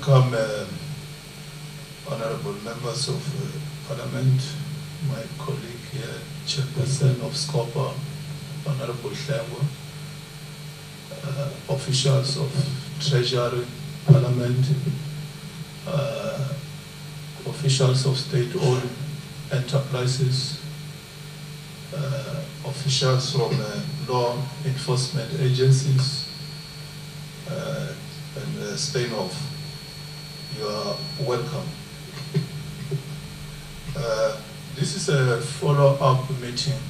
welcome honorable members of Parliament, my colleague here, Chairperson of SCOPA, Honorable Shangwa, officials of Treasury, Parliament, officials of state-owned enterprises, officials from law enforcement agencies, and Steinhoff, you are welcome. This is a follow-up meeting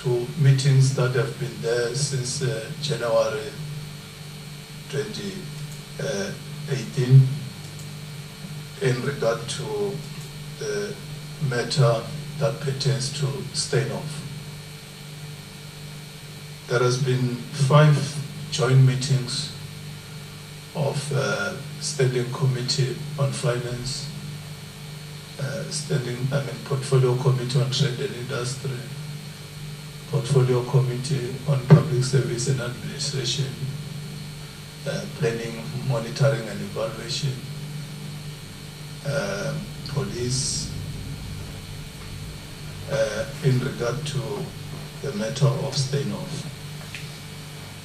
to meetings that have been there since January 2018 in regard to the matter that pertains to Steinhoff. There has been 5 joint meetings of Standing Committee on Finance, Portfolio Committee on Trade and Industry, Portfolio Committee on Public Service and Administration, Planning, Monitoring and Evaluation, Police, in regard to the matter of Steinhoff.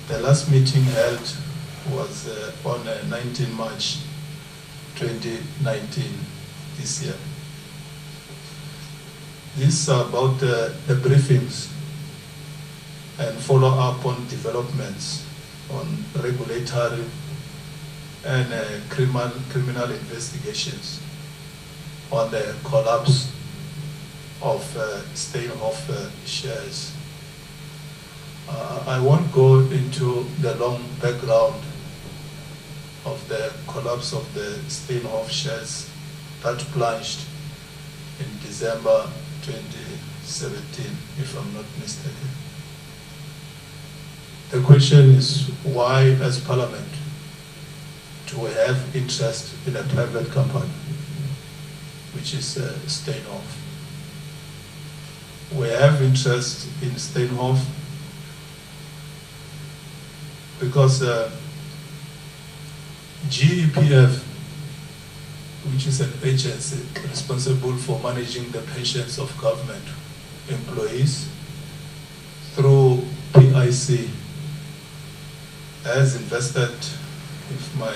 The last meeting held was on 19 March 2019, this year. These are about the briefings and follow-up on developments on regulatory and criminal investigations on the collapse of Steinhoff shares. I won't go into the long background of the collapse of the Steinhoff shares that plunged in December 2017, if I'm not mistaken. The question is, why as Parliament do we have interest in a private company, which is Steinhoff? We have interest in Steinhoff because GEPF, which is an agency responsible for managing the pensions of government employees through PIC, has invested, if my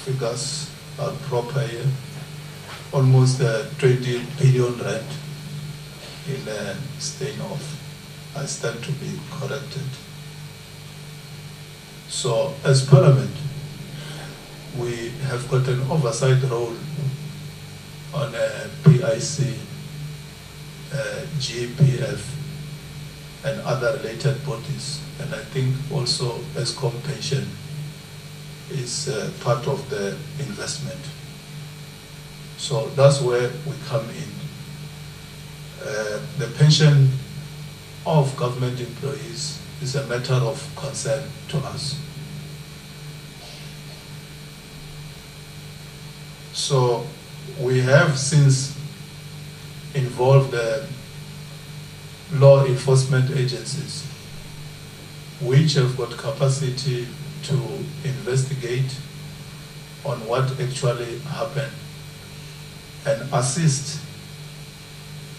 figures are proper here, almost 20 billion rand in Steinhoff. I stand to be corrected. So, as Parliament, we have got an oversight role on PIC, GPF, and other related bodies. And I think also ESCOM pension is part of the investment. So that's where we come in. The pension of government employees is a matter of concern to us. So we have since involved law enforcement agencies which have got capacity to investigate on what actually happened and assist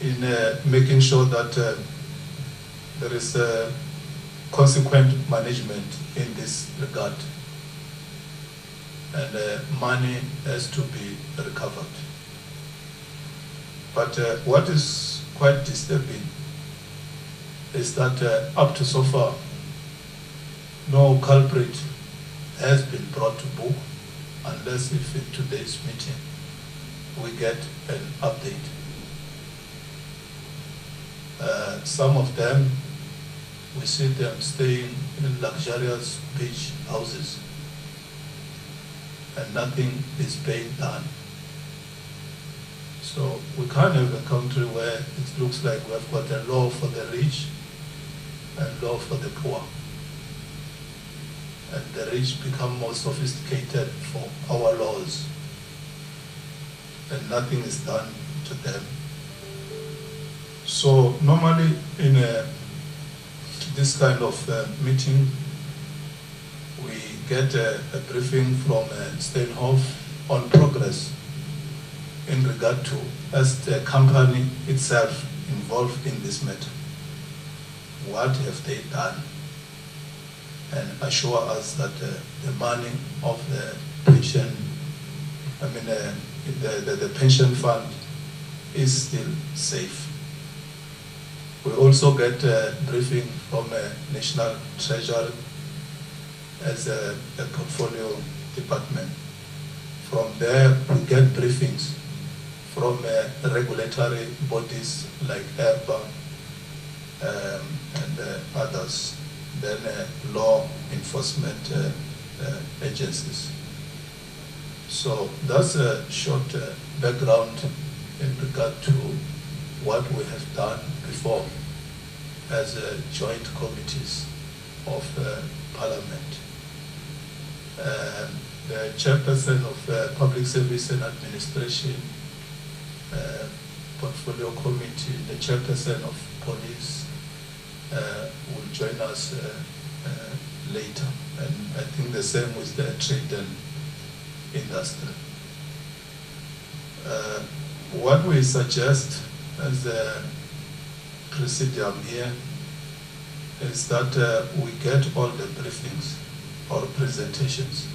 in making sure that there is a consequent management in this regard, and money has to be recovered. But what is quite disturbing is that up to so far, no culprit has been brought to book, unless if in today's meeting we get an update. Some of them, we see them staying in luxurious beach houses, and nothing is being done. So we can't have a country where it looks like we have got a law for the rich and law for the poor. And the rich become more sophisticated for our laws, and nothing is done to them. So normally in this kind of meeting, we get a briefing from Steinhoff on progress in regard to, as the company itself involved in this matter, what have they done, and assure us that the money of the pension, the pension fund is still safe. We also get a briefing from National Treasury as a portfolio department. From there, we get briefings from regulatory bodies like ERBA and others, then law enforcement agencies. So that's a short background in regard to what we have done before as joint committees of Parliament. The chairperson of Public Service and Administration Portfolio Committee, the chairperson of Police will join us later. And I think the same with the trade and industry. What we suggest as a presidium here is that we get all the briefings or presentations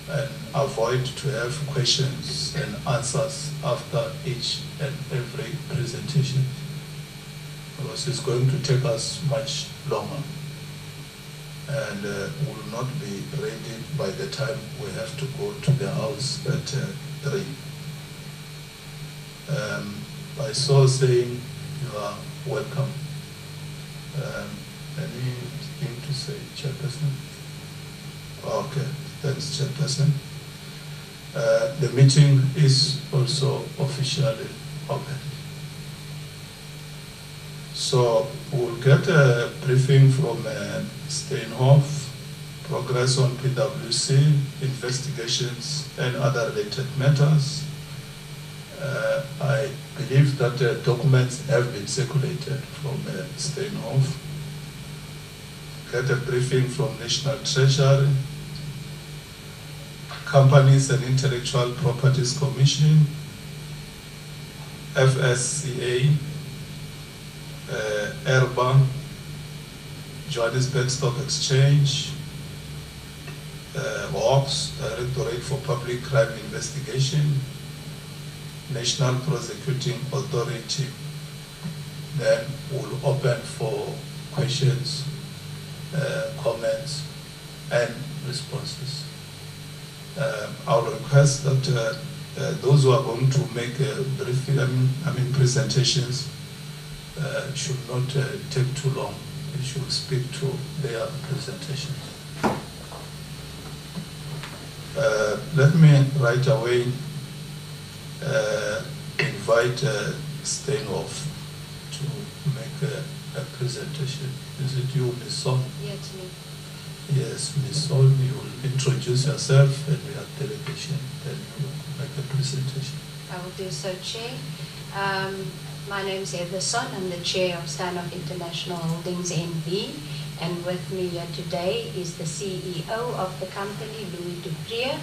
and avoid to have questions and answers after each and every presentation, because it's going to take us much longer and will not be ready by the time we have to go to the house at 3. I saw saying you are welcome. Anything to say, Chairperson? Okay, thanks, Chairperson. The meeting is also officially open. So we'll get a briefing from Steinhoff, progress on PwC, investigations and other related matters. I believe that documents have been circulated from Steinhoff. Get a briefing from National Treasury, Companies and Intellectual Properties Commission, FSCA, ERBA, Johannesburg Stock Exchange, Hawks, Directorate for Public Crime Investigation, National Prosecuting Authority. Then we'll open for questions, comments, and responses. I'll request that those who are going to make briefing, presentations, should not take too long. They should speak to their presentations. Let me right away invite Steinhoff to make a presentation. Is it you, Ms. Son? Yeah, it's me. Yes, Ms. Son, you will introduce yourself and your delegation, then you make a presentation. I will do so, Chair. My name is Heather Son. I'm the Chair of Steinhoff International Holdings NV, and with me here today is the CEO of the company, Louis Duprier,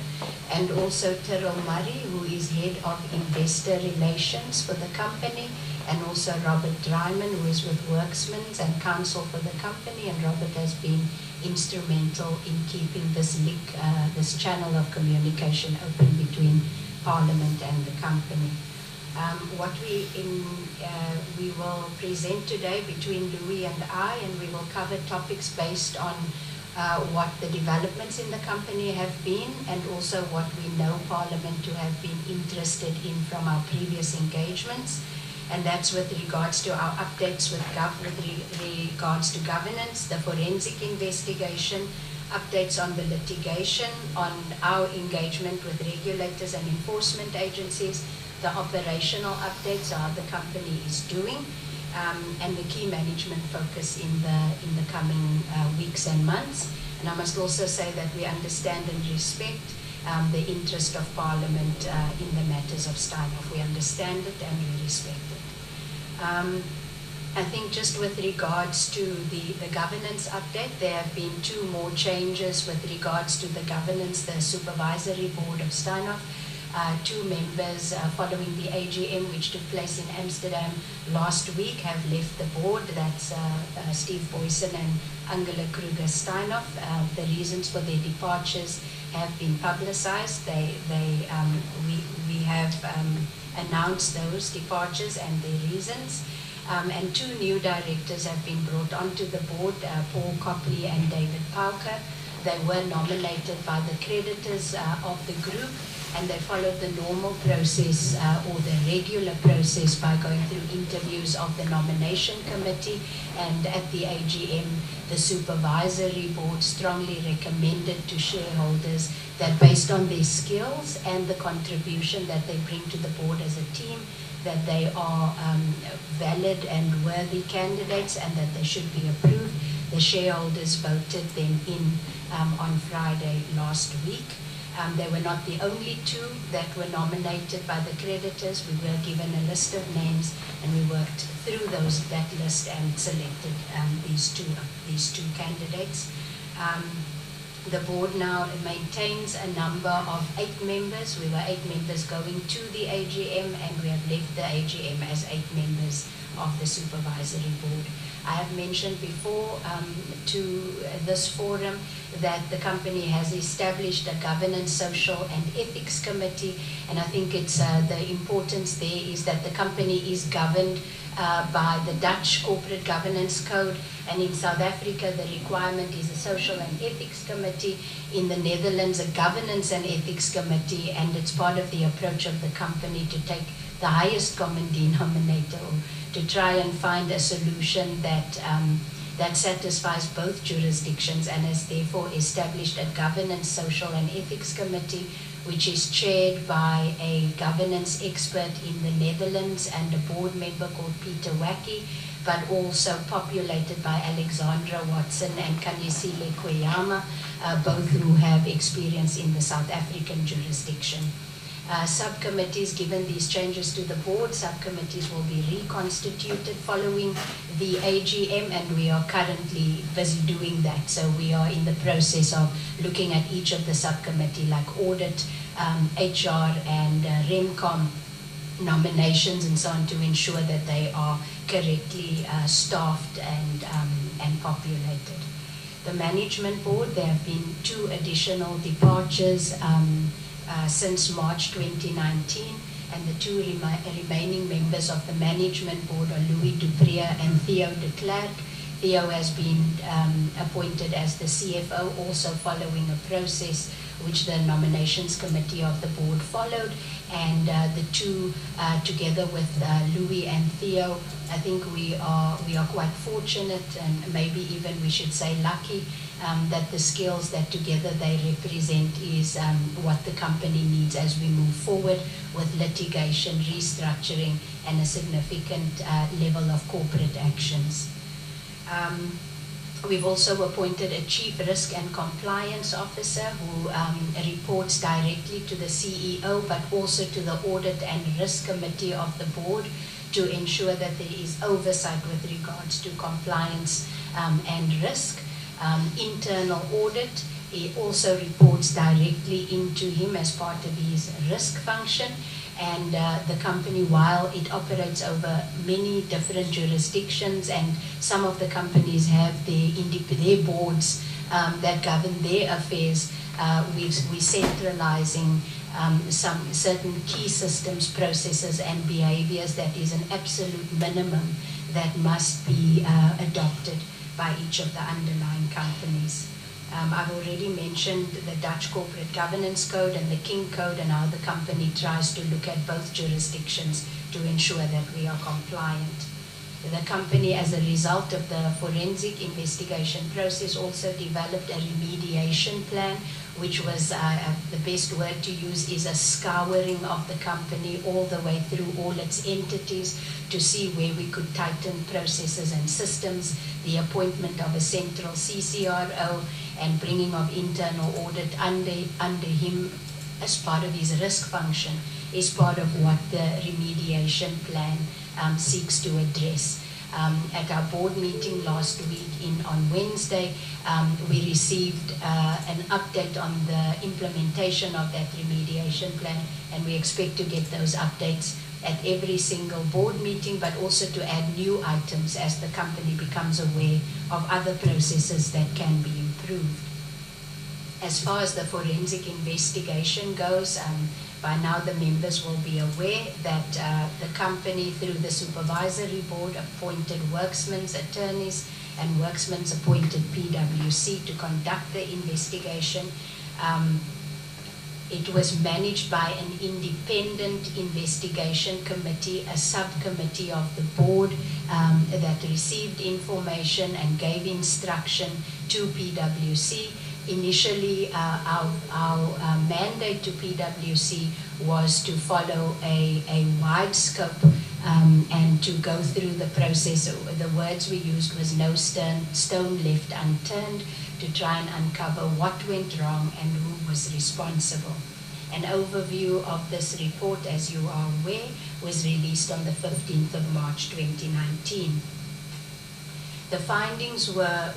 and also Terrell Murray, who is Head of Investor Relations for the company, and also Robert Dryman, who is with Worksmans and counsel for the company, and Robert has been instrumental in keeping this link, this channel of communication open between Parliament and the company. What we will present today between Louis and I, and we will cover topics based on what the developments in the company have been, and also what we know Parliament to have been interested in from our previous engagements. And that's with regards to our updates with regards to governance, the forensic investigation, updates on the litigation, on our engagement with regulators and enforcement agencies, the operational updates, how the company is doing, and the key management focus in the coming weeks and months. And I must also say that we understand and respect the interest of Parliament in the matters of Steinhoff. We understand it and we respect it. I think just with regards to the governance update, there have been 2 more changes with regards to the governance. The supervisory board of Steinhoff, 2 members following the AGM which took place in Amsterdam last week have left the board. That's Steve Boyson and Angela Kruger-Steinhoff. The reasons for their departures have been publicized. We have announced those departures and their reasons. And 2 new directors have been brought onto the board, Paul Copley and David Pauker. They were nominated by the creditors of the group, and they followed the normal process or the regular process by going through interviews of the nomination committee. And at the AGM, the supervisory board strongly recommended to shareholders that based on their skills and the contribution that they bring to the board as a team, that they are valid and worthy candidates and that they should be approved. The shareholders voted them in on Friday last week. They were not the only 2 that were nominated by the creditors. We were given a list of names and we worked through that list and selected these two candidates. The board now maintains a number of 8 members. We were 8 members going to the AGM, and we have left the AGM as 8 members of the supervisory board. I have mentioned before to this forum that the company has established a governance, social and ethics committee, and I think it's the importance there is that the company is governed by the Dutch Corporate Governance Code, and in South Africa the requirement is a social and ethics committee, in the Netherlands a governance and ethics committee, and it's part of the approach of the company to take the highest common denominator, or to try and find a solution that that satisfies both jurisdictions, and has therefore established a governance, social and ethics committee which is chaired by a governance expert in the Netherlands and a board member called Peter Wacky, but also populated by Alexandra Watson and Kanyisile Kweyama, both who have experience in the South African jurisdiction. Subcommittees, given these changes to the board, subcommittees will be reconstituted following the AGM, and we are currently busy doing that. So we are in the process of looking at each of the subcommittee, like audit, HR and REMCOM nominations and so on, to ensure that they are correctly staffed and populated. The management board, there have been 2 additional departures since March 2019, and the 2 remaining members of the management board are Louis Duprier and Theo de Klerk. Theo has been appointed as the CFO, also following a process which the nominations committee of the board followed, and the 2 together with Louis and Theo, I think we are quite fortunate, and maybe even we should say lucky, that the skills that together they represent is what the company needs as we move forward with litigation, restructuring and a significant level of corporate actions. We've also appointed a Chief Risk and Compliance Officer who reports directly to the CEO, but also to the Audit and Risk Committee of the board, to ensure that there is oversight with regards to compliance and risk. Internal audit, he also reports directly into him as part of his risk function. And the company, while it operates over many different jurisdictions, and some of the companies have their boards that govern their affairs, we're centralizing some certain key systems, processes and behaviors that is an absolute minimum that must be adopted by each of the underlying companies. I've already mentioned the Dutch Corporate Governance Code and the King Code, and how the company tries to look at both jurisdictions to ensure that we are compliant. The company, as a result of the forensic investigation process, also developed a remediation plan, which was, the best word to use is a scouring of the company all the way through all its entities to see where we could tighten processes and systems, the appointment of a central CCRO and bringing of internal audit under him as part of his risk function is part of what the remediation plan seeks to address. At our board meeting last week on Wednesday, we received an update on the implementation of that remediation plan, and we expect to get those updates at every single board meeting, but also to add new items as the company becomes aware of other processes that can be improved. As far as the forensic investigation goes, by now the members will be aware that the company, through the supervisory board, appointed worksmen's attorneys and worksmen's appointed PwC to conduct the investigation. It was managed by an independent investigation committee, a subcommittee of the board that received information and gave instruction to PwC. Initially, our mandate to PwC was to follow a wide scope and to go through the process. The words we used was no stone left unturned, to try and uncover what went wrong and who was responsible. An overview of this report, as you are aware, was released on the 15th of March 2019. The findings were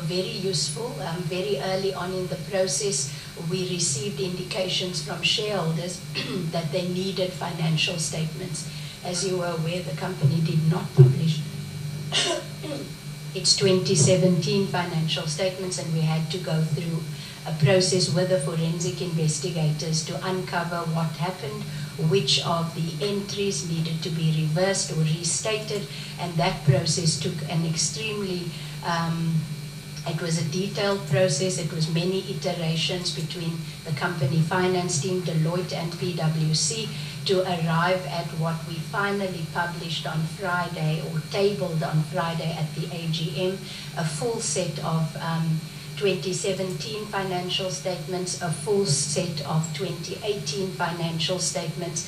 very useful. Very early on in the process, we received indications from shareholders that they needed financial statements. As you were aware, the company did not publish its 2017 financial statements, and we had to go through a process with the forensic investigators to uncover what happened, which of the entries needed to be reversed or restated, and that process took an extremely, it was a detailed process. It was many iterations between the company finance team, Deloitte and PwC, to arrive at what we finally published on Friday, or tabled on Friday at the AGM, a full set of 2017 financial statements, a full set of 2018 financial statements,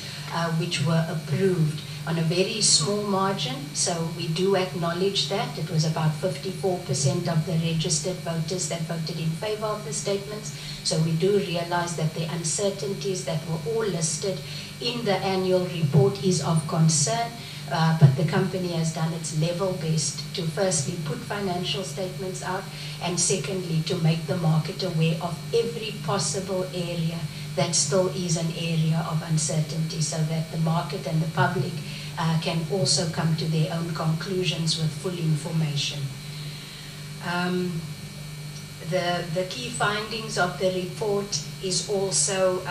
which were approved on a very small margin. So we do acknowledge that. It was about 54% of the registered voters that voted in favor of the statements. So we do realize that the uncertainties that were all listed in the annual report is of concern. But the company has done its level best to firstly put financial statements out, and secondly to make the market aware of every possible area that still is an area of uncertainty, so that the market and the public can also come to their own conclusions with full information. The key findings of the report is also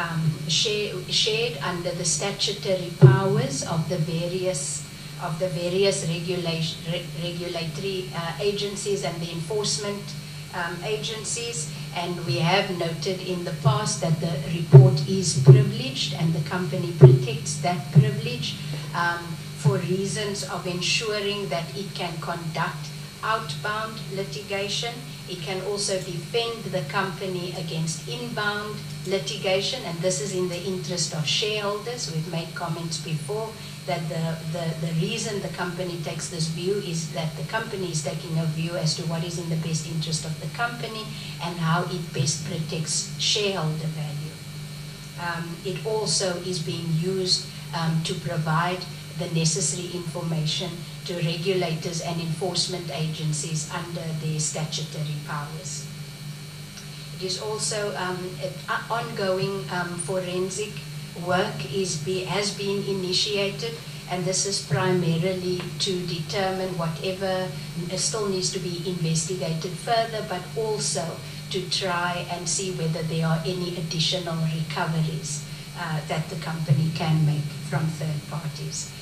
shared under the statutory powers of the various regulatory agencies and the enforcement agencies, and we have noted in the past that the report is privileged, and the company protects that privilege for reasons of ensuring that it can conduct outbound litigation. It can also defend the company against inbound litigation, and this is in the interest of shareholders. We've made comments before that the reason the company takes this view is that the company is taking a view as to what is in the best interest of the company and how it best protects shareholder value. It also is being used to provide the necessary information to regulators and enforcement agencies under their statutory powers. It is also ongoing forensic work has been initiated, and this is primarily to determine whatever still needs to be investigated further, but also to try and see whether there are any additional recoveries that the company can make from third parties.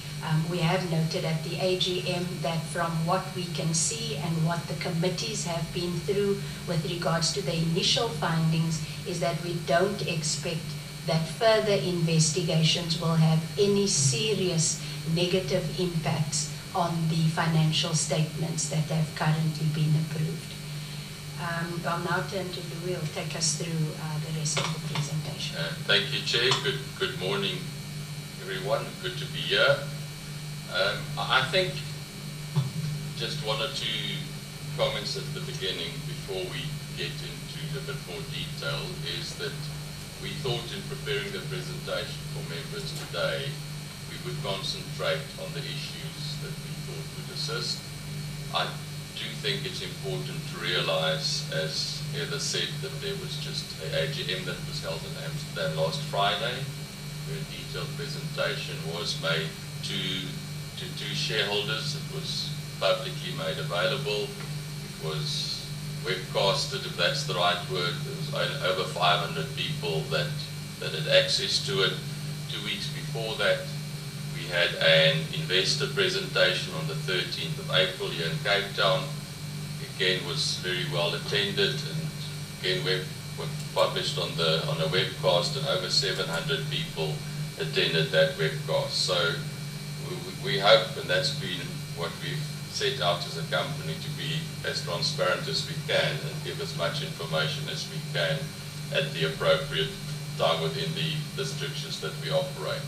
We have noted at the AGM that from what we can see and what the committees have been through with regards to the initial findings is that we don't expect that further investigations will have any serious negative impacts on the financial statements that have currently been approved. I'll now turn to Louis, who will take us through the rest of the presentation. Thank you, Chair. Good morning, everyone. Good to be here. I think just one or two comments at the beginning before we get into a bit more detail is that we thought in preparing the presentation for members today, we we would concentrate on the issues that we thought would assist. I do think it's important to realize, as Heather said, that there was just an AGM that was held in Amsterdam last Friday, where a detailed presentation was made to shareholders. It was publicly made available. It was webcasted, if that's the right word. There was over 500 people that had access to it. 2 weeks before that, we had an investor presentation on the 13th of April here in Cape Town. Again, was very well attended, and again published on a webcast, and over 700 people attended that webcast. So we hope, and that's been what we've set out as a company, to be as transparent as we can and give as much information as we can at the appropriate time within the restrictions that we operate.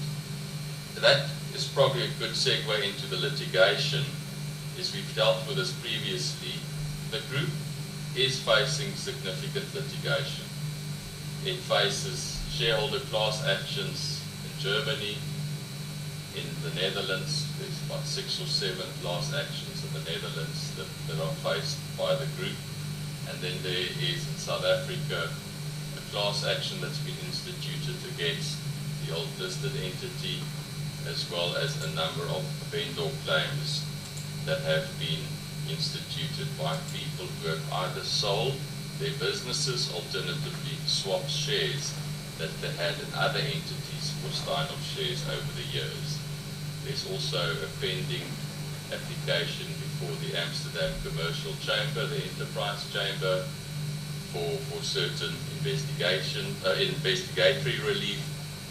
That is probably a good segue into the litigation. As we've dealt with this previously, the group is facing significant litigation. It faces shareholder class actions in Germany, in the Netherlands. There's about 6 or 7 class actions in the Netherlands that are faced by the group. And then there is in South Africa a class action that's been instituted against the old listed entity, as well as a number of vendor claims that have been instituted by people who have either sold their businesses, alternatively swapped shares that they had in other entities for Steinhoff shares over the years. There's also a pending application before the Amsterdam Commercial Chamber, the Enterprise Chamber, for certain investigatory relief.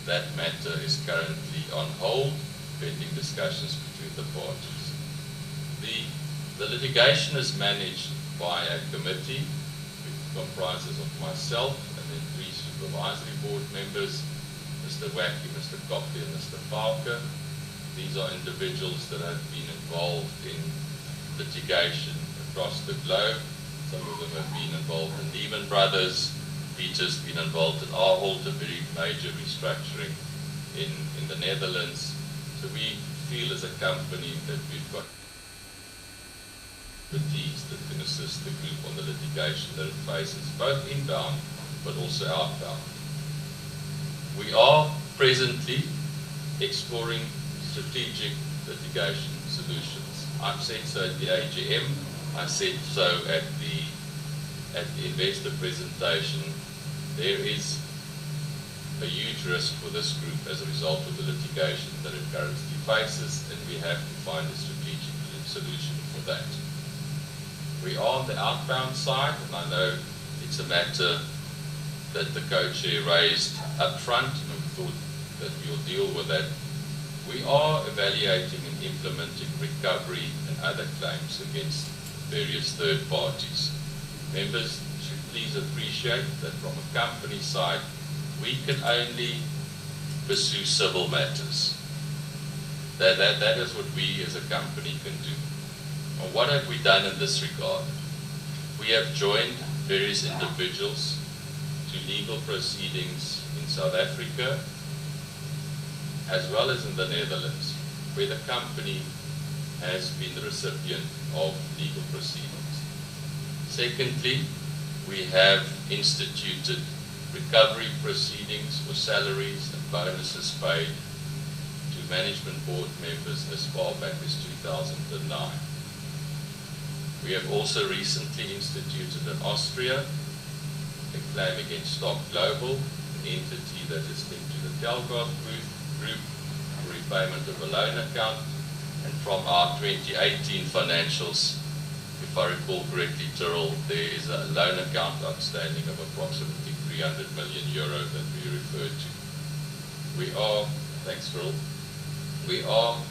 That matter is currently on hold, pending discussions between the parties. The litigation is managed by a committee which comprises of myself and then 3 supervisory board members, Mr. Wacky, Mr. Copley, and Mr. Parker. These are individuals that have been involved in litigation across the globe. Some of them have been involved in Lehman Brothers. Peter's been involved in Ahold, a very major restructuring in the Netherlands. So we feel as a company that we've got expertise that can assist the group on the litigation that it faces, both inbound but also outbound. We are presently exploring strategic litigation solutions. I've said so at the AGM, I said so at the investor presentation. There is a huge risk for this group as a result of the litigation that it currently faces, and we have to find a strategic solution for that. We are on the outbound side, and I know it's a matter that the co-chair raised up front, and we thought that we'll deal with that. We are evaluating and implementing recovery and other claims against various third parties. Members should please appreciate that from a company side, we can only pursue civil matters. That is what we as a company can do. And what have we done in this regard? We have joined various individuals to legal proceedings in South Africa, as well as in the Netherlands, where the company has been the recipient of legal proceedings. Secondly, we have instituted recovery proceedings for salaries and bonuses paid to management board members as far back as 2009. We have also recently instituted in Austria a claim against Stock Global, an entity that is linked to the Telgraph Group, for repayment of a loan account. And from our 2018 financials, if I recall correctly, Tyrrell, there is a loan account outstanding of approximately 300 million euro that we referred to. We are, thanks Tyrrell, we are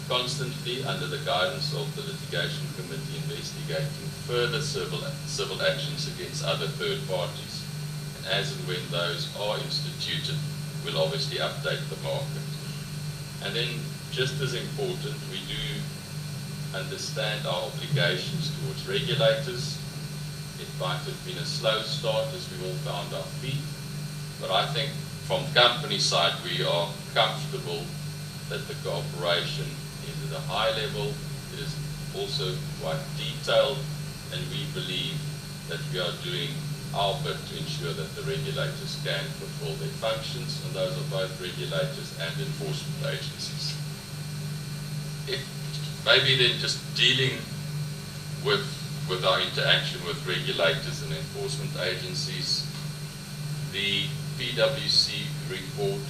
constantly, under the guidance of the litigation committee, investigating further civil actions against other third parties. And as and when those are instituted, we'll obviously update the market. And then, just as important, we do understand our obligations towards regulators. It might have been a slow start as we all found our feet, but I think from company side we are comfortable that the cooperation is at a high level. It is also quite detailed, and we believe that we are doing our bit to ensure that the regulators can fulfill their functions, and those are both regulators and enforcement agencies. Maybe then just dealing with our interaction with regulators and enforcement agencies, the PwC report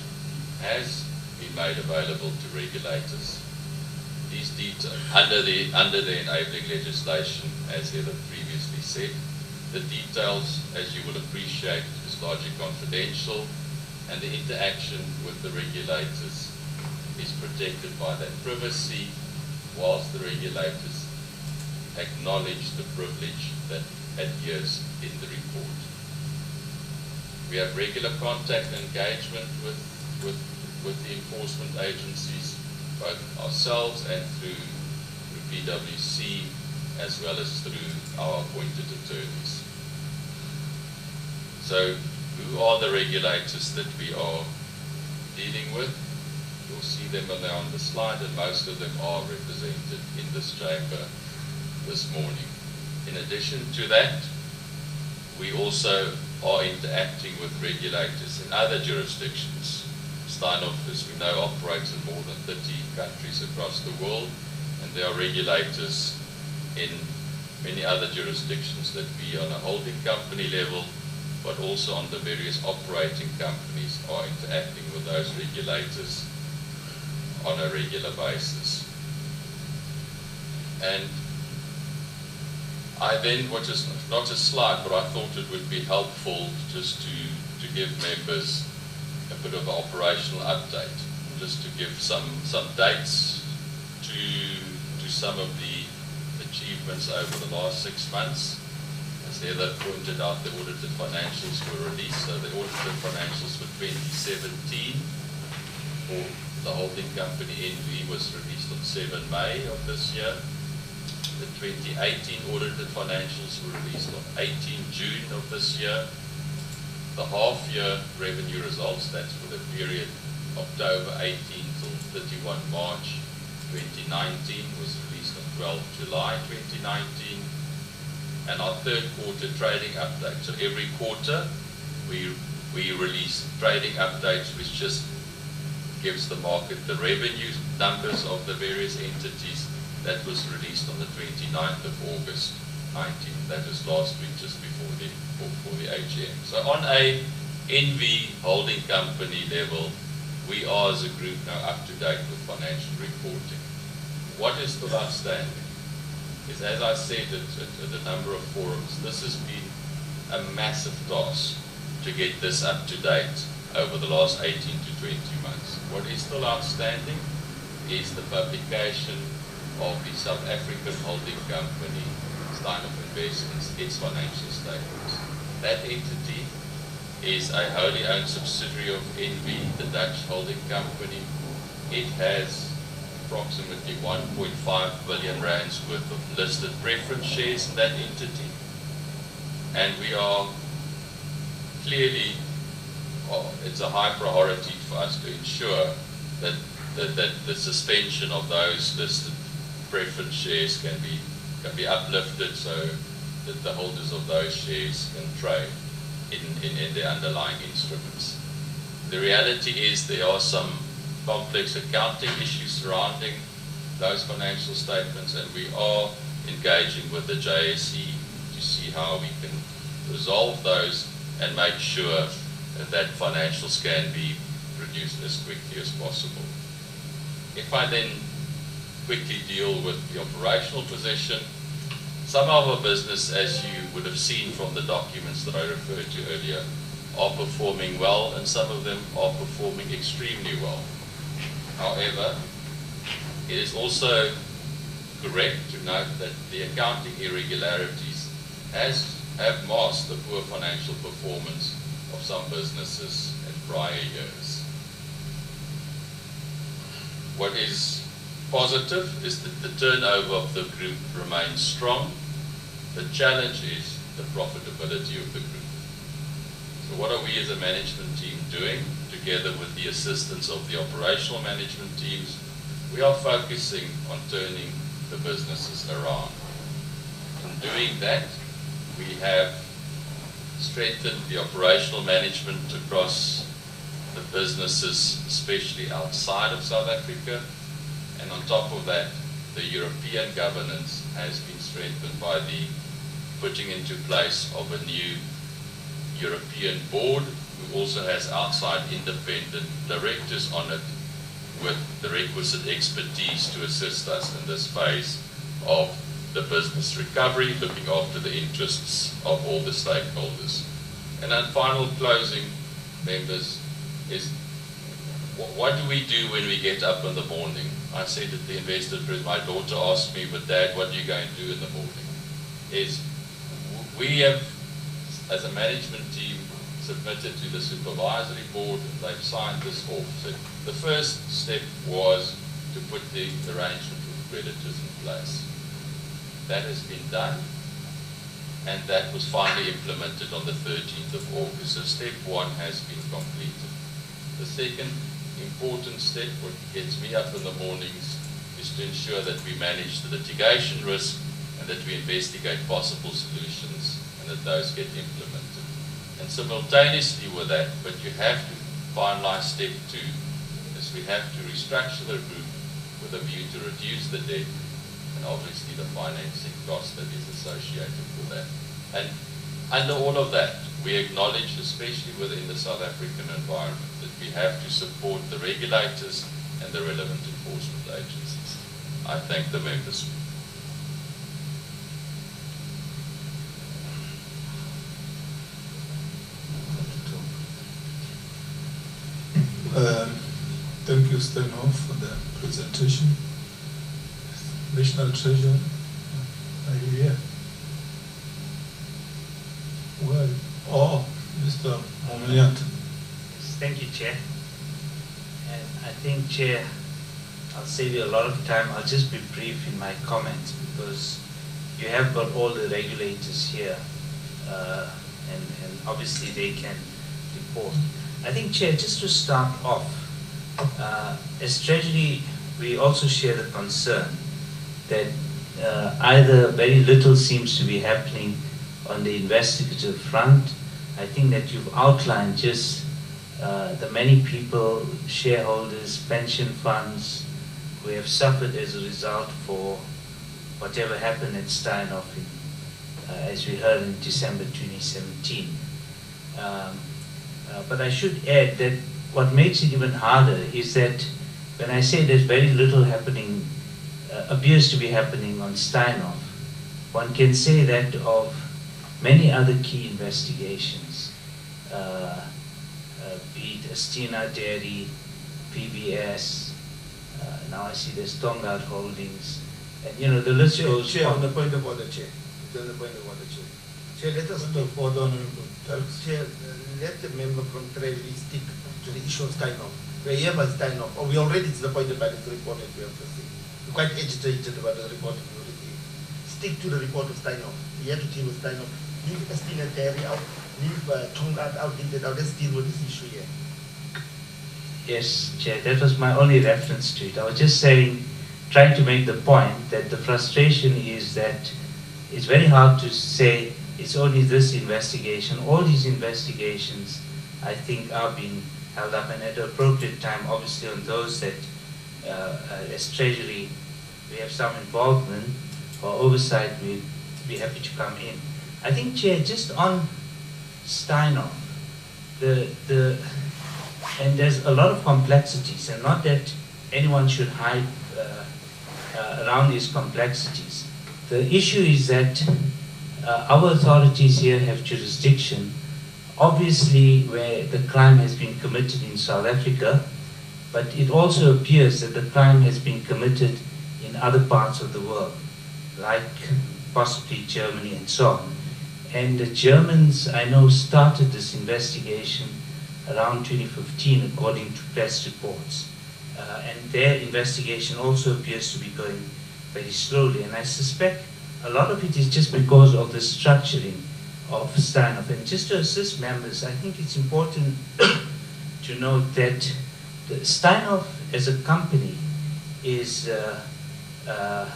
has been made available to regulators. These details, under the enabling legislation, as Heather previously said, the details, as you will appreciate, is largely confidential, and the interaction with the regulators is protected by that privacy, whilst the regulators acknowledge the privilege that adheres in the report. We have regular contact and engagement with the enforcement agencies, both ourselves and through PwC, as well as through our appointed attorneys. So, who are the regulators that we are dealing with? You'll see them now on the slide, and most of them are represented in this chamber this morning. In addition to that, we also are interacting with regulators in other jurisdictions. Steinhoff, as we know, operates in more than 30 countries across the world, and there are regulators in many other jurisdictions that we, on a holding company level, but also on the various operating companies, are interacting with those regulators on a regular basis. And I then, which is not a slide, but I thought it would be helpful just to give members a bit of an operational update, just to give some dates to some of the achievements over the last 6 months. As Heather pointed out, the audited financials were released. So the audited financials for 2017 for the holding company NV was released on 7 May of this year. The 2018 audited financials were released on 18 June of this year. The half-year revenue results, that's for the period October 18 till 31 March 2019, was released on 12 July 2019. And our third quarter trading update. So every quarter we release trading updates, which just gives the market the revenue numbers of the various entities. That was released on the 29th of August 19. That is last week, just before the AGM. So on a NV holding company level, we are as a group now up to date with financial reporting. What is still outstanding is, as I said at a number of forums, this has been a massive task to get this up to date over the last 18 to 20 months. What is still outstanding is the publication of the South African holding company, Steinhoff Investments, its financial statements. That entity is a wholly owned subsidiary of NV, the Dutch holding company. It has approximately 1.5 billion rands worth of listed preference shares in that entity. And we are clearly, it's a high priority for us to ensure that the suspension of those listed preference shares can be uplifted so that the holders of those shares can trade in their underlying instruments. The reality is there are some complex accounting issues surrounding those financial statements, and we are engaging with the JSE to see how we can resolve those and make sure that financials can be produced as quickly as possible. If I then quickly deal with the operational position, some of our business, as you would have seen from the documents that I referred to earlier, are performing well, and some of them are performing extremely well. However, it is also correct to note that the accounting irregularities have masked the poor financial performance of some businesses in prior years. What is positive is that the turnover of the group remains strong. The challenge is the profitability of the group. So what are we as a management team doing? Together with the assistance of the operational management teams, we are focusing on turning the businesses around. In doing that, we have strengthened the operational management across the businesses, especially outside of South Africa. And on top of that, the European governance has been strengthened by the putting into place of a new European board, who also has outside independent directors on it with the requisite expertise to assist us in this phase of the business recovery, looking after the interests of all the stakeholders. And then final closing, members, is what do we do when we get up in the morning? I said at the investor presentation, my daughter asked me, but Dad, what are you going to do in the morning? Is we have, as a management team, submitted to the supervisory board, and they've signed this off. So the first step was to put the arrangement with creditors in place. That has been done, and that was finally implemented on the 13th of August. So step one has been completed. The second important step, what gets me up in the mornings, is to ensure that we manage the litigation risk and that we investigate possible solutions and that those get implemented. And simultaneously with that, but you have to finalize step two, is we have to restructure the group with a view to reduce the debt and obviously the financing cost that is associated with that. And under all of that, we acknowledge, especially within the South African environment, that we have to support the regulators and the relevant enforcement agencies. I thank the members. Thank you, Steinhoff, for the presentation. National Treasurer, are you here? Well, Mr. Momeliat. Thank you, Chair. And I think, Chair, I'll save you a lot of time. I'll just be brief in my comments because you have got all the regulators here and obviously they can report. I think, Chair, just to start off, as Treasury, we also share the concern that either very little seems to be happening on the investigative front. I think that you've outlined just the many people, shareholders, pension funds, who have suffered as a result for whatever happened at Steinhoff, as we heard in December 2017. But I should add that what makes it even harder is that when I say there's very little happening, appears to be happening on Steinhoff, one can say that of many other key investigations, be it Astina Dairy, PBS, now I see there's Tongaat Holdings, and you know, the list goes Chair, on. on the point of order, Chair. On the point of order, Chair. Chair, let us Chair, let the member from Treasury stick to the issue of Steinhoff. We're here by Steinhoff, or we already disappointed by this report that we have received. We're quite agitated about the report that we received. Stick to the report of Steinhoff. We have to deal with Steinhoff. Leave Astina Dairy out, leave Tongaat out, leave that out. Let's deal with this issue here. Yes, Chair, that was my only reference to it. I was just saying, trying to make the point that the frustration is that it's very hard to say it's only this investigation. All these investigations, I think, are being held up, and at the appropriate time, obviously on those that, as Treasury, we have some involvement or oversight, we'd be happy to come in. I think, Chair, just on Steinhoff, and there's a lot of complexities, and not that anyone should hide around these complexities. The issue is that our authorities here have jurisdiction, obviously where the crime has been committed in South Africa, but it also appears that the crime has been committed in other parts of the world, like possibly Germany and so on. And the Germans, I know, started this investigation around 2015, according to press reports. And their investigation also appears to be going very slowly. And I suspect a lot of it is just because of the structuring Steinhoff. And just to assist members, I think it's important to note that the Steinhoff as a company is, the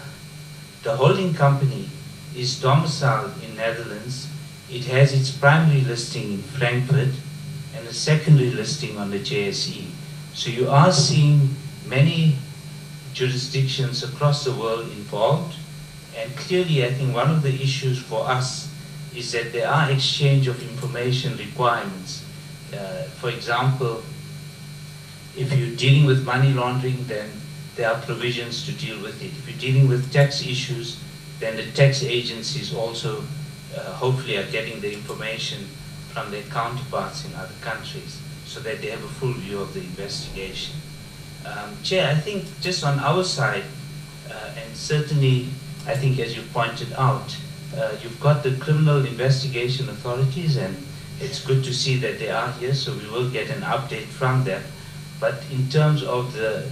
holding company is domiciled in Netherlands. It has its primary listing in Frankfurt and a secondary listing on the JSE. So you are seeing many jurisdictions across the world involved, and clearly I think one of the issues for us is that there are exchange of information requirements. For example, if you're dealing with money laundering, then there are provisions to deal with it. If you're dealing with tax issues, then the tax agencies also hopefully are getting the information from their counterparts in other countries so that they have a full view of the investigation. Chair, I think just on our side, and certainly I think as you pointed out, you've got the criminal investigation authorities, and it's good to see that they are here, so we will get an update from them. But in terms of the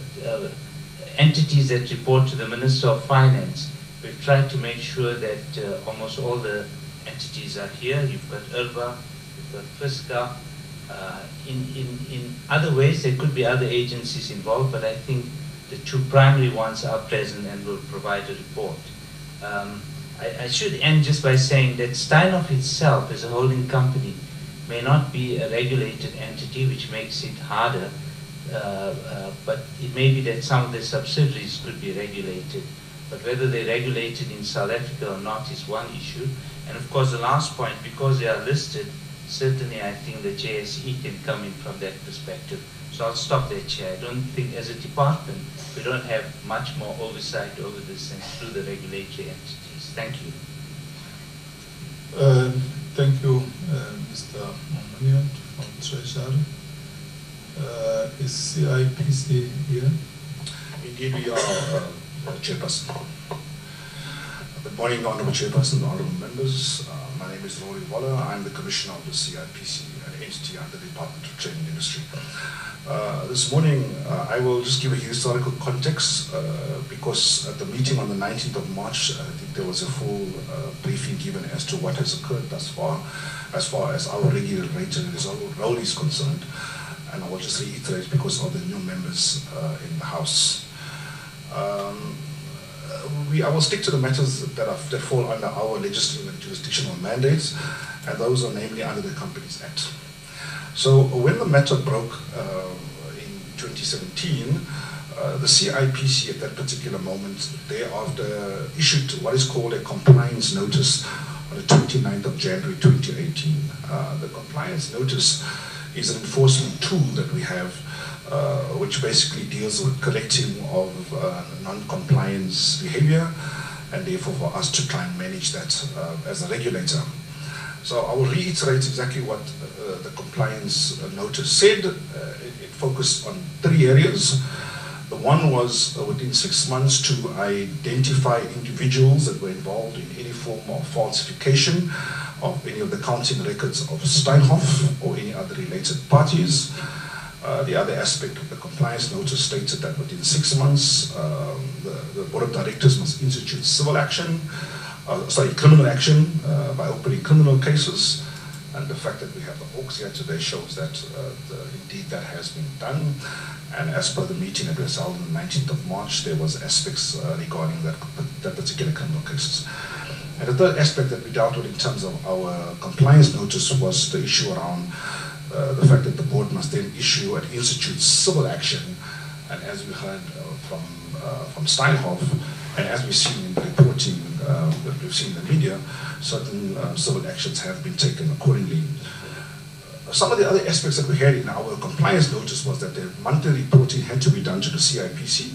entities that report to the Minister of Finance, we've tried to make sure that almost all the entities are here. You've got IRBA, you've got FISCA. In other ways, there could be other agencies involved, but I think the two primary ones are present and will provide a report. I should end just by saying that Steinhoff itself as a holding company may not be a regulated entity, which makes it harder, but it may be that some of the subsidiaries could be regulated. But whether they're regulated in South Africa or not is one issue. And of course the last point, because they are listed, certainly I think the JSE can come in from that perspective. So I'll stop there, Chair. I don't think as a department we don't have much more oversight over this than through the regulatory entities. Thank you. Thank you, Mr. Momanian from Treasury. Is CIPC here? Indeed, we are, Chairperson. Good morning, Honourable Chairperson, Honourable Members. My name is Rory Waller. I'm the Commissioner of the CIPC, an entity under the Department of Trade and Industry. This morning, I will just give a historical context because at the meeting on the 19th of March, I think there was a full briefing given as to what has occurred thus far as our regulatory role is concerned. And I will just reiterate because of the new members in the House. I will stick to the matters that fall under our legislative and jurisdictional mandates, and those are namely under the Companies Act. So when the matter broke in 2017, the CIPC at that particular moment thereafter issued what is called a compliance notice on the 29th of January 2018. The compliance notice is an enforcement tool that we have which basically deals with collecting of non-compliance behavior, and therefore for us to try and manage that as a regulator. So I will reiterate exactly what the compliance notice said. It focused on 3 areas. The one was within 6 months to identify individuals that were involved in any form of falsification of any of the accounting records of Steinhoff or any other related parties. The other aspect of the compliance notice stated that within 6 months, the Board of Directors must institute criminal action by opening criminal cases. And the fact that we have the Hawks here today shows that indeed that has been done. And as per the meeting that was held on the 19th of March, there was aspects regarding that particular criminal cases. And the third aspect that we dealt with in terms of our compliance notice was the issue around the fact that the board must then issue and institute civil action. And as we heard from Steinhoff, and as we've seen in the reporting that we've seen in the media, certain civil actions have been taken accordingly. Some of the other aspects that we had in our compliance notice was that the monthly reporting had to be done to the CIPC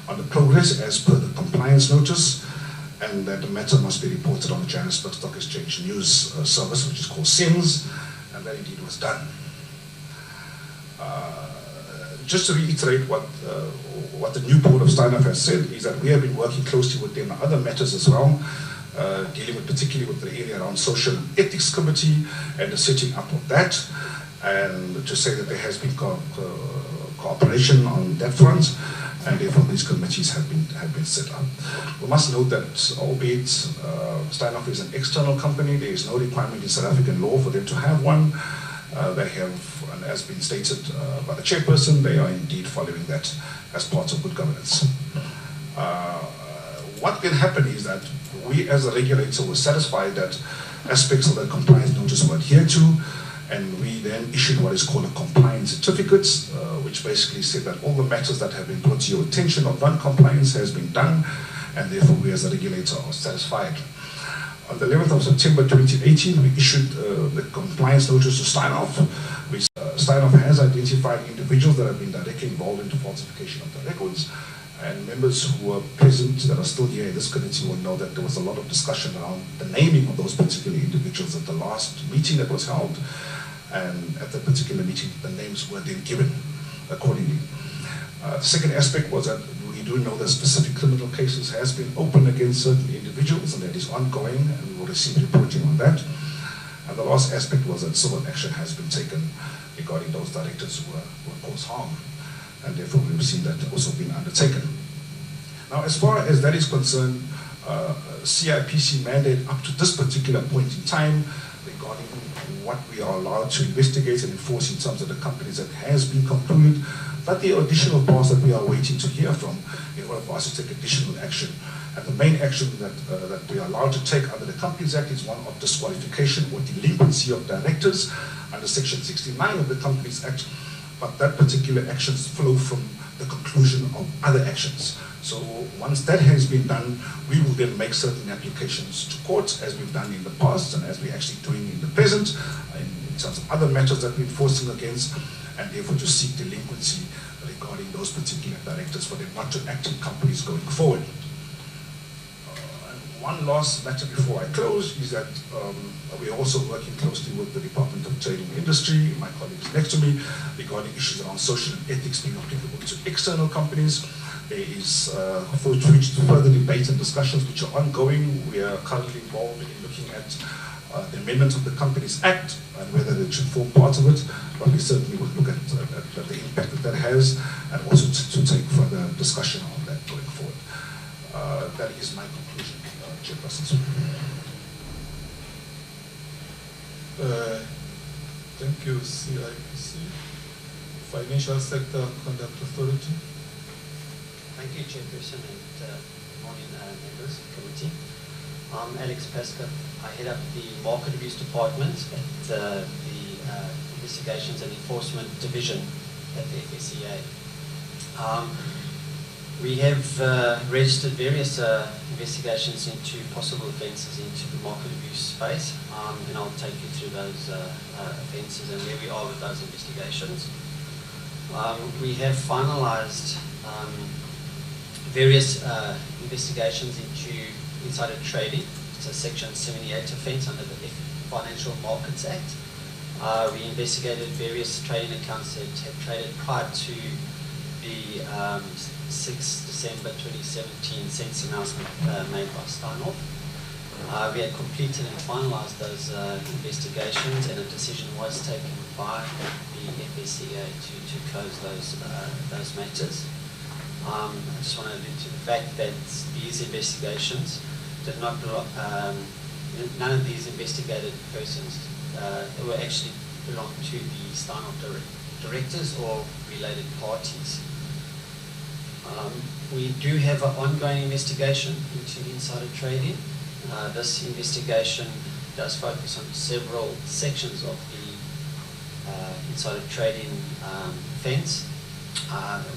on the progress as per the compliance notice, and that the matter must be reported on the Johannesburg Stock Exchange News Service, which is called SINS, and that indeed was done. Just to reiterate what the new board of Steinhoff has said is that we have been working closely with them on other matters as well, dealing with particularly with the area around social and ethics committee and the setting up of that, and to say that there has been cooperation on that front. and therefore these committees have been set up. We must note that albeit Steinhoff is an external company, there is no requirement in South African law for them to have one. They have, and as been stated by the chairperson, they are indeed following that as part of good governance. What can happen is that we as a regulator were satisfied that aspects of the compliance notice were adhered to, and we then issued what is called a compliance certificate, which basically said that all the matters that have been brought to your attention of non-compliance has been done, and therefore we as a regulator are satisfied. On the 11th of September 2018, we issued the compliance notice to Steinhoff, which Steinhoff has identified individuals that have been directly involved in the falsification of the records, and members who are present that are still here in this committee will know that there was a lot of discussion around the naming of those particular individuals at the last meeting that was held, and at that particular meeting the names were then given accordingly. The second aspect was that we do know that specific criminal cases has been opened against certain individuals, and that is ongoing, and we will receive reporting on that. And the last aspect was that civil action has been taken regarding those directors who caused harm, and therefore we've seen that also being undertaken. Now, as far as that is concerned, CIPC mandate up to this particular point in time regarding what we are allowed to investigate and enforce in terms of the companies that has been concluded, but the additional parts that we are waiting to hear from in order for us to take additional action. And the main action that we are allowed to take under the Companies Act is one of disqualification or delinquency of directors under Section 69 of the Companies Act, but that particular actions flow from the conclusion of other actions. So once that has been done, we will then make certain applications to court, as we've done in the past and as we're actually doing in the present, in terms of other matters that we're enforcing against, and therefore to seek delinquency regarding those particular directors for them not to act in companies going forward. One last matter before I close is that we're also working closely with the Department of Trade and Industry, my colleagues next to me, regarding issues around social and ethics being applicable to external companies. There is further debate and discussions which are ongoing. We are currently involved in looking at the amendment of the Companies Act and whether it should form part of it, but we certainly will look at the impact that has, and also to take further discussion on that going forward. That is my conclusion, Chairperson. Thank you, CIPC. Financial Sector Conduct Authority. Thank you, Chairperson, and good morning, members of the committee. I'm Alex Pasca. I head up the Market Abuse Department at the Investigations and Enforcement Division at the FSCA. We have registered various investigations into possible offences into the market abuse space, and I'll take you through those offences and where we are with those investigations. We have finalised various investigations into insider trading. It's a Section 78 offence under the Financial Markets Act. We investigated various trading accounts that had traded prior to the 6 December 2017 SENS announcement made by Steinhoff. We had completed and finalised those investigations, and a decision was taken by the FSCA to close those matters. I just want to allude to the fact that these investigations did not, none of these investigated persons were actually belong to the Steinhoff directors or related parties. We do have an ongoing investigation into insider trading. This investigation does focus on several sections of the insider trading offence.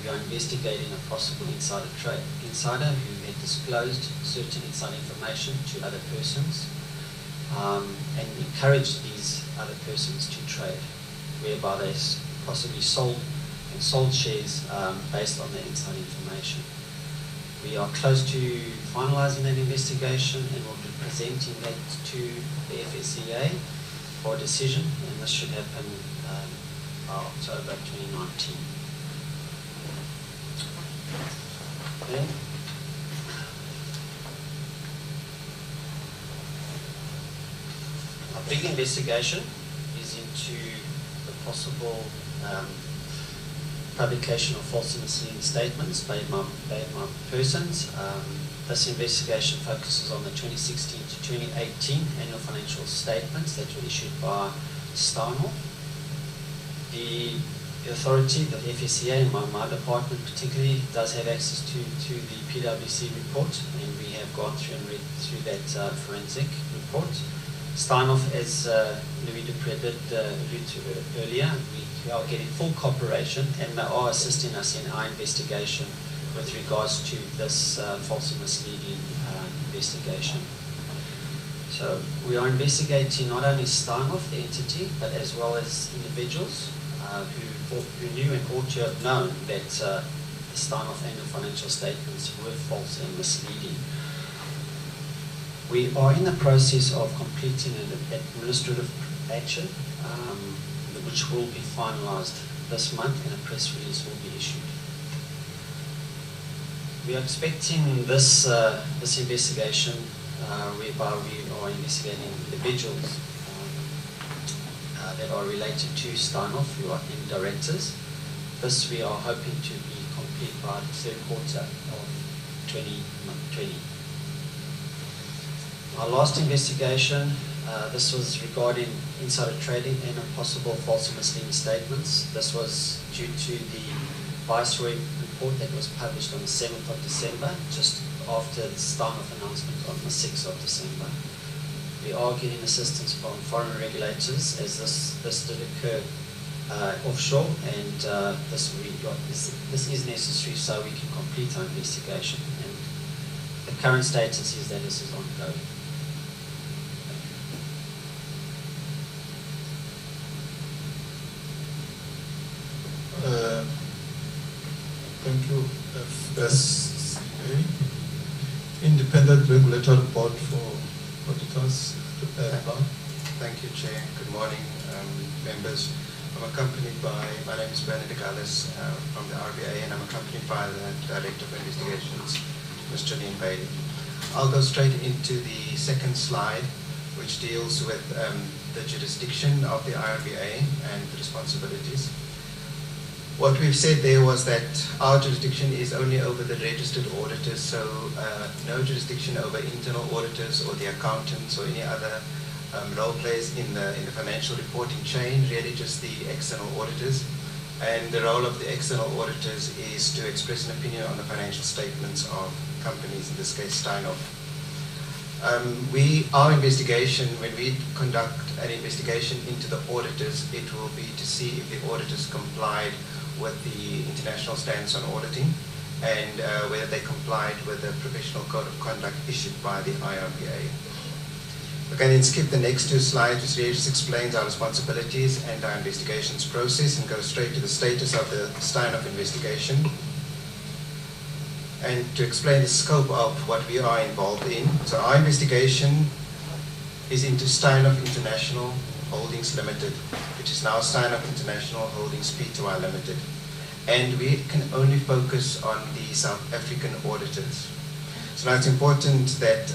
We are investigating a possible insider who had disclosed certain inside information to other persons and encouraged these other persons to trade, whereby they possibly sold shares based on the inside information. We are close to finalising that investigation and will be presenting that to the FSCA for a decision, and this should happen October 2019. Okay. Our big investigation is into the possible publication of false and misleading statements by my persons. This investigation focuses on the 2016 to 2018 annual financial statements that were issued by Steinhoff. The authority, the FSCA, and my department particularly, does have access to the PwC report, and we have gone through and read through that forensic report. Steinhoff, as Louis Dupré did allude to earlier, we are getting full cooperation, and they are assisting us in our investigation with regards to this false and misleading investigation. So we are investigating not only Steinhoff, the entity, but as well as individuals who knew and ought to have known that the Steinhoff annual financial statements were false and misleading. We are in the process of completing an administrative action, which will be finalized this month, and a press release will be issued. We are expecting this investigation, whereby we are investigating individuals that are related to Steinhoff, who are in directors. This we are hoping to be complete by the third quarter of 2020. Our last investigation, this was regarding insider trading and possible false and misleading statements. This was due to the Viceroy report that was published on the 7th of December, just after the Steinhoff announcement on the 6th of December. We are getting assistance from foreign regulators, as this did occur offshore, and this is necessary so we can complete our investigation. And the current status is that this is ongoing. Thank you. FSCA, Independent Regulatory Board for Auditors. Thank you, Chair. Good morning, members. I'm accompanied by, my name is Bernard Gallis from the RBA, and I'm accompanied by the Director of Investigations, Ms. Janine Bailey. I'll go straight into the second slide, which deals with the jurisdiction of the RBA and the responsibilities. What we've said there was that our jurisdiction is only over the registered auditors, so no jurisdiction over internal auditors or the accountants or any other role players in the financial reporting chain, really just the external auditors. And the role of the external auditors is to express an opinion on the financial statements of companies, in this case Steinhoff. Our investigation, when we conduct an investigation into the auditors, it will be to see if the auditors complied with the international standards on auditing, and whether they complied with the professional code of conduct issued by the IRBA. We can then skip the next two slides, which really just explains our responsibilities and our investigations process, and go straight to the status of the Steinhoff investigation, and to explain the scope of what we are involved in. So our investigation is into Steinhoff International Holdings Limited, which is now Steinhoff International Holdings Pty Limited. And we can only focus on the South African auditors. So now it's important that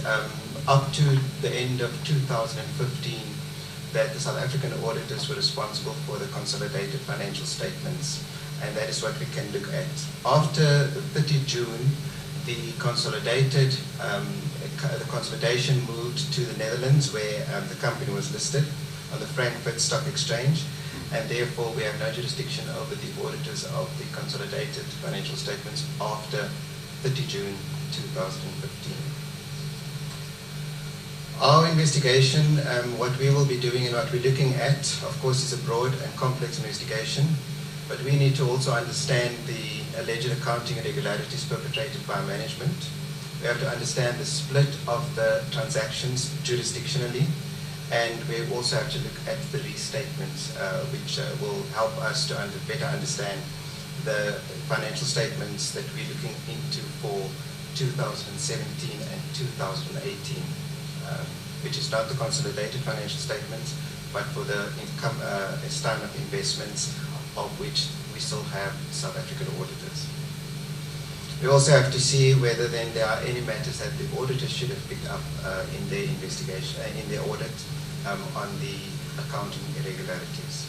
up to the end of 2015, that the South African auditors were responsible for the consolidated financial statements. And that is what we can look at. After 30 June, the consolidation moved to the Netherlands, where the company was listed on the Frankfurt Stock Exchange, and therefore we have no jurisdiction over the auditors of the consolidated financial statements after 30 June 2015. Our investigation, what we will be doing and what we're looking at, of course, is a broad and complex investigation, but we need to also understand the alleged accounting irregularities perpetrated by management. We have to understand the split of the transactions jurisdictionally, and we also have to look at the restatements, which will help us to better understand the financial statements that we're looking into for 2017 and 2018, which is not the consolidated financial statements, but for the income Steinhoff investments, of which we still have South African auditors. We also have to see whether then there are any matters that the auditors should have picked up in their investigation, in their audit, on the accounting irregularities.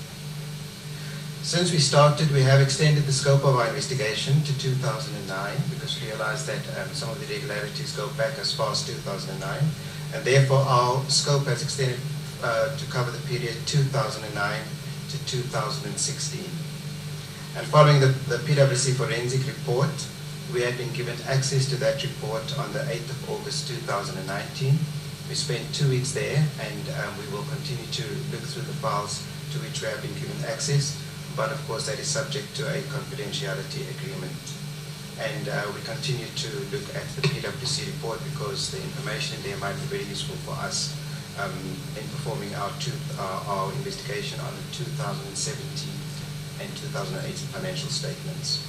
Since we started, we have extended the scope of our investigation to 2009 because we realized that some of the irregularities go back as far as 2009, and therefore our scope has extended to cover the period 2009 to 2016. And following the PwC forensic report, we had been given access to that report on the 8th of August 2019. We spent 2 weeks there, and we will continue to look through the files to which we have been given access, but of course that is subject to a confidentiality agreement. And we continue to look at the PwC report because the information there might be very useful for us in performing our investigation on the 2017 and 2018 financial statements.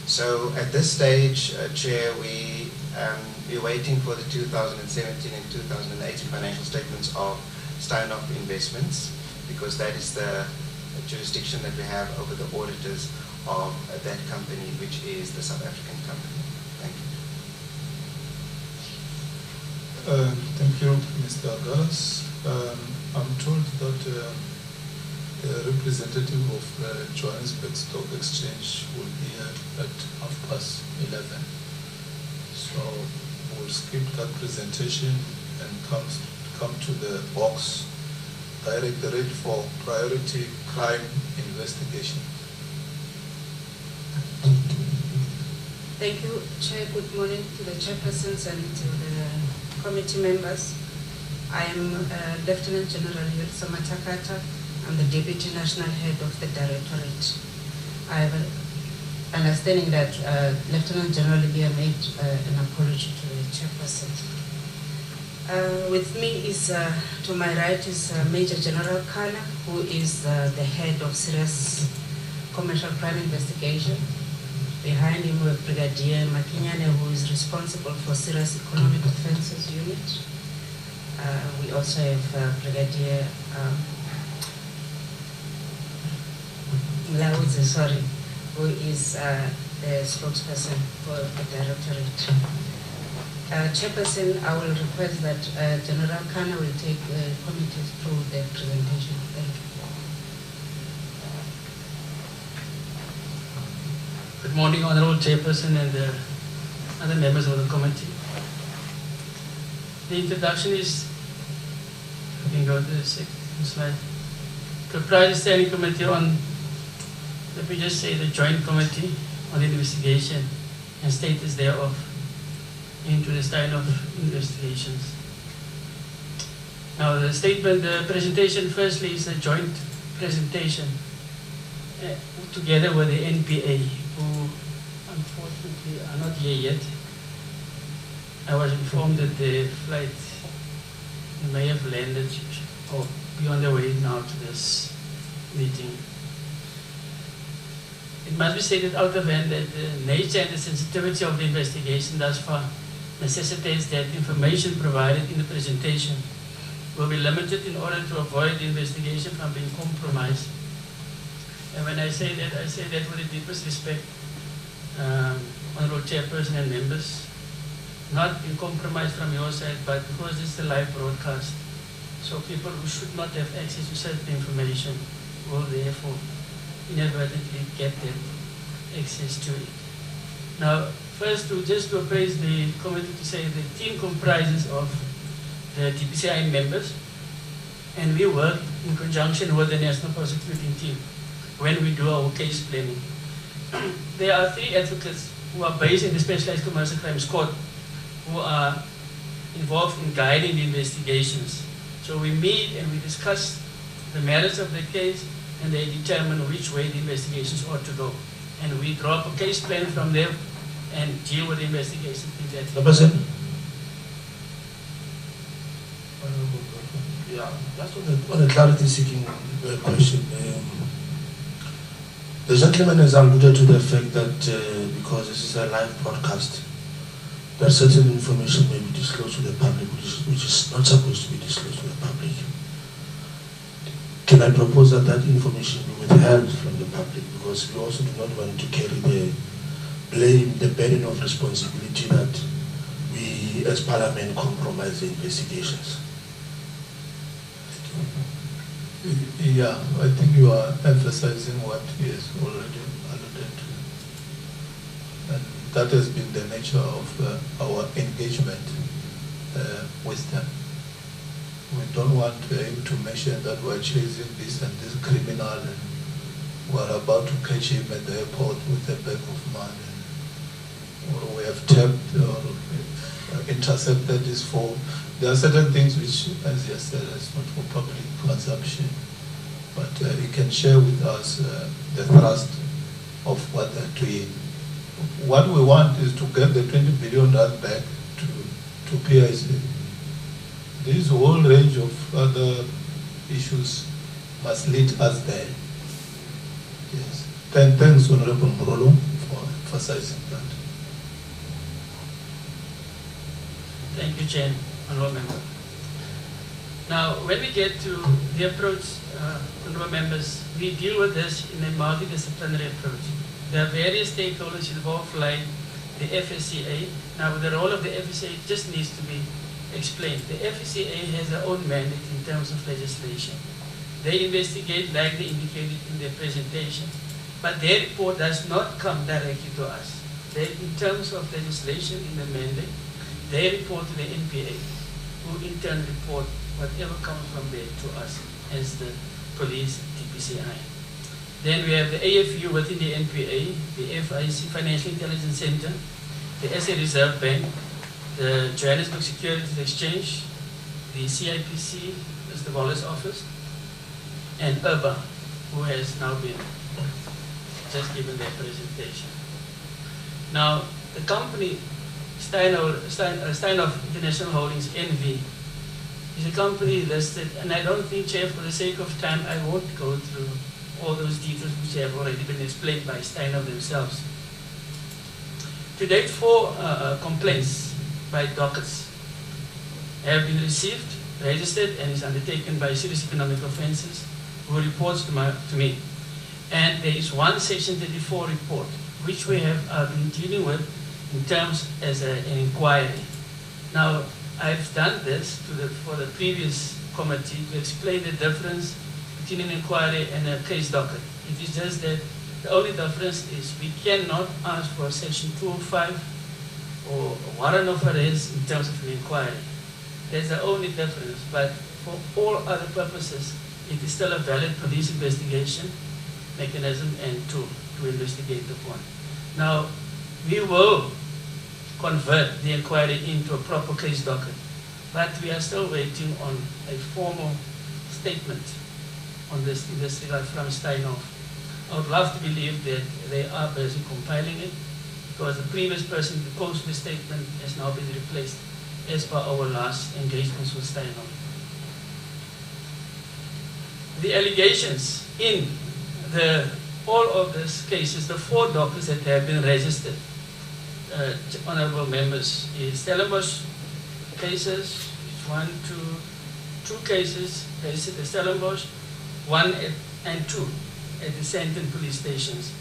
So at this stage, Chair, we're waiting for the 2017 and 2018 financial statements of Steinhoff Investments, because that is the jurisdiction that we have over the auditors of that company, which is the South African company. Thank you. Thank you, Mr. Garas. I'm told that a representative of Johannesburg Stock Exchange will be here at 11:30. So we'll skip that presentation and come to the box, Directorate for Priority Crime Investigation. Thank you, Chair. Good morning to the chairpersons and to the committee members. I am Lieutenant General Yurisa Matakata. I'm the Deputy National Head of the Directorate. I have an understanding that Lieutenant General Libya made an apology to the chairperson. With me is, to my right is Major General Kana, who is the head of serious commercial crime investigation. Behind him we have Brigadier Makinyane, who is responsible for serious economic offences unit. We also have Brigadier Mlauzi, sorry, who is the spokesperson for the Directorate. Chairperson, I will request that General Kana will take the committee through the presentation. Thank you. Good morning, Honorable Chairperson and other members of the committee. The introduction is, you can go to the second slide. Comprised Standing Committee on, let me just say, the Joint Committee on the Investigation and status thereof into the Steinhoff investigations. Now the statement, the presentation firstly is a joint presentation together with the NPA, who unfortunately are not here yet. I was informed that the flight may have landed or be on their way now to this meeting. It must be stated out of hand that the nature and the sensitivity of the investigation thus far necessitates that information provided in the presentation will be limited in order to avoid the investigation from being compromised. And when I say that with the deepest respect, Honorable Chairperson and members, not in compromise from your side, but because it's a live broadcast. So people who should not have access to certain information will therefore inadvertently get that access to it. Now, first, just to appraise the committee, to say the team comprises of the TPCI members, and we work in conjunction with the National Prosecuting Team when we do our case planning. There are 3 advocates who are based in the Specialized Commercial Crimes Court who are involved in guiding the investigations. So we meet and we discuss the merits of the case, and they determine which way the investigations ought to go. And we draw up a case plan from there and deal with the investigation. Yeah, just on the clarity seeking question. The gentleman has alluded to the fact that because this is a live broadcast, that certain information may be disclosed to the public which is not supposed to be disclosed to the public. Can I propose that that information be withheld from the public, because we also do not want to carry the blame, the burden of responsibility that we as Parliament compromise the investigations. Thank you. Yeah, I think you are emphasizing what he has already alluded to. And that has been the nature of our engagement with them. We don't want him to mention that we're chasing this and this criminal and we're about to catch him at the airport with a bag of money. Or we have tapped or intercepted his phone. There are certain things which, as you said, is not for public consumption. But he can share with us the thrust of what they're doing. What we want is to get the 20 billion rand back to PIC. This whole range of other issues must lead us there. Yes. Thanks, Honorable Morolo, for emphasizing that. Thank you, Chair. Honorable Member. Now, when we get to the approach, honorable members, we deal with this in a multidisciplinary approach. There are various stakeholders involved, like the FSCA. Now, the role of the FSCA just needs to be explained. The FSCA has their own mandate in terms of legislation. They investigate, like they indicated in their presentation, but their report does not come directly to us. They, in terms of legislation in the mandate, they report to the NPA, who in turn report whatever comes from there to us as the police, DPCI. Then we have the AFU within the NPA, the FIC, Financial Intelligence Center, the SA Reserve Bank, the Johannesburg Securities Exchange, the CIPC, Mr. Waller's office, and URBA, who has now been just given their presentation. Now, the company Steinhoff International Holdings, NV, is a company listed, and I don't think, Chair, for the sake of time, I won't go through all those details which have already been explained by Steinhoff themselves. To date, 4 complaints by dockets have been received, registered, and is undertaken by Serious Economic Offences, who reports to me. And there is one Section 34 report, which we have been dealing with in terms as an inquiry. Now, I've done this for the previous committee to explain the difference between an inquiry and a case docket. It is just that the only difference is we cannot ask for Section 205 or warrant of arrest in terms of an inquiry. That's the only difference, but for all other purposes, it is still a valid police investigation mechanism and tool to investigate upon. Now, we will convert the inquiry into a proper case docket, but we are still waiting on a formal statement on this in this regard from Steinhoff. I would love to believe that they are busy compiling it, because the previous person who posted the statement has now been replaced as per our last engagements with Steinhoff. The allegations in all of these cases, the 4 doctors that have been registered, honorable members, is Stellenbosch cases, 2 cases registered at Stellenbosch, 1 and 2 at the Sandton police stations.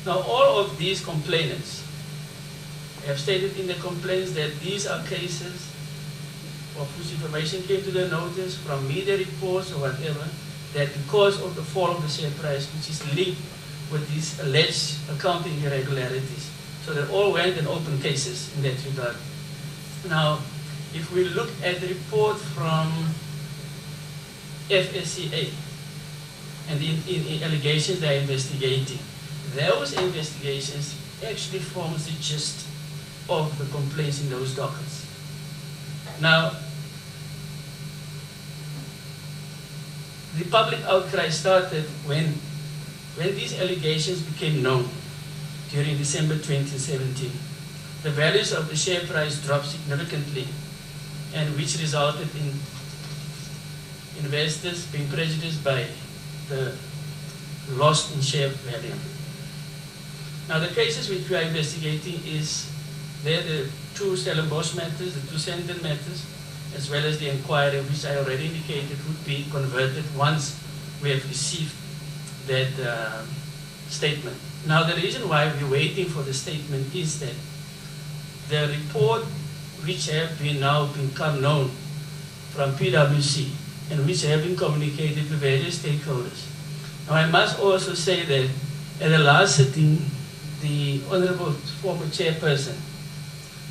Now, all of these complainants have stated in the complaints that these are cases of whose information came to their notice from media reports or whatever, that because of the fall of the share price, which is linked with these alleged accounting irregularities. So they all went and opened cases in that regard. Now, if we look at the report from FSCA and the allegations they are investigating, those investigations actually forms the gist of the complaints in those dockets. Now, the public outcry started when these allegations became known during December 2017. The values of the share price dropped significantly, and which resulted in investors being prejudiced by the loss in share value. Now, the cases which we are investigating they're the 2 Stellenbosch matters, the 2 Sandton matters, as well as the inquiry, which I already indicated would be converted once we have received that statement. Now, the reason why we're waiting for the statement is that the report which have been now become known from PwC and which have been communicated to various stakeholders. Now I must also say that at the last sitting, the Honorable former Chairperson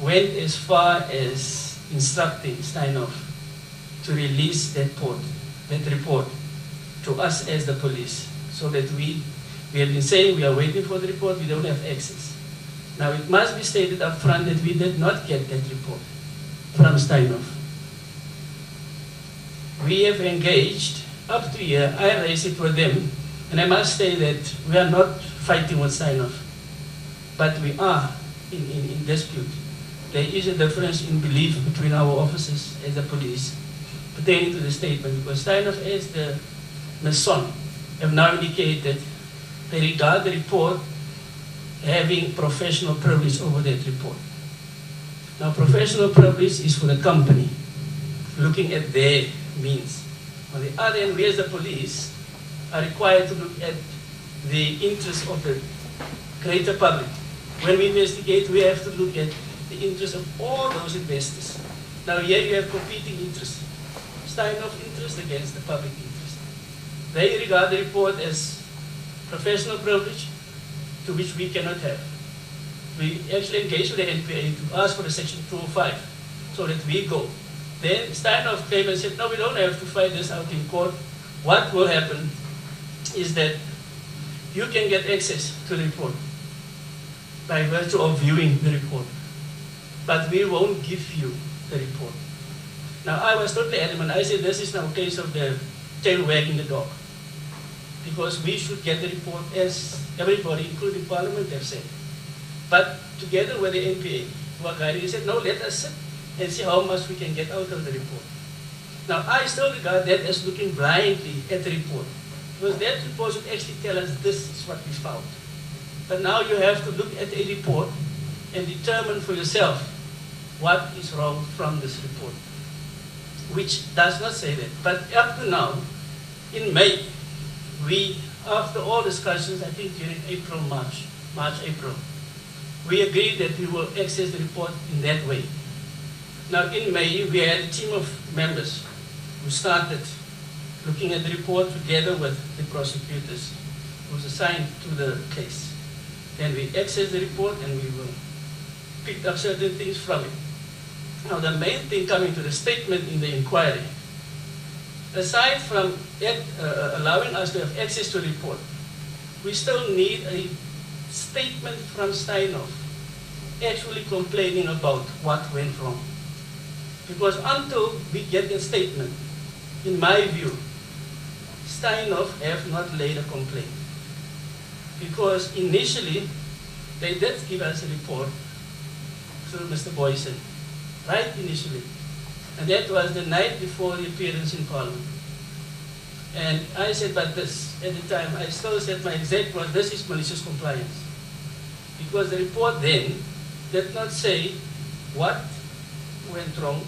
went as far as instructing Steinhoff to release that report to us as the police, so that we have been saying we are waiting for the report, we don't have access. Now it must be stated up front that we did not get that report from Steinhoff. We have engaged up to here, I raised it with them, and I must say that we are not fighting with Steinhoff, but we are in dispute. There is a difference in belief between our officers as the police pertaining to the statement, because Steinhoff as the Mason have now indicated they regard the report having professional privilege over that report. Now professional privilege is for the company, looking at their means. On the other hand, we as the police are required to look at the interests of the greater public. When we investigate, we have to look at the interests of all those investors. Now here you have competing interests. Steinhoff interest against the public interest. They regard the report as professional privilege to which we cannot have. We actually engaged with the NPA to ask for a section 205 so that we go. Then Steinhoff came and said, no, we don't have to fight this out in court. What will happen is that you can get access to the report by virtue of viewing the report, but we won't give you the report. Now I was totally adamant. I said this is now a case of the tail wagging the dog, because we should get the report as everybody, including Parliament, have said. But together with the NPA, who are guiding, he said, no, let us sit and see how much we can get out of the report. Now I still regard that as looking blindly at the report, because that report should actually tell us this is what we found. But now you have to look at a report and determine for yourself what is wrong from this report, which does not say that. But up to now, in May, we, after all discussions, I think during April, March, April, we agreed that we will access the report in that way. Now in May, we had a team of members who started looking at the report together with the prosecutors who was assigned to the case. Then we accessed the report and we will pick up certain things from it. Now the main thing coming to the statement in the inquiry, aside from it, allowing us to have access to the report, we still need a statement from Steinhoff actually complaining about what went wrong. Because until we get a statement, in my view, Steinhoff have not laid a complaint. Because initially, they did give us a report through Mr. Boyson, right initially. And that was the night before the appearance in Parliament. And I said, but this, at the time, I still said my exact was, this is malicious compliance. Because the report then did not say what went wrong,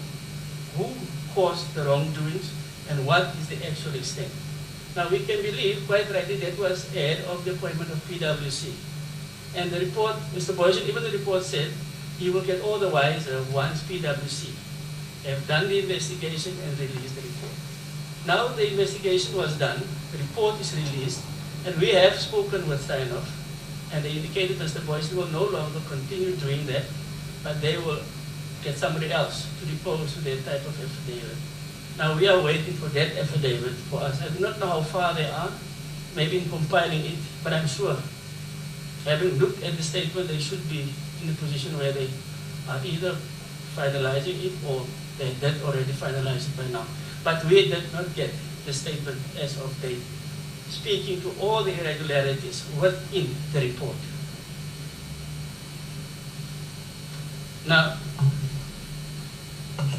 who caused the wrongdoings, and what is the actual extent. Now we can believe, quite rightly, that was ahead of the appointment of PwC. And the report, Mr. Boyson, even the report said, he will get all the wiser once PwC have done the investigation and released the report. Now the investigation was done, the report is released, and we have spoken with Steinhoff, and they indicated Mr. Boyson will no longer continue doing that, but they will get somebody else to depose to that type of affidavit. Now we are waiting for that affidavit for us. I do not know how far they are, maybe in compiling it, but I'm sure, having looked at the statement, they should be in a position where they are either finalizing it or they did already finalize it by now. But we did not get the statement as of date, speaking to all the irregularities within the report. Now,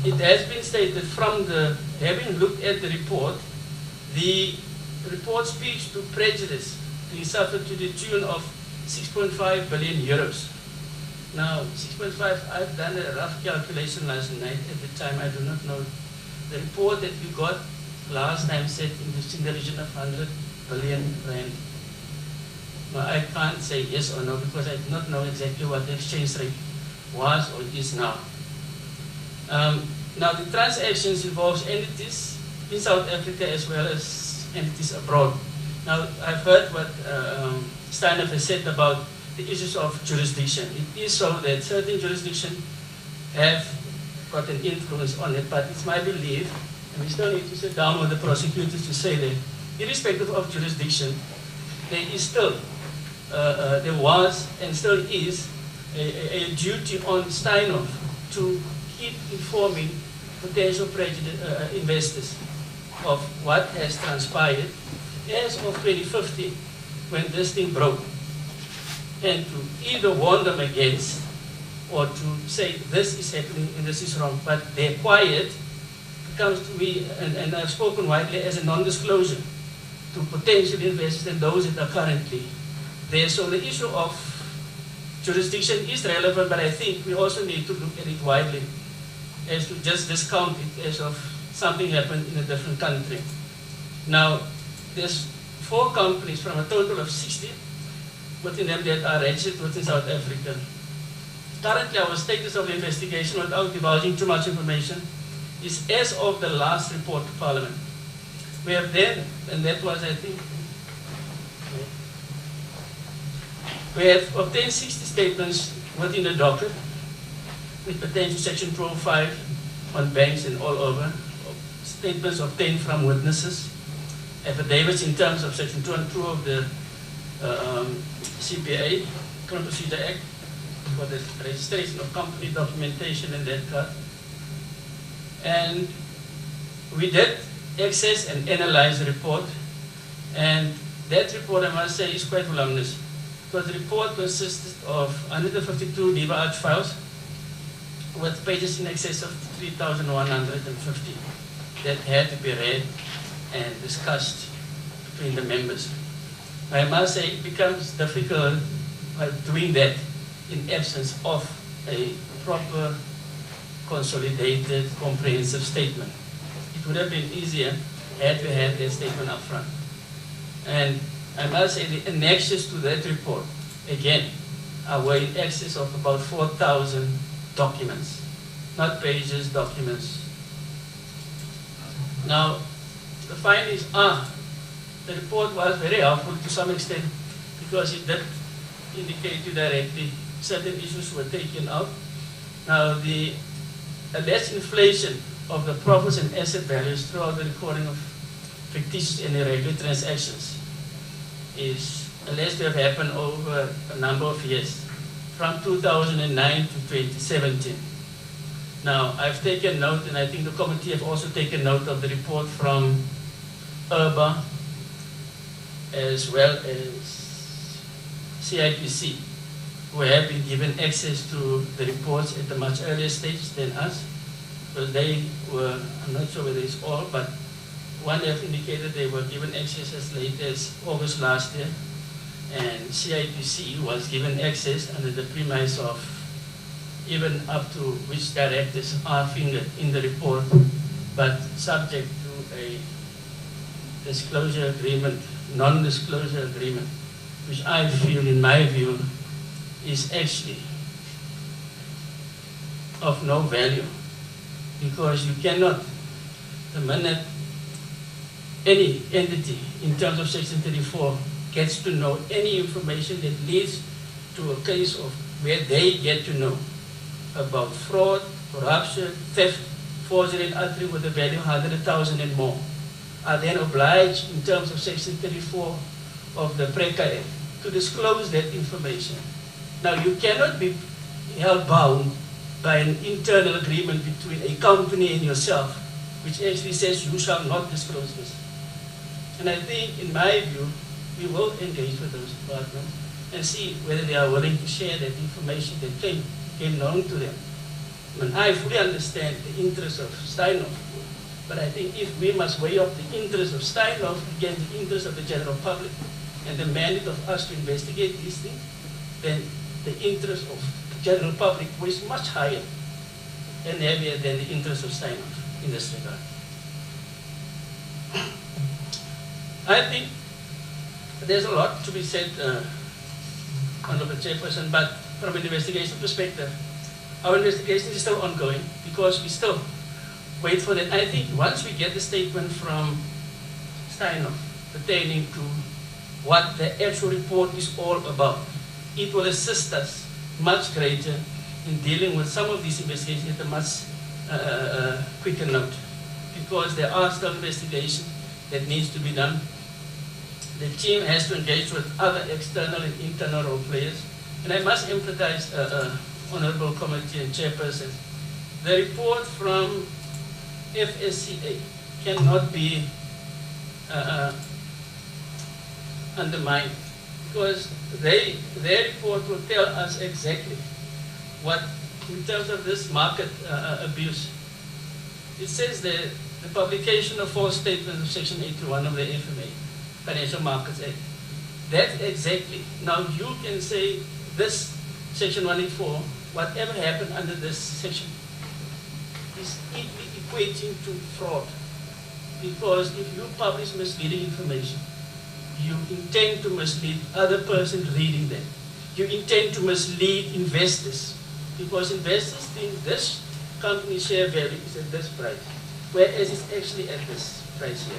it has been stated from the, having looked at the report speaks to prejudice being suffered to the tune of 6.5 billion euros. Now, 6.5, I've done a rough calculation last night. At the time, I do not know. The report that we got last time said in the region of 100 billion rand. Now, I can't say yes or no because I do not know exactly what the exchange rate was or is now. Now, the transactions involves entities in South Africa as well as entities abroad. Now, I've heard what Steinhoff has said about the issues of jurisdiction. It is so that certain jurisdictions have got an influence on it, but it's my belief, and we still need to sit down with the prosecutors to say that, irrespective of jurisdiction, there is still, there was and still is a duty on Steinhoff to keep informing potential investors of what has transpired as of 2015 when this thing broke, and to either warn them against or to say this is happening and this is wrong, but they're quiet. Comes to me, and I've spoken widely as a non-disclosure to potential investors and those that are currently there. So the issue of jurisdiction is relevant, but I think we also need to look at it widely, as to just discount it as of something happened in a different country. Now, there's 4 companies from a total of 60 within them that are registered within South Africa. Currently, our status of the investigation, without divulging too much information, is as of the last report to Parliament. We have then, and that was, I think, we have obtained 60 statements within the docket with potential Section 205 on banks and all over, statements obtained from witnesses, affidavits in terms of Section 202 of the CPA, Criminal Procedure Act, for the registration of company documentation and that part. And we did access and analyze the report, and that report, I must say, is quite voluminous, because the report consisted of 152 DIVA Arch files with pages in excess of 3,150 that had to be read and discussed between the members. I must say it becomes difficult by doing that in absence of a proper, consolidated, comprehensive statement. It would have been easier had we had that statement up front. And I must say the annexes to that report, again, were in excess of about 4,000 documents, not pages, documents. Now, the findings are, the report was very helpful to some extent because it did indicate you directly certain issues were taken out. Now, the alleged inflation of the profits and asset values throughout the recording of fictitious and irregular transactions is alleged to have happened over a number of years, from 2009 to 2017. Now, I've taken note, and I think the committee have also taken note of the report from URBA as well as CIPC, who have been given access to the reports at a much earlier stage than us, because they were, I'm not sure whether it's all, but one have indicated they were given access as late as August last year, and CIPC was given access under the premise of even up to which directors are fingered in the report, but subject to a disclosure agreement, non-disclosure agreement, which I feel, in my view, is actually of no value, because you cannot, the minute any entity in terms of Section 34 gets to know any information that leads to a case of where they get to know about fraud, corruption, theft, forgery and adultery with a value of 100,000 and more, are then obliged in terms of Section 34 of the PRECA Act to disclose that information. Now, you cannot be held bound by an internal agreement between a company and yourself, which actually says you shall not disclose this. And I think, in my view, we will engage with those departments and see whether they are willing to share that information that came known to them. I mean, I fully understand the interest of Steinhoff, but I think if we must weigh up the interest of Steinhoff against the interest of the general public and the mandate of us to investigate these things, then the interest of the general public weighs much higher and heavier than the interest of Steinhoff in this regard. I think there's a lot to be said, Honorable Chairperson, but from an investigation perspective, our investigation is still ongoing because we still wait for that. I think once we get the statement from Steinhoff pertaining to what the actual report is all about, it will assist us much greater in dealing with some of these investigations at a much quicker note, because there are still investigations that needs to be done. The team has to engage with other external and internal role players. And I must emphasize, Honorable Committee and Chairperson, the report from FSCA cannot be undermined, because their report will tell us exactly what, in terms of this market abuse. It says that the publication of false statements of Section 81 of the FMA, Financial Markets Act. That exactly. Now you can say this Section 184, whatever happened under this section, is equating to fraud. Because if you publish misleading information, you intend to mislead other persons reading them. You intend to mislead investors, because investors think this company share value is at this price, whereas it's actually at this price here.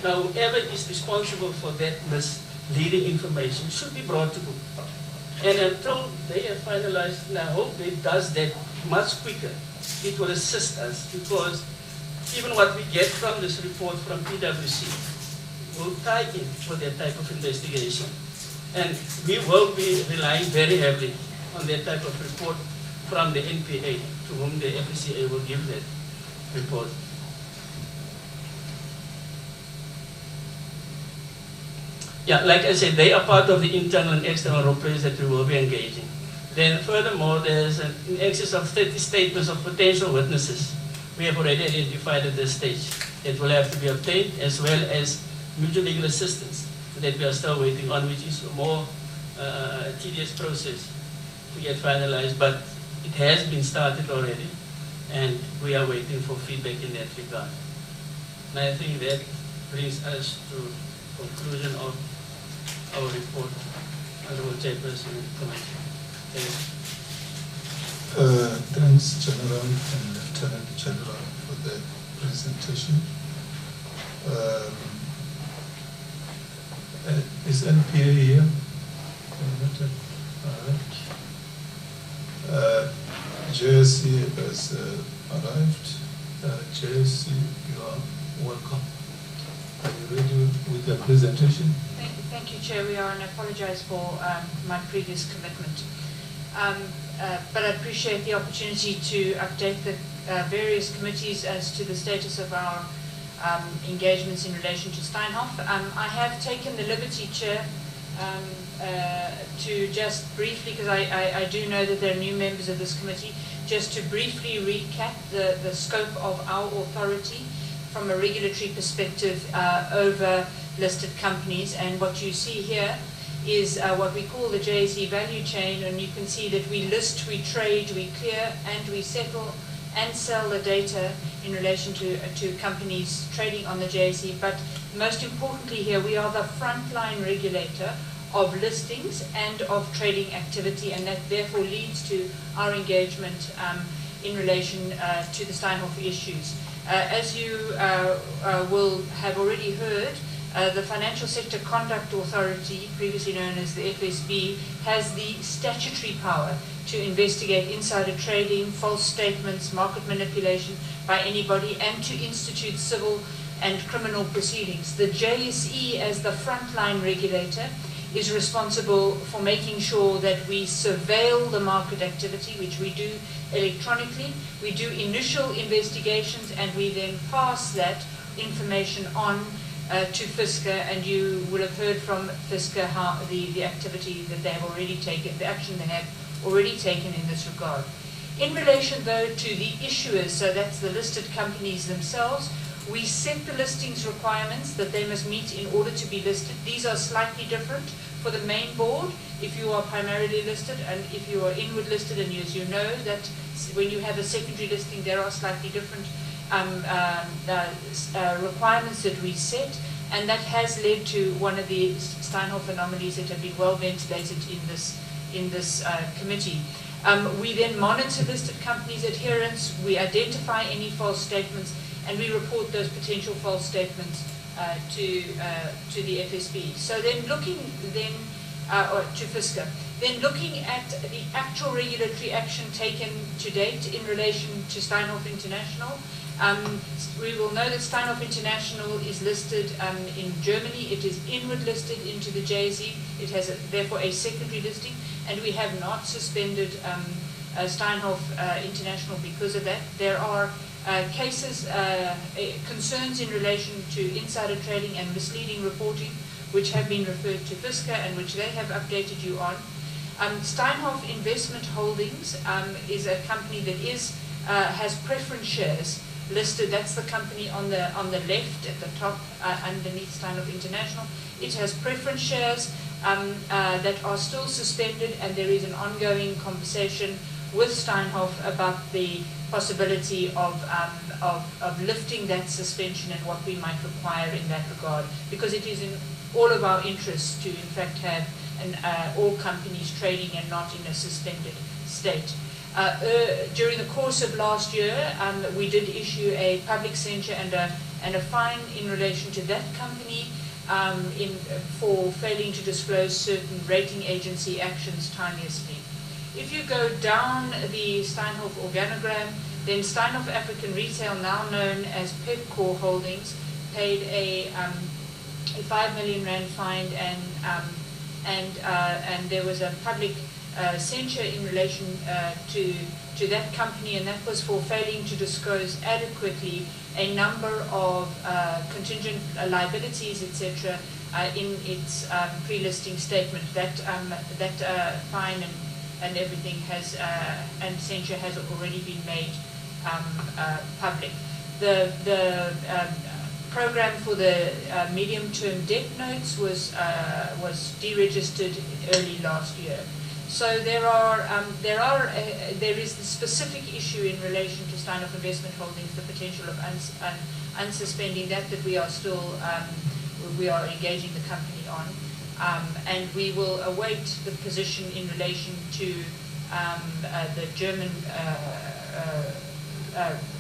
Now, whoever is responsible for that misleading information should be brought to book. And until they have finalized, and I hope it does that much quicker, it will assist us, because even what we get from this report from PwC will tie in for that type of investigation. And we will be relying very heavily on that type of report from the NPA, to whom the FSCA will give that report. Yeah, like I said, they are part of the internal and external role players that we will be engaging. Then furthermore, there's in excess of 30 statements of potential witnesses we have already identified at this stage that will have to be obtained, as well as mutual legal assistance that we are still waiting on, which is a more tedious process to get finalized, but it has been started already, and we are waiting for feedback in that regard. And I think that brings us to conclusion of our report. Honorable Chairperson and Committee. Thank you. Thanks, General and Lieutenant General, for the presentation. Is NPA here? JSC has arrived. JSC, you are welcome. Are you ready with the presentation? Thank you, Chair. We are, and I apologize for my previous commitment. But I appreciate the opportunity to update the various committees as to the status of our engagements in relation to Steinhoff. I have taken the liberty, Chair, to just briefly, because I do know that there are new members of this committee, just to briefly recap the scope of our authority from a regulatory perspective over listed companies. And what you see here is what we call the JSE value chain, and you can see that we list, we trade, we clear, and we settle and sell the data in relation to companies trading on the JSE. But most importantly here, we are the frontline regulator of listings and of trading activity, and that therefore leads to our engagement in relation to the Steinhoff issues. As you will have already heard, the Financial Sector Conduct Authority, previously known as the FSB, has the statutory power to investigate insider trading, false statements, market manipulation by anybody, and to institute civil and criminal proceedings. The JSE, as the frontline regulator, is responsible for making sure that we surveil the market activity, which we do electronically. We do initial investigations, and we then pass that information on to FSCA, and you will have heard from FSCA how the activity that they have already taken, the action they have already taken in this regard. In relation, though, to the issuers, so that's the listed companies themselves, we set the listings requirements that they must meet in order to be listed. These are slightly different for the main board if you are primarily listed, and if you are inward listed, and as you know that when you have a secondary listing there are slightly different requirements that we set, and that has led to one of the Steinhoff anomalies that have been well ventilated in this committee. We then monitor listed companies' adherence, we identify any false statements, and we report those potential false statements to the FSB. So then or to FSCA. Then looking at the actual regulatory action taken to date in relation to Steinhoff International, we will know that Steinhoff International is listed in Germany. It is inward listed into the JSE. It has therefore a secondary listing, and we have not suspended Steinhoff International because of that. There are cases, concerns in relation to insider trading and misleading reporting, which have been referred to FSCA and which they have updated you on. Steinhoff Investment Holdings is a company that has preference shares listed. That's the company on the left at the top underneath Steinhoff International. It has preference shares that are still suspended, and there is an ongoing conversation with Steinhoff about the possibility of lifting that suspension and what we might require in that regard, because it is in all of our interests to in fact have all companies trading and not in a suspended state. During the course of last year, we did issue a public censure and a fine in relation to that company for failing to disclose certain rating agency actions timeously. If you go down the Steinhoff organogram, then Steinhoff African Retail, now known as Pepcore Holdings, paid a 5 million rand fine, and there was a public censure in relation to that company, and that was for failing to disclose adequately a number of contingent liabilities, etc., in its pre-listing statement. That fine and everything has and censure has already been made public. The program for the medium-term debt notes was deregistered early last year. So there is the specific issue in relation to Steinhoff Investment Holdings, the potential of unsuspending that we are still we are engaging the company on, and we will await the position in relation to the German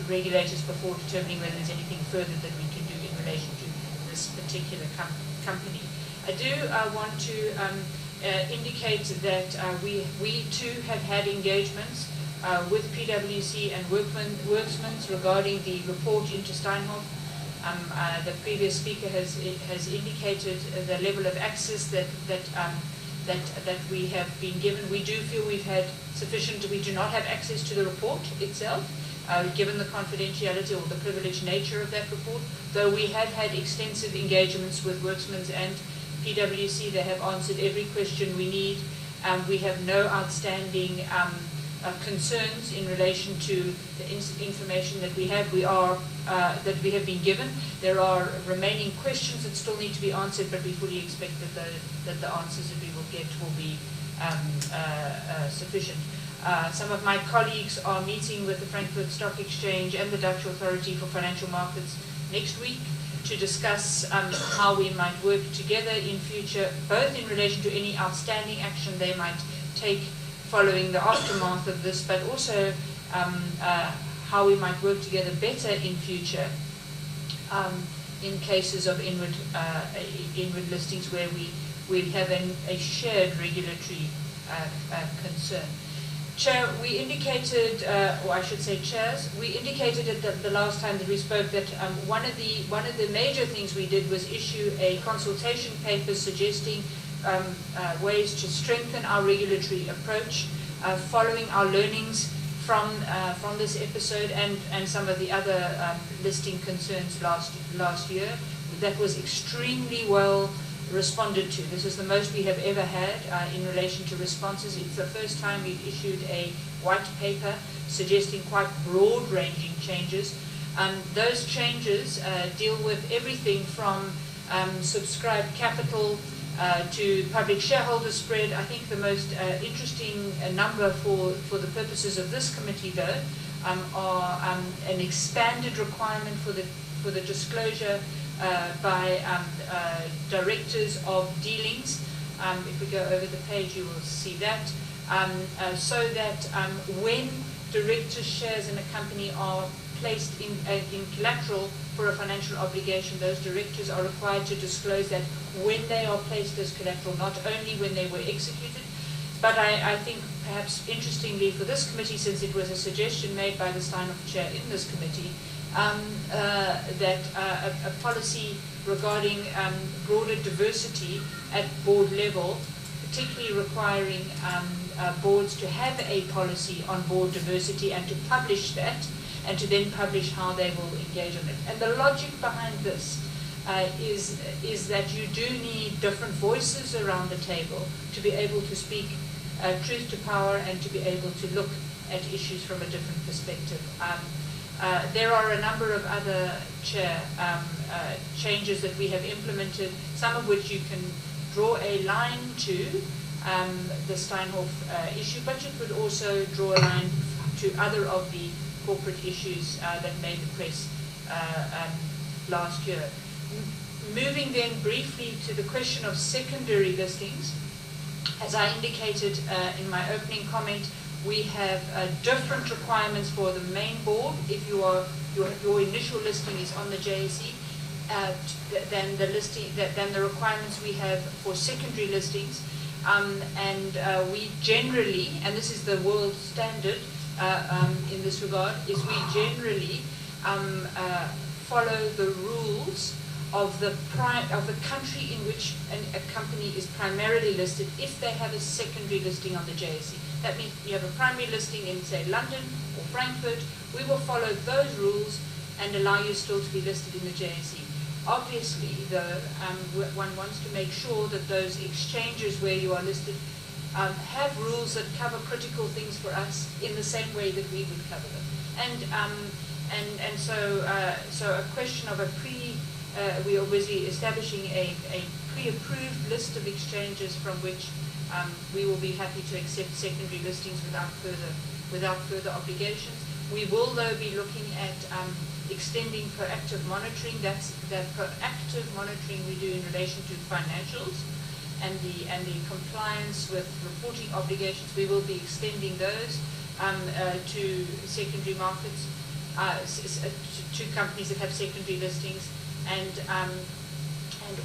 regulators before determining whether there's anything further that we can do in relation to this particular company. I do want to indicate that we too have had engagements with PwC and Worksmans regarding the report into Steinhoff. The previous speaker has indicated the level of access that we have been given. We do feel we've had sufficient. We do not have access to the report itself, given the confidentiality or the privileged nature of that report, though we have had extensive engagements with Worksmans and PwC. They have answered every question we need. We have no outstanding concerns in relation to the information that we have. That we have been given. There are remaining questions that still need to be answered, but we fully expect that the answers that we will get will be sufficient. Some of my colleagues are meeting with the Frankfurt Stock Exchange and the Dutch Authority for Financial Markets next week to discuss how we might work together in future, both in relation to any outstanding action they might take following the aftermath of this, but also how we might work together better in future in cases of inward listings where we have a shared regulatory concern. Chair, we indicated, or I should say chairs, we indicated at the last time that we spoke that one of the major things we did was issue a consultation paper suggesting ways to strengthen our regulatory approach following our learnings from this episode and some of the other listing concerns last year. That was extremely well responded to. This is the most we have ever had in relation to responses. It's the first time we've issued a white paper suggesting quite broad-ranging changes. Those changes deal with everything from subscribed capital to public shareholder spread. I think the most interesting number for the purposes of this committee, though, are an expanded requirement for the disclosure by directors of dealings. If we go over the page, you will see that. so that when directors' shares in a company are placed in collateral for a financial obligation, those directors are required to disclose that when they are placed as collateral, not only when they were executed. But I think perhaps interestingly for this committee, since it was a suggestion made by the Steinhoff chair in this committee, that a policy regarding broader diversity at board level, particularly requiring boards to have a policy on board diversity and to publish that, and to then publish how they will engage on it. And the logic behind this is that you do need different voices around the table to be able to speak truth to power and to be able to look at issues from a different perspective. There are a number of other changes that we have implemented, some of which you can draw a line to the Steinhoff issue, but you could also draw a line to other of the corporate issues that made the press last year. Moving then briefly to the question of secondary listings, as I indicated in my opening comment, we have different requirements for the main board if your initial listing is on the JSE than the requirements we have for secondary listings. And we generally, and this is the world standard in this regard, is we generally follow the rules of the country in which a company is primarily listed if they have a secondary listing on the JSE. That means you have a primary listing in, say, London or Frankfurt. We will follow those rules and allow you still to be listed in the JSE. Obviously, though, one wants to make sure that those exchanges where you are listed have rules that cover critical things for us in the same way that we would cover them. And so a question of we are busy establishing a pre-approved list of exchanges from which we will be happy to accept secondary listings without further obligations. We will, though, be looking at extending proactive monitoring. That's the proactive monitoring we do in relation to financials and the compliance with reporting obligations. We will be extending those to secondary markets, to companies that have secondary listings, and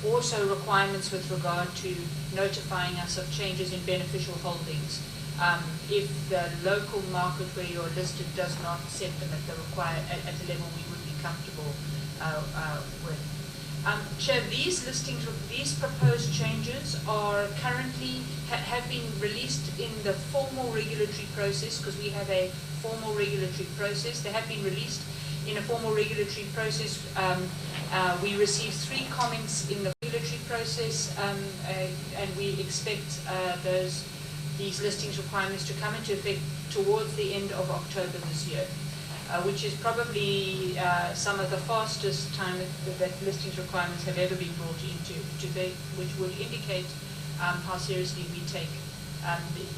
also requirements with regard to notifying us of changes in beneficial holdings. If the local market where you're listed does not set them at the level we would be comfortable with. Chair, these proposed changes are currently have been released in the formal regulatory process, because we have a formal regulatory process. They have been released in a formal regulatory process. We received 3 comments in the regulatory process, and we expect these listings requirements to come into effect towards the end of October this year, which is probably some of the fastest time that listings requirements have ever been brought into debate, which would indicate how seriously we take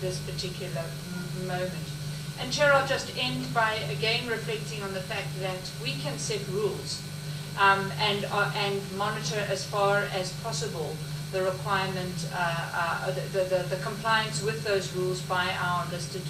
this particular moment. And Chair, I'll just end by again reflecting on the fact that we can set rules and monitor as far as possible the requirement, the compliance with those rules by our listed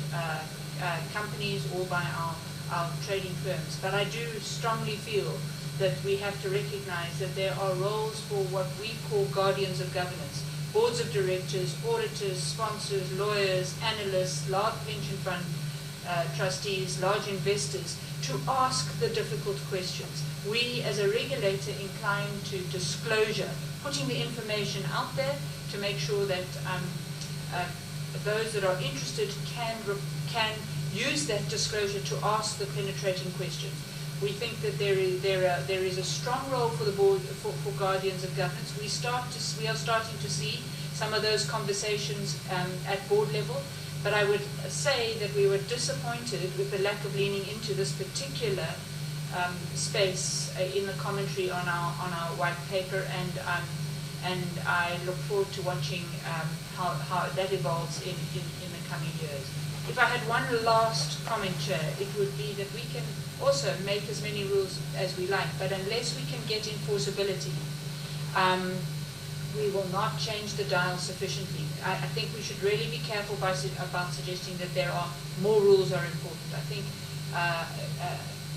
companies or by our trading firms. But I do strongly feel that we have to recognize that there are roles for what we call guardians of governance, boards of directors, auditors, sponsors, lawyers, analysts, large pension fund trustees, large investors, to ask the difficult questions. We, as a regulator, incline to disclosure, putting the information out there to make sure that those that are interested can use that disclosure to ask the penetrating questions. We think that there is a strong role for the board for guardians of governance. We are starting to see some of those conversations at board level. But I would say that we were disappointed with the lack of leaning into this particular space in the commentary on our white paper, and I look forward to watching how that evolves in the coming years. If I had one last comment, Chair, it would be that we can also make as many rules as we like, but unless we can get enforceability, we will not change the dial sufficiently. I think we should really be careful about suggesting that there are more rules are important. I think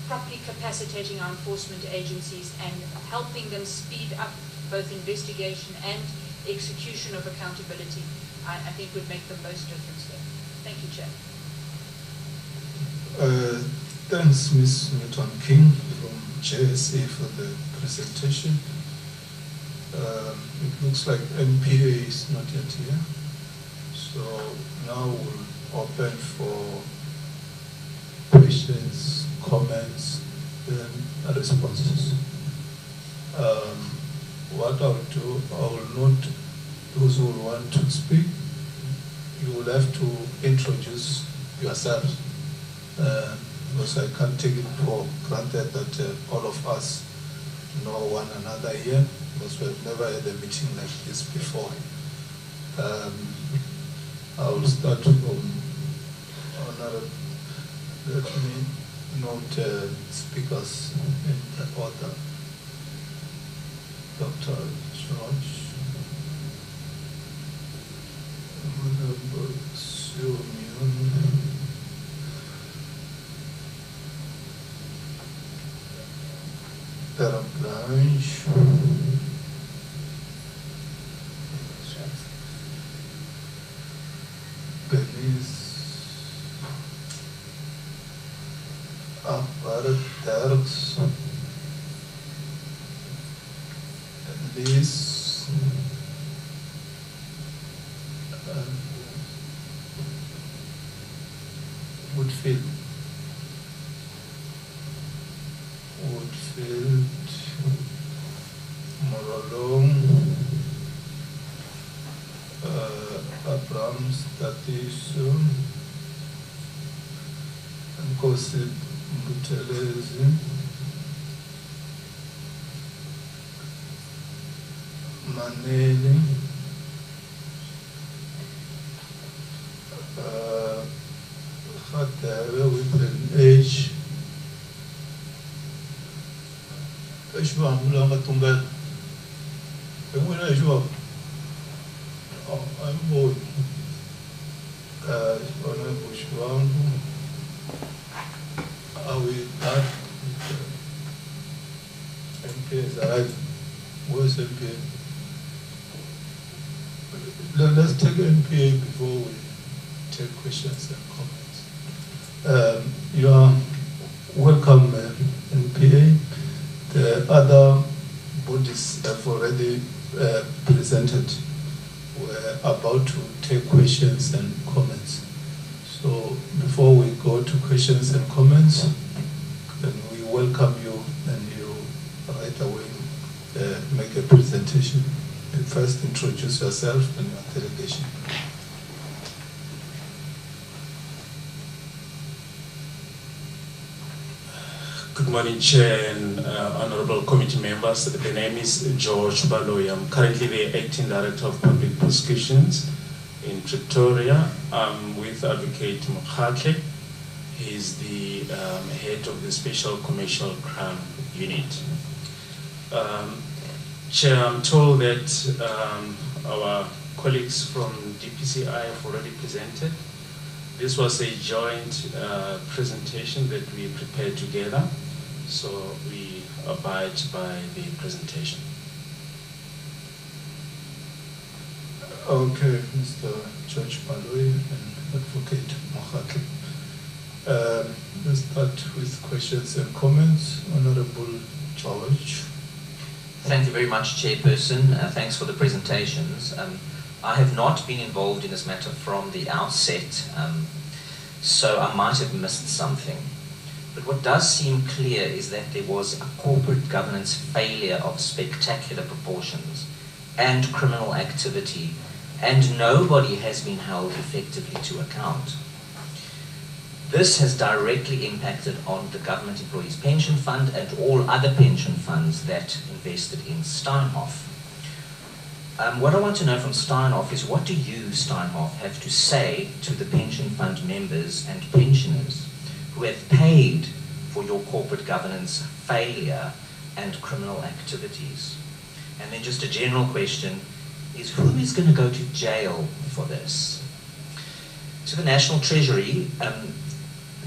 properly capacitating our enforcement agencies and helping them speed up both investigation and execution of accountability, I think would make the most difference there. Thank you, Chair. Thanks, Ms. Newton-King from JSA for the presentation. It looks like MPA is not yet here. So now we'll open for questions, comments, and responses. What I'll do, I will note those who will want to speak. You will have to introduce yourselves, because I can't take it for granted that all of us know one another here, because we've never had a meeting like this before. I will start from Honorable. Let me note speakers in the order. Dr. George, Honorable Simeon, Dara Blanche, Belize, Akbar Darks, Liz, Woodfield, Morolong, Abrams, Tatish, and Kosip Butelezi, Maneli, Khatebe with an H. Eshwam, Langa Tumbel. And when Eshwam, I'm bored. Honorable Eshwam, are we done? MPA is arriving. Where's MPA? Let's take MPA before we take questions and comments. You are welcome, MPA. The other bodies have already presented. We're about to take questions and comments. So before we go to questions and comments, then we welcome you and you right away make a presentation. And first introduce yourself and your delegation. Good morning, Chair and Honorable Committee members. The name is George Baloy. I'm currently the Acting Director of Public Prosecutions in Pretoria. I'm with Advocate Mokhatle. He's the head of the Special Commercial Crime Unit. Chair, I'm told that our colleagues from DPCI have already presented. This was a joint presentation that we prepared together, so we abide by the presentation. Okay, Mr. George Baloy and Advocate Mokhatle. Let's start with questions and comments. Honorable George. Thank you very much, Chairperson. Thanks for the presentations. I have not been involved in this matter from the outset, so I might have missed something. But what does seem clear is that there was a corporate governance failure of spectacular proportions and criminal activity, and nobody has been held effectively to account. This has directly impacted on the government employees pension fund and all other pension funds that invested in Steinhoff. What I want to know from Steinhoff is, what do you, Steinhoff, have to say to the pension fund members and pensioners who have paid for your corporate governance failure and criminal activities? And then just a general question, is who is going to go to jail for this? To the National Treasury,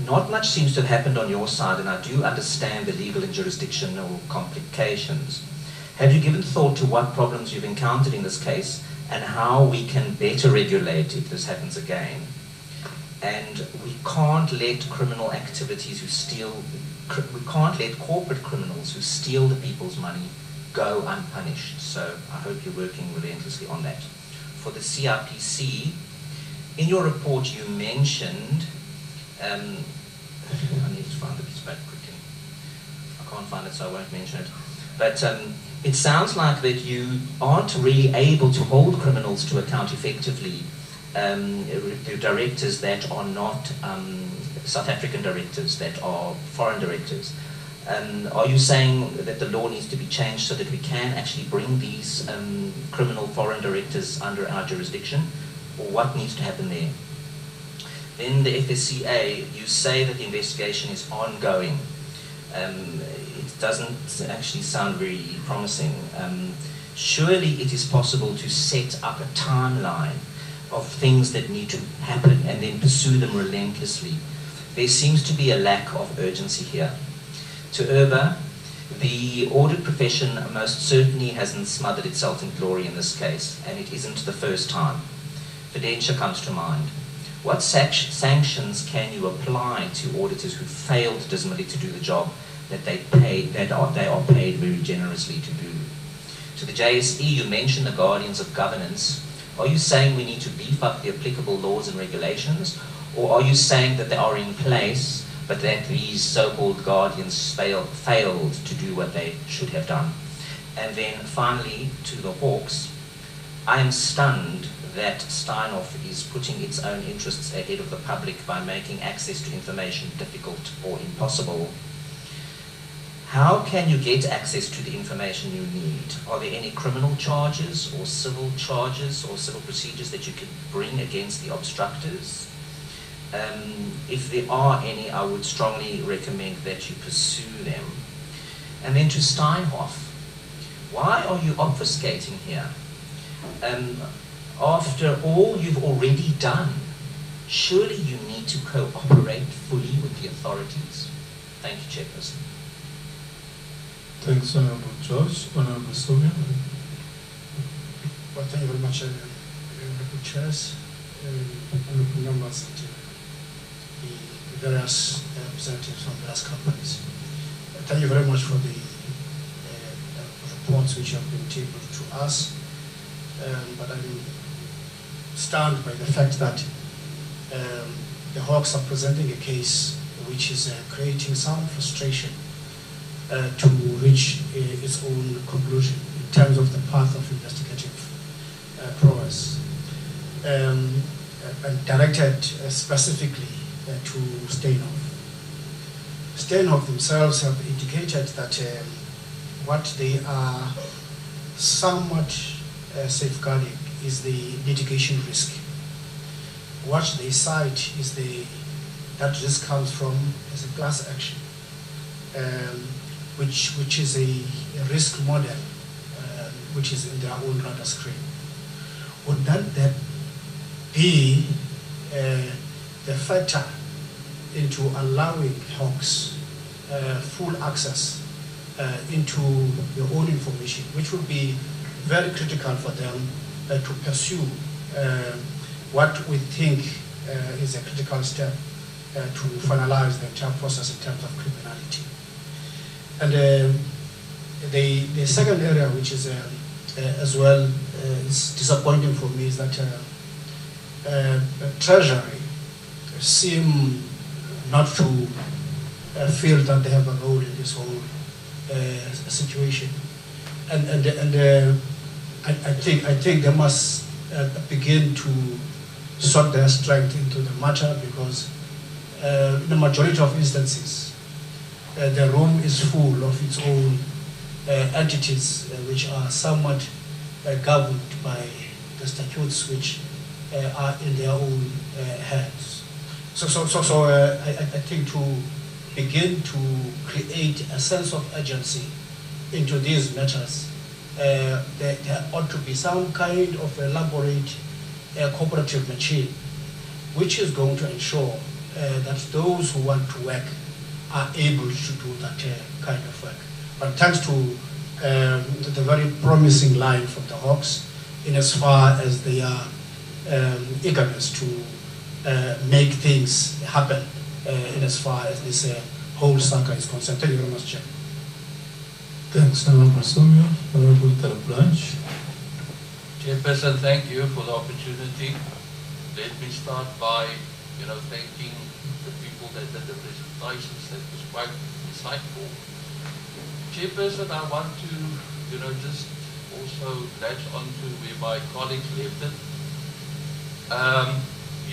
not much seems to have happened on your side, and I do understand the legal and jurisdictional complications. Have you given thought to what problems you've encountered in this case and how we can better regulate if this happens again? And we can't let criminal activities who steal, we can't let corporate criminals who steal the people's money go unpunished. So I hope you're working relentlessly on that. For the CIPC, in your report you mentioned, I need to find the piece back quickly. I can't find it, so I won't mention it. But it sounds like that you aren't really able to hold criminals to account effectively, the directors that are not South African directors, that are foreign directors. Are you saying that the law needs to be changed so that we can actually bring these criminal foreign directors under our jurisdiction? Or what needs to happen there? Then the FSCA, you say that the investigation is ongoing. It doesn't actually sound very promising. Surely it is possible to set up a timeline of things that need to happen and then pursue them relentlessly. There seems to be a lack of urgency here. To Urba, the audit profession most certainly hasn't smothered itself in glory in this case, and it isn't the first time. Fidentia comes to mind. What sanctions can you apply to auditors who failed dismally to do the job that they are paid very generously to do? To the JSE, you mentioned the guardians of governance. Are you saying we need to beef up the applicable laws and regulations, or are you saying that they are in place, but that these so-called guardians failed to do what they should have done? And then finally, to the Hawks, I am stunned that Steinhoff is putting its own interests ahead of the public by making access to information difficult or impossible. How can you get access to the information you need? Are there any criminal charges or civil procedures that you could bring against the obstructors? If there are any, I would strongly recommend that you pursue them. And then to Steinhoff, why are you obfuscating here? After all you've already done, surely you need to cooperate fully with the authorities. Thank you, Chairperson. Thanks, Honorable George. Honorable Sylvia. Well, thank you very much, Honorable Chairs, Honorable members, and the various representatives from various companies. Thank you very much for the reports which have been tabled to us. But I'm stunned by the fact that the Hawks are presenting a case which is creating some frustration to reach its own conclusion in terms of the path of investigative progress, and directed specifically to Steinhoff. Steinhoff themselves have indicated that what they are somewhat safeguarding is the litigation risk. What they cite is that risk comes from as a class action, which is a risk model, which is in their own radar screen. Would that be the factor into allowing Hawks full access into your own information, which would be very critical for them to pursue what we think is a critical step to finalize the entire process in terms of criminality. And the second area, which is as well is disappointing for me, is that Treasury seem not to feel that they have a role in this whole situation, and I think they must begin to sort their strength into the matter, because in the majority of instances the room is full of its own entities which are somewhat governed by the statutes which are in their own hands. So I think to begin to create a sense of urgency into these matters there ought to be some kind of elaborate cooperative machine which is going to ensure that those who want to work are able to do that kind of work. But thanks to the very promising line from the Hawks, in as far as their eagerness to make things happen, in as far as this whole saga is concerned. Thank you very much, Chair. Thanks, Honorable Somia. Honorable Blanche. Chairperson, thank you for the opportunity. Let me start by, thanking the people that did the presentations. That was quite insightful. Chairperson, I want to, just also latch on to where my colleagues left it.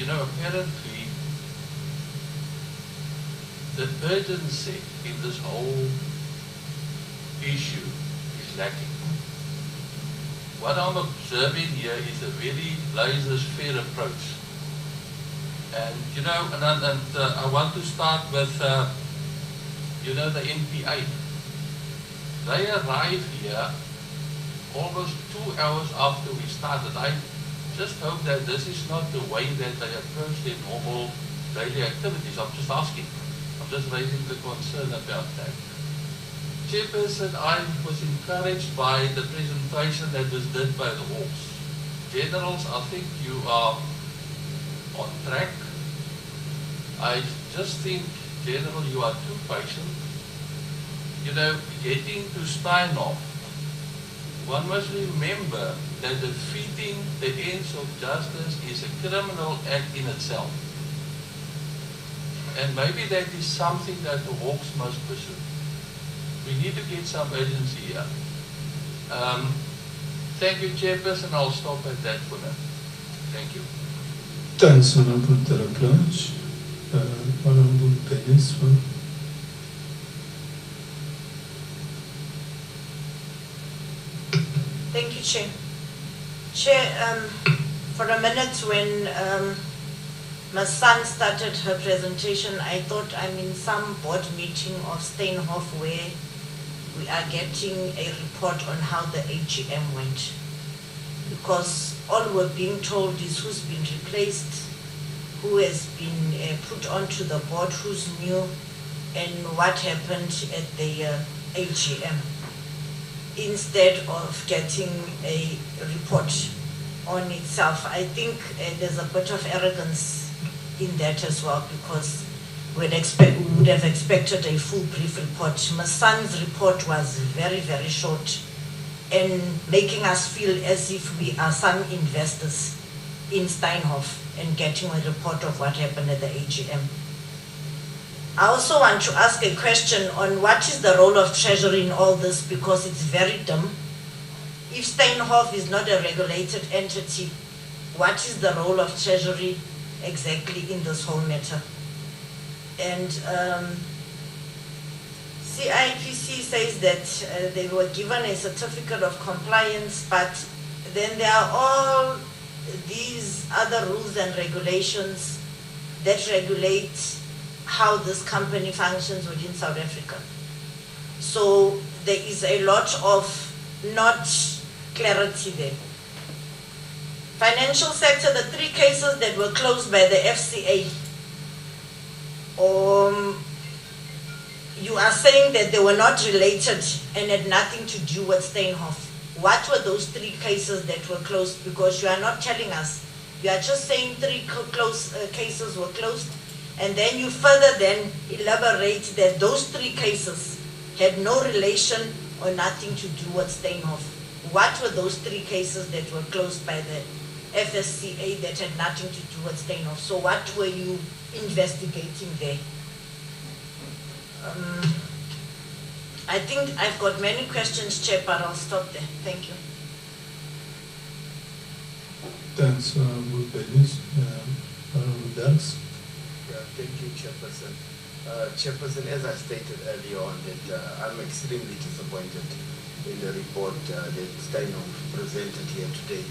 Apparently, the urgency in this whole issue is lacking. What I'm observing here is a very laissez-faire approach. And, I want to start with, the NPA. They arrived here almost 2 hours after we started. I just hope that this is not the way that they approach their normal daily activities. I'm just asking. I'm just raising the concern about that. Chairperson, I was encouraged by the presentation that was done by the Hawks. Generals, I think you are on track. I just think, General, you are too patient. Getting to Steinhoff, one must remember that defeating the ends of justice is a criminal act in itself. And maybe that is something that the Hawks must pursue. We need to get some urgency here. Thank you, Chairperson. I'll stop at that for now. Thank you. Thanks, Honorable Blanche. Honorable Dennis. Thank you, Chair. Chair, for a minute when my son started her presentation, I thought I'm in some board meeting of Steinhoff where we are getting a report on how the AGM went. Because all we're being told is who's been replaced, who has been put onto the board, who's new, and what happened at the AGM, instead of getting a report on itself. I think there's a bit of arrogance in that as well, because we would have expected a full brief report. My son's report was very, very short and making us feel as if we are some investors in Steinhoff and getting a report of what happened at the AGM. I also want to ask a question on what is the role of Treasury in all this, because it's very dumb. If Steinhoff is not a regulated entity, what is the role of Treasury exactly in this whole matter? And CIPC says that they were given a certificate of compliance, but then there are all these other rules and regulations that regulate how this company functions within South Africa. So there is a lot of not clarity there. Financial sector, the 3 cases that were closed by the FCA, you are saying that they were not related and had nothing to do with Steinhoff. What were those 3 cases that were closed? Because you are not telling us. You are just saying 3 cases were closed, and then you further then elaborate that those 3 cases had no relation or nothing to do with Steinhoff. What were those 3 cases that were closed by the FSCA that had nothing to do with Steinhoff? So what were you investigating there? I think I've got many questions, Chair, but I'll stop there. Thank you. Thanks, Honorable Dennis. Honorable Dallas. Yeah, thank you, Chairperson. Chairperson, as I stated earlier on, that I'm extremely disappointed in the report that Steinhoff presented here today.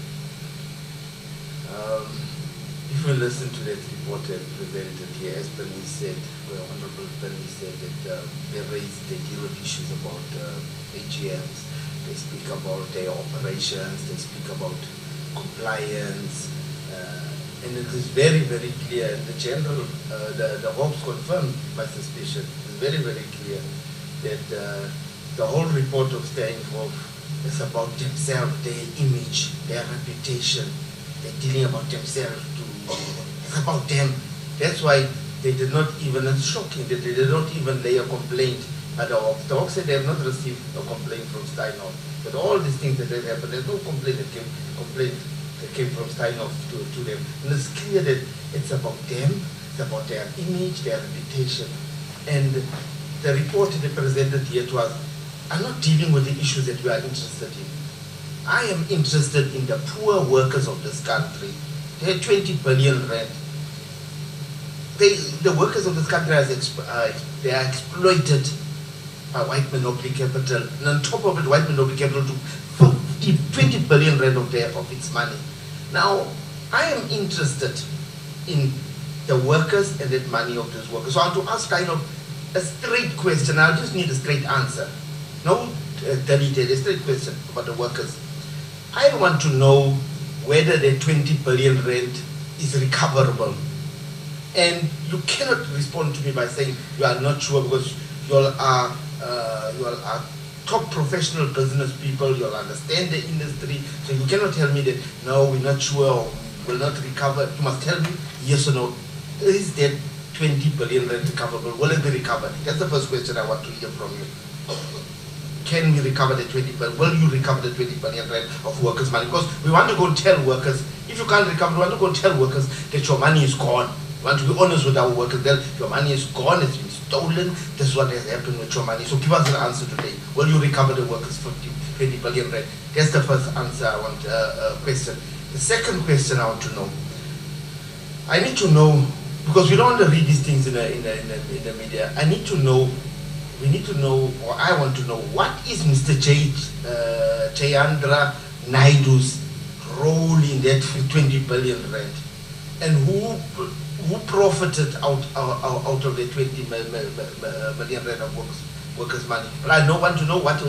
If we listen to that report that presented here, as Bernice said, well, Honorable Bernice said that they raised, they deal with issues about AGMs. they speak about their operations, they speak about compliance, and it is very, very clear. The general, the Hawks confirmed my suspicion. It's very, very clear that the whole report of Steinhoff is about themselves, their image, their reputation. They're dealing about themselves. It's about them. That's why they did not even, it's shocking that they did not even lay a complaint at the Hawks. The Hawks said they have not received a complaint from Steinhoff. But all these things that have happened, there's no complaint that came from Steinhoff to them. And it's clear that it's about them, it's about their image, their reputation. And the report that they presented here to us are not dealing with the issues that we are interested in. I am interested in the poor workers of this country. They have 20 billion rand. The workers of this country they are exploited by white monopoly capital, and on top of it, white monopoly capital to 20 billion rand of its money. Now, I am interested in the workers and the money of those workers. So I want to ask kind of a straight question. I just need a straight answer. No deleted, a straight question about the workers. I want to know whether the 20 billion rand is recoverable. And you cannot respond to me by saying you are not sure, because you all are top professional business people, you all understand the industry, so you cannot tell me that no, we're not sure or we will not recover. You must tell me yes or no. Is that 20 billion rand recoverable? Will it be recovered? That's the first question I want to hear from you. Can we recover the 20 billion? Will you recover the 20 billion rand of workers' money? Because we want to go and tell workers, if you can't recover, we want to go and tell workers that your money is gone. We want to be honest with our workers, that your money is gone, it's been stolen, this is what has happened with your money. So give us an answer today. Will you recover the workers 20 billion rand? That's the first answer I want, question. The second question I want to know. I need to know, because we don't want to read these things in the media, I need to know, we need to know, or I want to know, what is Mr. Jayendra Naidu's role in that 20 billion rand? And who profited out of the 20 million rand of workers' money? But I don't want to know what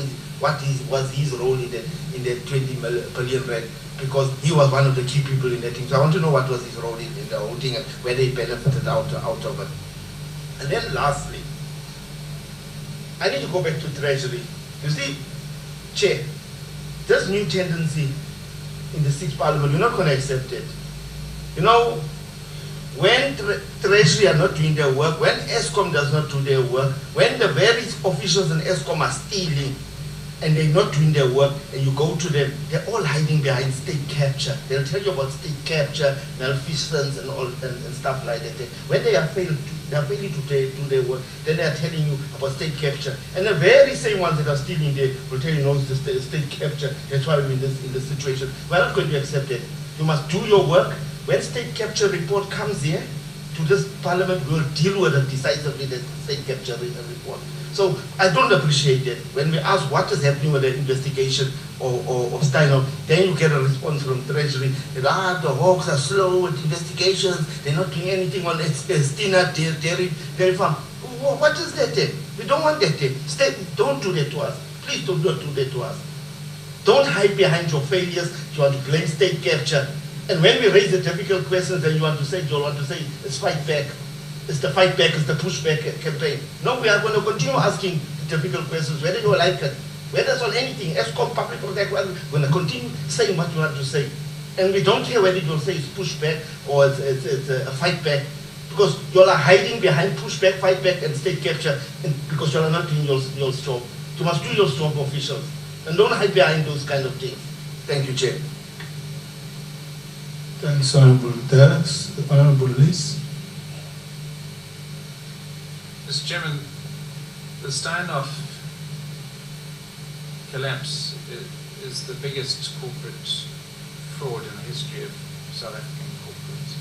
was his role in that 20 billion rand, because he was one of the key people in that thing. So I want to know what was his role in the whole thing and whether he benefited out of it. And then lastly, I need to go back to Treasury. You see, Chair, this new tendency in the 6th Parliament, we're not going to accept it. You know, when Treasury are not doing their work, when ESCOM does not do their work, when the various officials in ESCOM are stealing and they're not doing their work, and you go to them, they're all hiding behind state capture. They'll tell you about state capture, malfeasance and all and stuff like that. When they are failing to do their work, then they are telling you about state capture. And the very same ones that are stealing there will tell you, no, it's the state capture. That's why we're in this situation. We're not going to accept it. You must do your work. When state capture report comes here to this Parliament, we'll deal with it decisively, the state capture report. So I don't appreciate it. When we ask what is happening with the investigation of Steinhoff, then you get a response from Treasury that the Hawks are slow with investigations, they're not doing anything on Stina dairy farm. What is that then? We don't want that then. Don't do that to us. Please don't do that to us. Don't hide behind your failures. You want to blame state capture. And when we raise the difficult questions, then you want to say it's fight back. It's the fight back, it's the pushback campaign. No, we are going to continue asking the difficult questions, whether you like it, whether it's on anything, ESCOM, public protect, we're going to continue saying what you want to say. And we don't care whether you'll say it's pushback or it's a fight back, because you all are hiding behind pushback, fight back, and state capture, because you are not doing your job. You must do your job, officials, and don't hide behind those kind of things. Thank you, Chair. Thanks, Honourable Dex. Honourable Liz. Mr. Chairman, the Steinhoff collapse is the biggest corporate fraud in the history of South African corporates.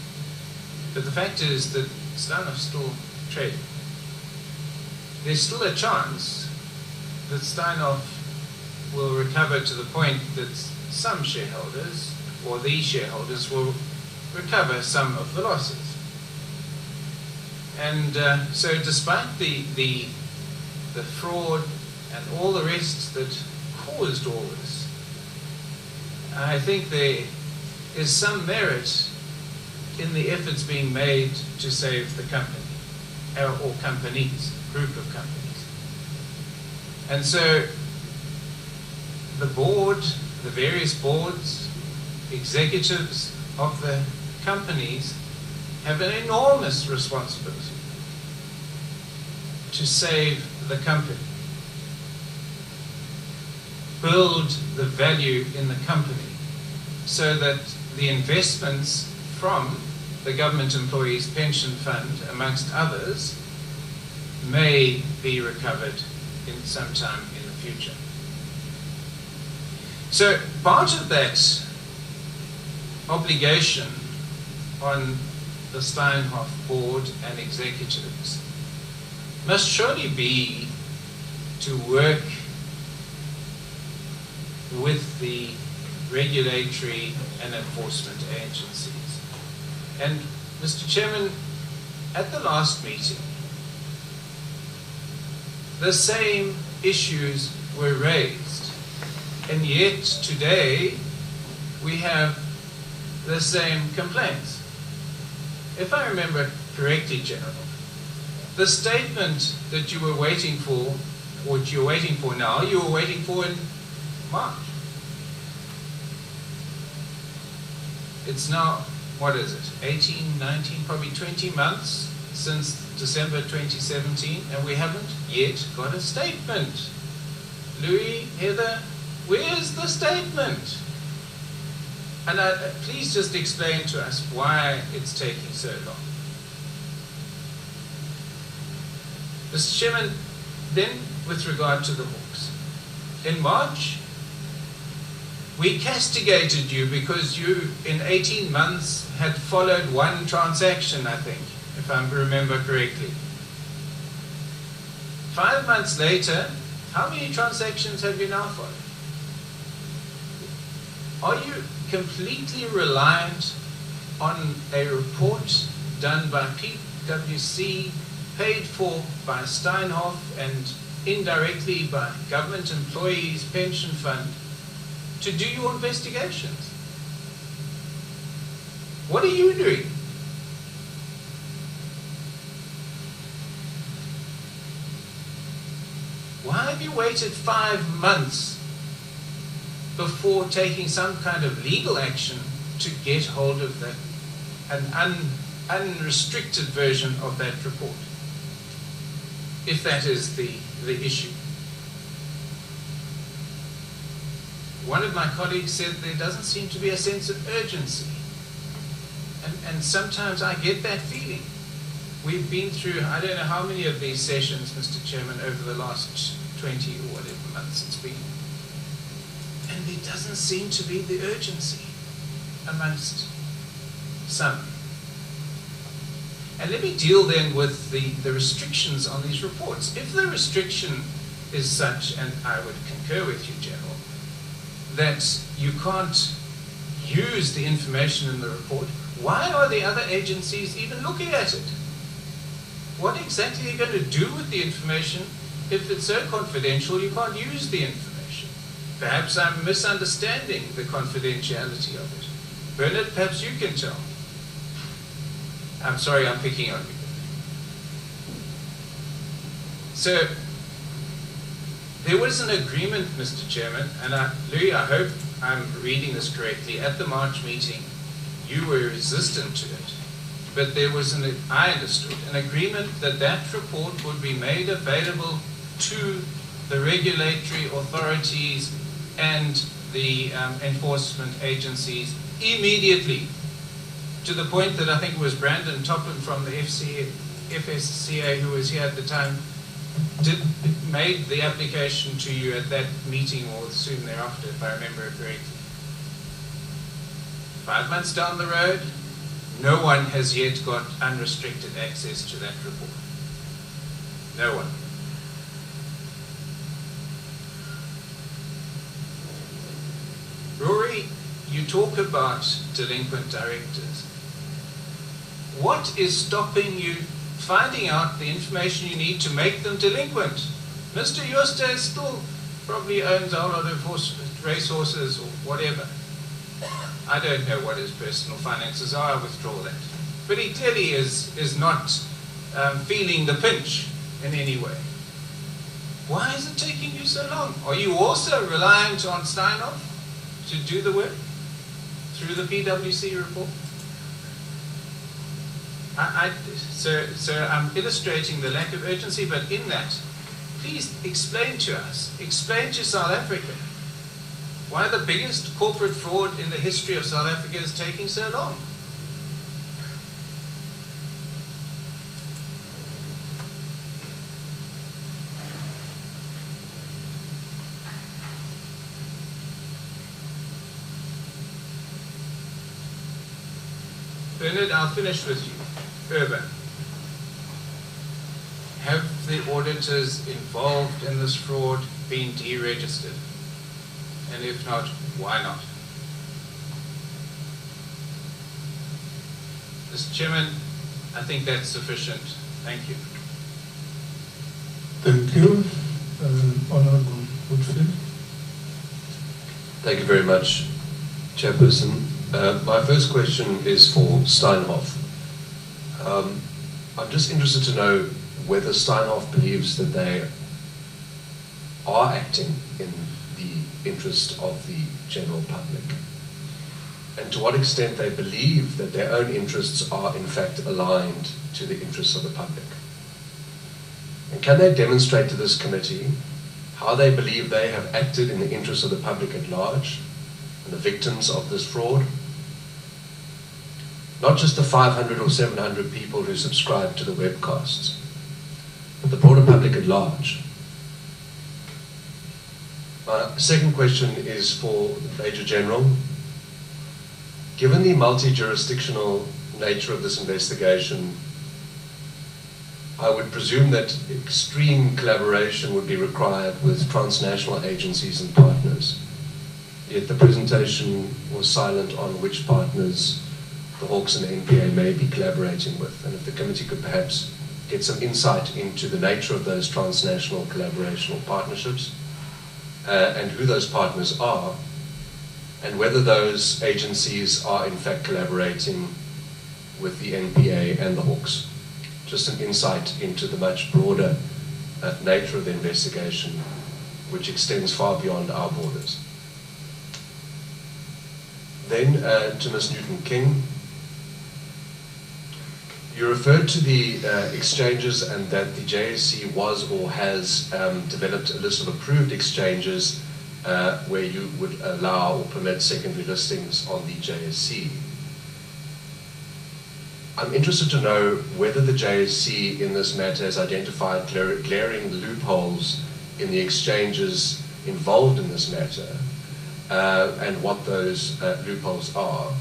But the fact is that Steinhoff's still trading. There's still a chance that Steinhoff will recover to the point that some shareholders, or these shareholders, will recover some of the losses. And so despite the fraud and all the rest that caused all this, I think there is some merit in the efforts being made to save the company, or companies, group of companies. And so the board, the various boards, executives of the companies have an enormous responsibility to save the company, build the value in the company so that the investments from the government employees pension fund, amongst others, may be recovered in some time in the future. So part of that obligation on the Steinhoff board and executives must surely be to work with the regulatory and enforcement agencies. And Mr. Chairman, at the last meeting, the same issues were raised, and yet today we have the same complaints. If I remember correctly, General, the statement that you were waiting for, what you're waiting for now, you were waiting for in March. It's now, what is it, 18, 19, probably 20 months since December 2017, and we haven't yet got a statement. Louis, Heather, where's the statement? And please just explain to us why it's taking so long. Mr. Chairman, then with regard to the hawks, in March, we castigated you because you, in 18 months, had followed one transaction, I think, if I remember correctly. 5 months later, how many transactions have you now followed? Are you completely reliant on a report done by PwC, paid for by Steinhoff and indirectly by government employees' pension fund, to do your investigations? What are you doing? Why have you waited 5 months before taking some kind of legal action to get hold of an unrestricted version of that report, if that is the issue? One of my colleagues said there doesn't seem to be a sense of urgency. And sometimes I get that feeling. We've been through, I don't know how many of these sessions, Mr. Chairman, over the last 20 or whatever months it's been. And there doesn't seem to be the urgency amongst some. And let me deal then with the restrictions on these reports. If the restriction is such, and I would concur with you, General, that you can't use the information in the report, why are the other agencies even looking at it? What exactly are you going to do with the information if it's so confidential you can't use the information? Perhaps I'm misunderstanding the confidentiality of it. Bernard, perhaps you can tell. I'm sorry, I'm picking on you. So, there was an agreement, Mr. Chairman, and Louis, I hope I'm reading this correctly. At the March meeting, you were resistant to it, but there was, I understood, an agreement that that report would be made available to the regulatory authorities and the enforcement agencies immediately, to the point that I think it was Brandon Topham from the FSCA, who was here at the time, made the application to you at that meeting or soon thereafter, if I remember it correctly. 5 months down the road, no one has yet got unrestricted access to that report. No one. Rory, you talk about delinquent directors. What is stopping you finding out the information you need to make them delinquent? Mr. Jooste is still probably owns a whole lot of racehorses or whatever. I don't know what his personal finances are, I withdraw that. But he clearly is not feeling the pinch in any way. Why is it taking you so long? Are you also reliant on Steinhoff to do the work through the PwC report? So I'm illustrating the lack of urgency, but in that, please explain to us, explain to South Africa, why the biggest corporate fraud in the history of South Africa is taking so long. Bernard, I'll finish with you. Urban. Have the auditors involved in this fraud been deregistered? And if not, why not? Mr. Chairman, I think that's sufficient. Thank you. Thank you. Honourable Woodfield. Thank you very much, Chairperson. My first question is for Steinhoff. I'm just interested to know whether Steinhoff believes that they are acting in the interest of the general public, and to what extent they believe that their own interests are in fact aligned to the interests of the public. And can they demonstrate to this committee how they believe they have acted in the interest of the public at large and the victims of this fraud? Not just the 500 or 700 people who subscribe to the webcasts, but the broader public at large. My second question is for the Major General. Given the multi-jurisdictional nature of this investigation, I would presume that extreme collaboration would be required with transnational agencies and partners. Yet the presentation was silent on which partners the Hawks and the NPA may be collaborating with, and if the committee could perhaps get some insight into the nature of those transnational collaborational partnerships and who those partners are, and whether those agencies are in fact collaborating with the NPA and the Hawks. Just an insight into the much broader nature of the investigation, which extends far beyond our borders. Then to Ms. Newton-King. You referred to the exchanges and that the JSC was or has developed a list of approved exchanges where you would allow or permit secondary listings on the JSC. I'm interested to know whether the JSC in this matter has identified glaring loopholes in the exchanges involved in this matter and what those loopholes are.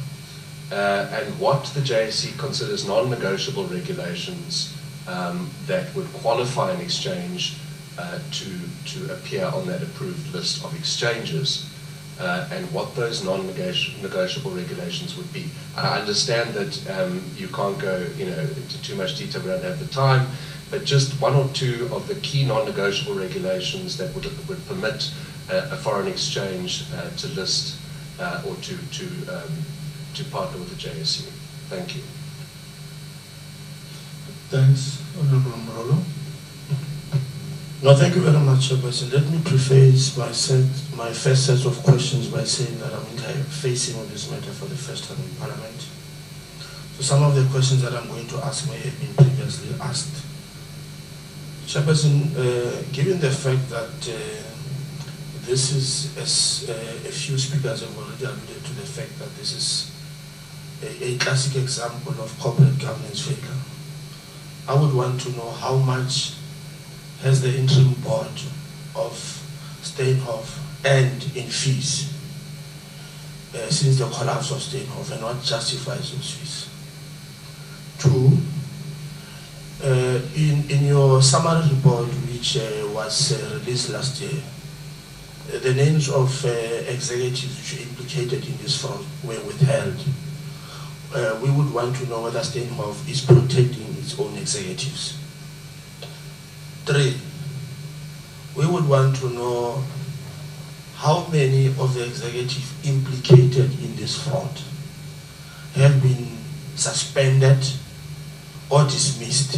And what the JSC considers non-negotiable regulations that would qualify an exchange to appear on that approved list of exchanges, and what those non-negotiable regulations would be. I understand that you can't go into too much detail, we don't have the time, but just one or two of the key non-negotiable regulations that would permit a foreign exchange to list or to partner with the JSC. Thank you. Thanks, Honourable Mrolo. No, thank you very much, Chairperson. Let me preface my first set of questions by saying that I'm facing on this matter for the first time in Parliament. So some of the questions that I'm going to ask may have been previously asked. Chairperson, given the fact that this is, as a few speakers have already alluded to, the fact that this is a classic example of corporate governance failure, I would want to know how much has the interim board of Steinhoff earned in fees since the collapse of Steinhoff, and what justifies those fees. Two, in your summary report, which was released last year, the names of executives which were implicated in this fraud were withheld. We would want to know whether Steinhoff is protecting its own executives. Three, we would want to know how many of the executive implicated in this fraud have been suspended or dismissed,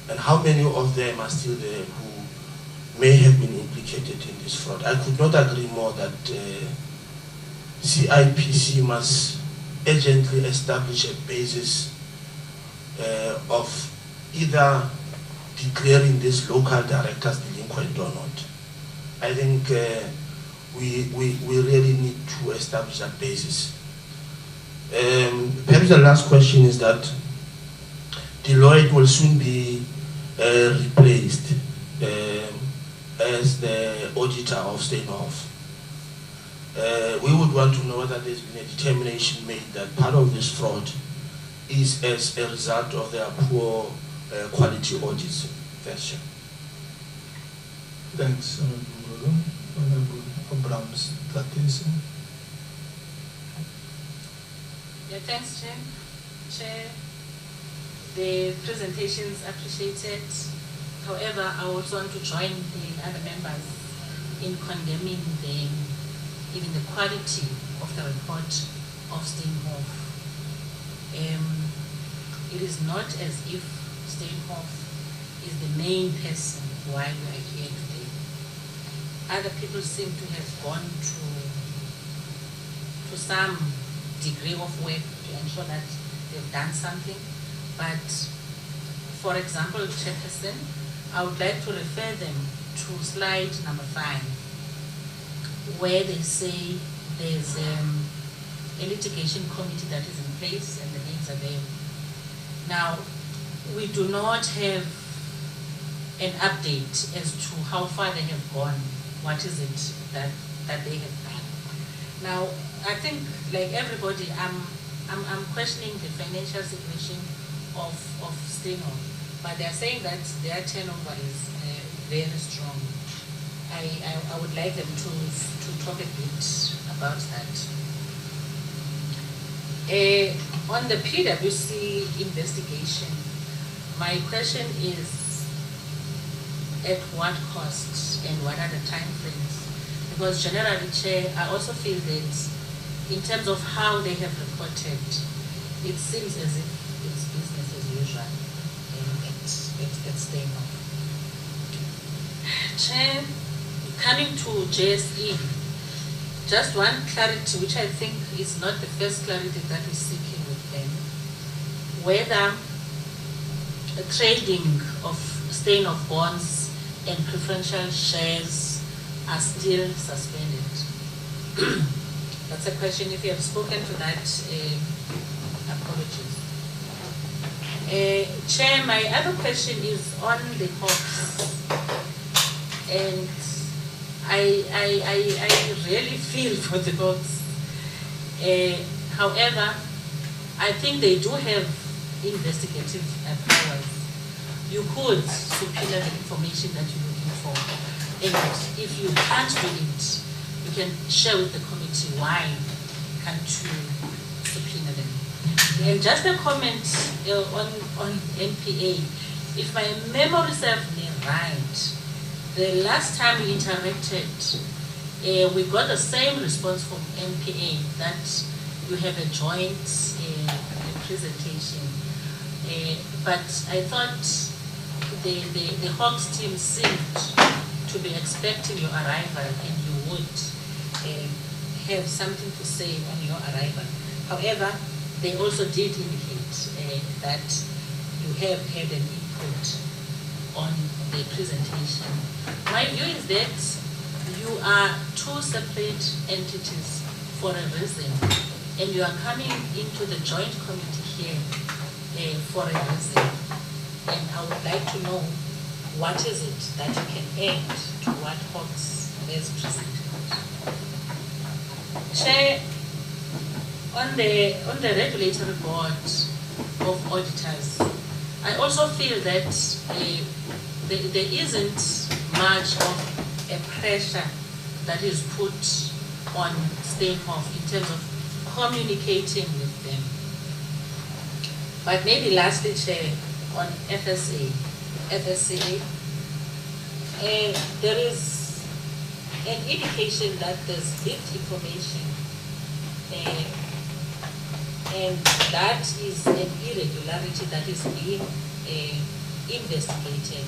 and how many of them are still there who may have been implicated in this fraud. I could not agree more that CIPC must urgently establish a basis of either declaring these local directors delinquent or not. I think we really need to establish that basis. Perhaps the last question is that Deloitte will soon be replaced as the auditor of Steinhoff. We would want to know whether there's been a determination made that part of this fraud is as a result of their poor quality audits. Thanks, Chair. Thanks, Honorable Abrams. That is. Yeah, thanks, Chair. Chair, the presentation is appreciated. However, I also want to join the other members in condemning even the quality of the report of Steinhoff. It is not as if Steinhoff is the main person why we are here today. Other people seem to have gone to some degree of work to ensure that they've done something. But, for example, Chairperson, I would like to refer them to slide number 5, where they say there's a litigation committee that is in place and the names are there. Now, we do not have an update as to how far they have gone. What is it that they have done? Now, I think, like everybody, I'm questioning the financial situation of Steinhoff, but they are saying that their turnover is very strong. I would like them to talk a bit about that. On the PwC investigation, my question is, at what cost and what are the time frames? Because generally, Chair, I also feel that in terms of how they have reported, it seems as if it's business as usual at Steinhoff. Chair, coming to JSE, just one clarity which I think is not the first clarity that we're seeking with them, whether trading of Steinhoff bonds and preferential shares are still suspended. That's a question. If you have spoken to that, apologies. Chair, my other question is on the Hawks. And I really feel for the Hawks. However, I think they do have investigative powers. You could subpoena the information that you're looking for. And if you can't do it, you can share with the committee why can't you subpoena them. And just a comment on NPA. If my memory serves me right, the last time we interacted, we got the same response from NPA that you have a joint presentation. But I thought the Hawks team seemed to be expecting your arrival and you would have something to say on your arrival. However, they also did indicate that you have had an input on the presentation. My view is that you are two separate entities for a reason, and you are coming into the joint committee here for a reason. And I would like to know what is it that you can add to what Hawks has presented. Chair, on the regulatory board of auditors, I also feel that there isn't much of a pressure that is put on Steinhoff in terms of communicating with them. But maybe lastly, Chair, on FSA, there is an indication that there's leaked information, and that is an irregularity that is being investigated.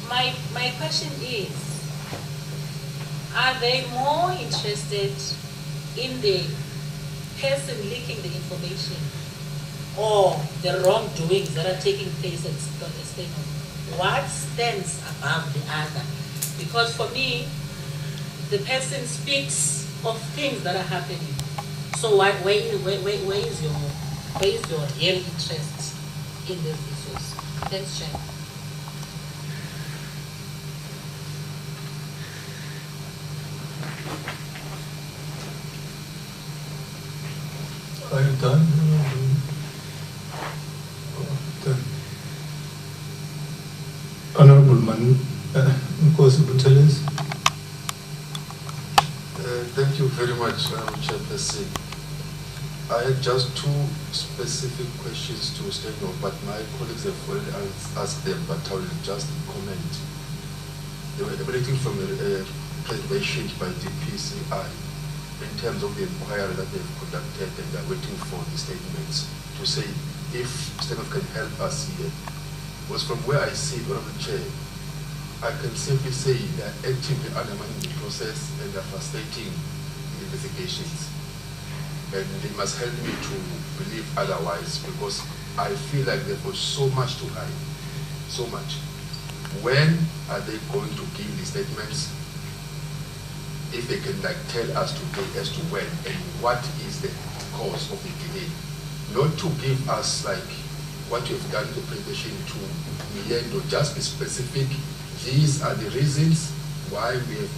My question is, are they more interested in the person leaking the information or the wrongdoings that are taking place at Steinhoff? What stands above the other? Because for me, the person speaks of things that are happening. So where is your real interest in these issues? Thanks, Chair. Are you done? Done. Honorable Manu, Nkosi Buthelezi. Thank you very much, Chairperson. I had just two specific questions to Steinhoff, but my colleagues have already asked them, but I will just comment. They were emanating from a presentation by DPCI in terms of the inquiry that they've conducted, and they're waiting for the statements to say if Steinhoff can help us here. Because from where I see, Honorable Chair, I can simply say they're actively undermining the process and they're frustrating the investigations. And they must help me to believe otherwise, because I feel like they've got so much to hide, so much. When are they going to give the statements? If they can tell us today as to when and what is the cause of the delay. Not to give us what you've done in the presentation to Miendo, just be specific. These are the reasons why we have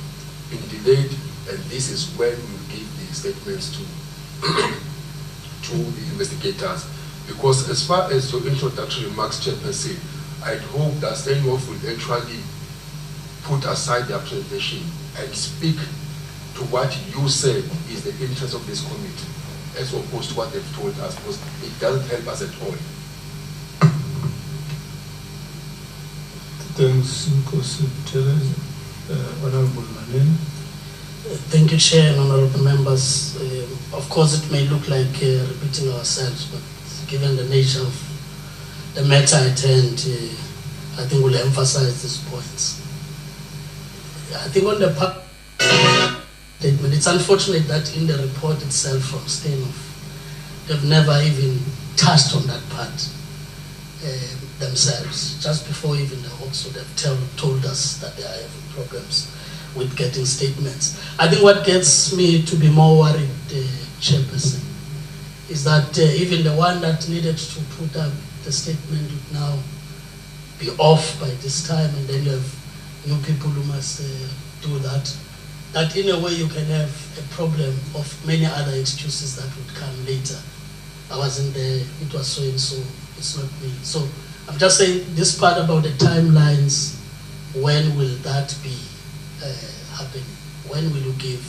been delayed, and this is when we give the statements to the investigators. Because as far as your introductory remarks, Chairperson, I'd hope that Steinhoff will actually put aside their presentation and speak to what you said is the interest of this committee, as opposed to what they've told us, because it doesn't help us at all. Thanks, Nkosi Buthelezi. Honorable Manene. Thank you, Chair and honorable members. Of course, it may look like repeating ourselves, but given the nature of the matter at hand, I think we'll emphasize these points. I think on the part statement, it's unfortunate that in the report itself from Steinhoff, they've never even touched on that part themselves. Just before even the Hawks would have told us that they are having problems with getting statements. I think what gets me to be more worried, Chairperson, is that even the one that needed to put up the statement would now be off by this time, and then you have new people who must do that. That in a way you can have a problem of many other excuses that would come later. I wasn't there, it was so and so, it's not me. So I'm just saying this part about the timelines, when will that be happening? When will you give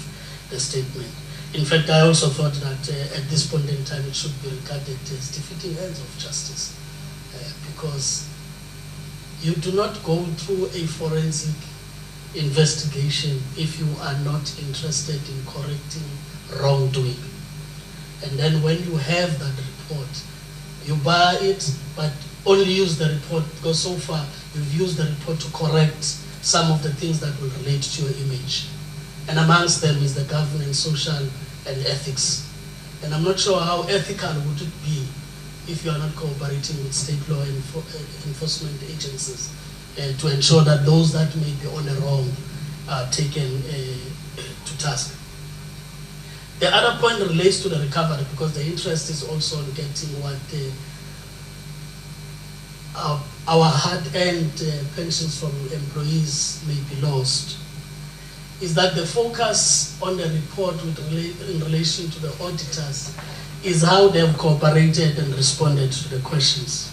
the statement? In fact, I also thought that at this point in time it should be regarded as defeating ends of justice, because you do not go through a forensic investigation if you are not interested in correcting wrongdoing. And then when you have that report, you buy it, but only use the report, because so far you've used the report to correct some of the things that will relate to your image. And amongst them is the governance, social, and ethics. And I'm not sure how ethical would it be if you are not cooperating with state law enforcement agencies to ensure that those that may be on the wrong are taken to task. The other point relates to the recovery, because the interest is also on getting what our hard-earned pensions from employees may be lost. Is that the focus on the report in relation to the auditors is how they've cooperated and responded to the questions.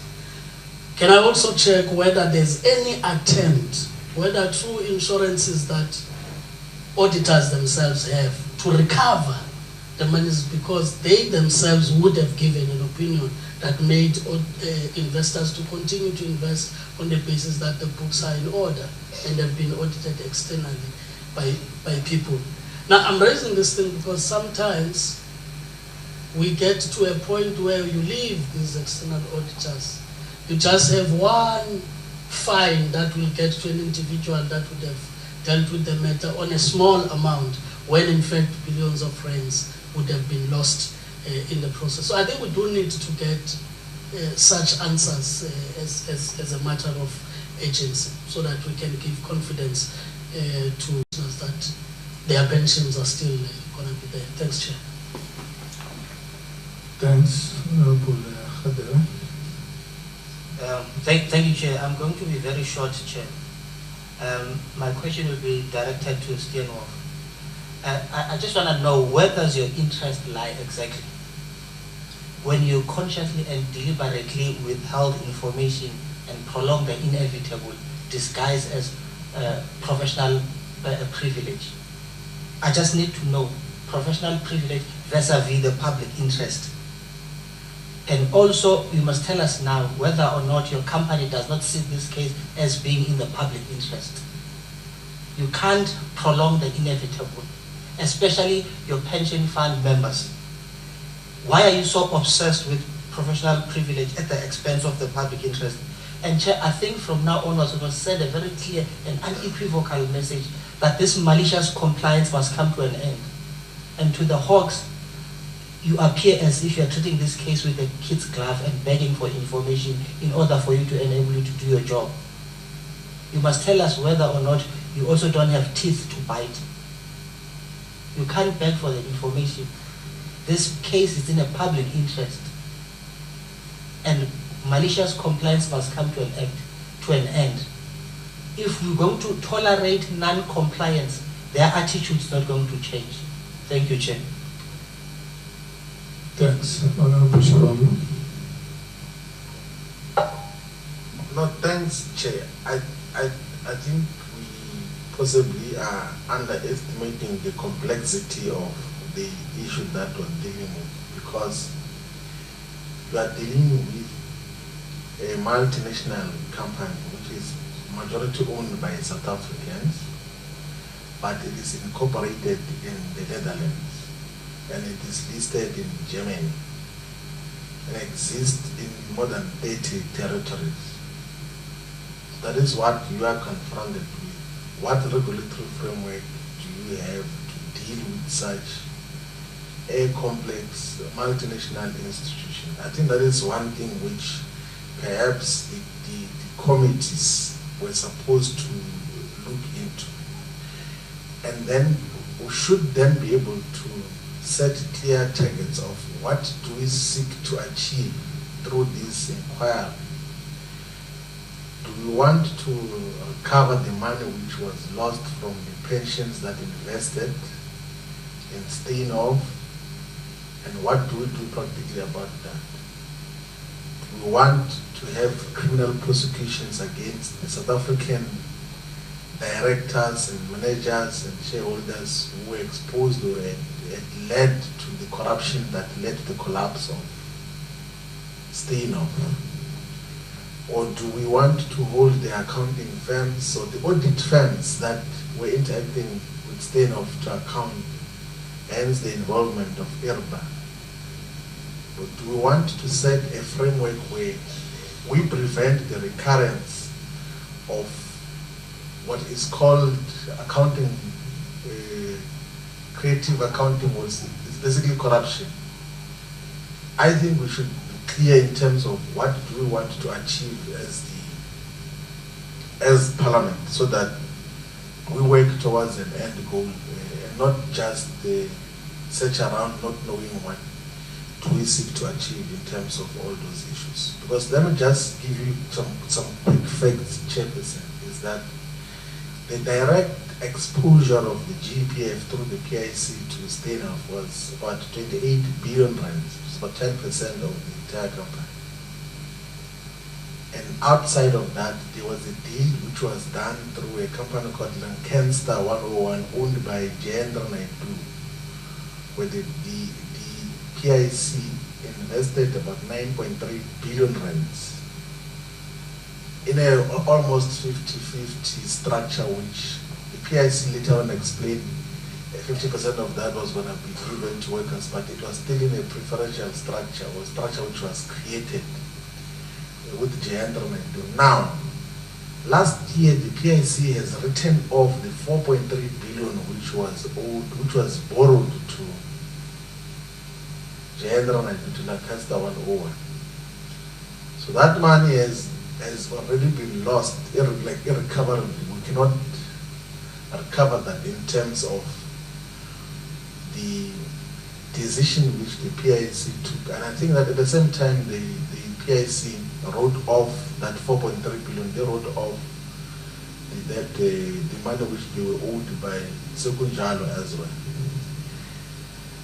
Can I also check whether there's any attempt, whether through insurances that auditors themselves have, to recover the monies, because they themselves would have given an opinion that made investors to continue to invest on the basis that the books are in order and have been audited externally. by people. Now, I'm raising this thing because sometimes we get to a point where you leave these external auditors. You just have one fine that will get to an individual that would have dealt with the matter on a small amount, when in fact billions of rands would have been lost in the process. So I think we do need to get such answers as a matter of agency, so that we can give confidence to listeners that their pensions are still going to be there. Thanks, Chair. Thanks, Honorable Khadera. Thank you, Chair. I'm going to be very short, Chair. My question will be directed to Steinhoff. I just want to know, where does your interest lie exactly? When you consciously and deliberately withheld information and prolonged the inevitable, disguised as professional privilege. I just need to know professional privilege vis-a-vis the public interest. And also, you must tell us now whether or not your company does not see this case as being in the public interest. You can't prolong the inevitable, especially your pension fund members. Why are you so obsessed with professional privilege at the expense of the public interest? And Chair, I think from now onwards we must send a very clear and unequivocal message that this malicious compliance must come to an end. And to the Hawks, you appear as if you are treating this case with a kid's glove and begging for information in order for you to enable you to do your job. You must tell us whether or not you also don't have teeth to bite. You can't beg for the information. This case is in a public interest. And malicious compliance must come to an end. If we're going to tolerate non-compliance, their attitude is not going to change. Thank you, Chair. Thanks, Honorable Sharamu. No, thanks, Chair. I think we possibly are underestimating the complexity of the issue that we're dealing with, because we are dealing with a multinational company which is majority owned by South Africans, but it is incorporated in the Netherlands and it is listed in Germany and exists in more than 30 territories. That is what you are confronted with. What regulatory framework do you have to deal with such a complex multinational institution? I think that is one thing which perhaps the committees were supposed to look into. And then we should then be able to set clear targets of what do we seek to achieve through this inquiry. Do we want to recover the money which was lost from the pensions that invested in Steinhoff? And what do we do practically about that? We want to have criminal prosecutions against the South African directors and managers and shareholders who were exposed or had led to the corruption that led to the collapse of Steinhoff. Or do we want to hold the accounting firms or the audit firms that were interacting with Steinhoff to account, hence the involvement of IRBA? Or do we want to set a framework where we prevent the recurrence of what is called accounting, creative accounting, it's basically corruption? I think we should be clear in terms of what do we want to achieve as Parliament, so that we work towards an end goal and not just search around not knowing what do we seek to achieve in terms of all those issues. Because let me just give you some quick facts, Chairperson, is that the direct exposure of the GPF through the PIC to Steinhoff was about 28 billion rand, which is about 10% of the entire company. And outside of that, there was a deal which was done through a company called Lancaster 101, owned by Jayendra Naidu, where the PIC invested about 9.3 billion rands in a almost 50-50 structure which the PIC later on explained 50% of that was going to be given to workers, but it was still in a preferential structure, or structure which was created with Jayendra Naidu. Now, last year the PIC has written off the 4.3 billion which was owed, which was borrowed to Jayendra Naidu to Lancaster 101. So that money has already been lost, like irrecoverably. We cannot recover that in terms of the decision which the PIC took. And I think that at the same time the PIC wrote off that 4.3 billion. They wrote off the money which they were owed by Sekunjalo as well.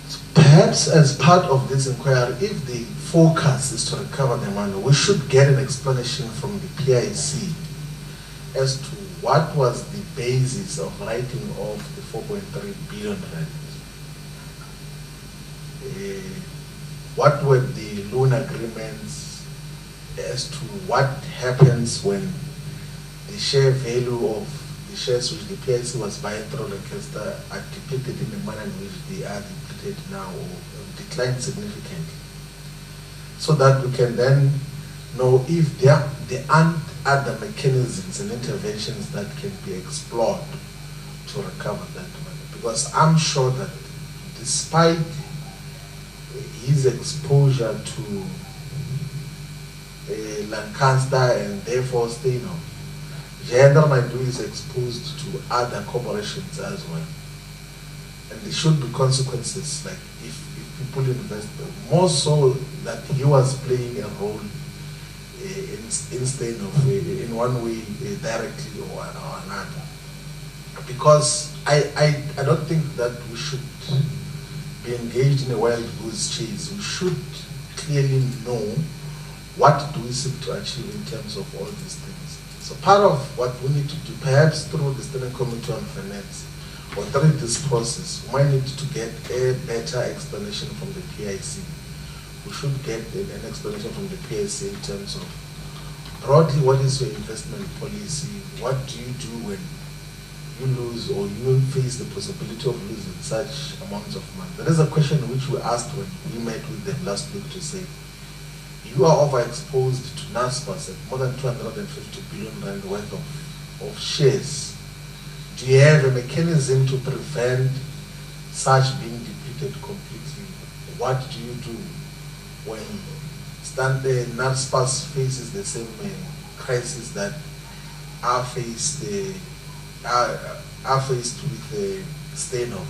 So perhaps as part of this inquiry, if the focus is to recover the money, we should get an explanation from the PIC as to what was the basis of writing off the 4.3 billion rand. What were the loan agreements as to what happens when the share value of the shares which the PIC was buying through Lancaster are depleted in the manner in which they are depleted now, or declined significantly, so that we can then know if there aren't other mechanisms and interventions that can be explored to recover that money. Because I'm sure that despite his exposure to Lancaster and therefore Steinhoff, Jayendra Naidu is exposed to other corporations as well. And there should be consequences, like if people invest, more so that he was playing a role in Steinhoff in one way directly or another. Because I don't think that we should be engaged in a wild goose chase. We should clearly know what do we seek to achieve in terms of all these things. So part of what we need to do, perhaps through the Standing Committee on Finance, or through this process, we might need to get a better explanation from the PIC. We should get an explanation from the PIC in terms of broadly what is your investment policy, what do you do when you lose or you face the possibility of losing such amounts of money. There is a question which we asked when we met with them last week to say, you are overexposed to NASPAS at more than 250 billion rand worth of shares. Do you have a mechanism to prevent such being depleted completely? What do you do when NASPAS faces the same crisis that are faced with Steinhoff?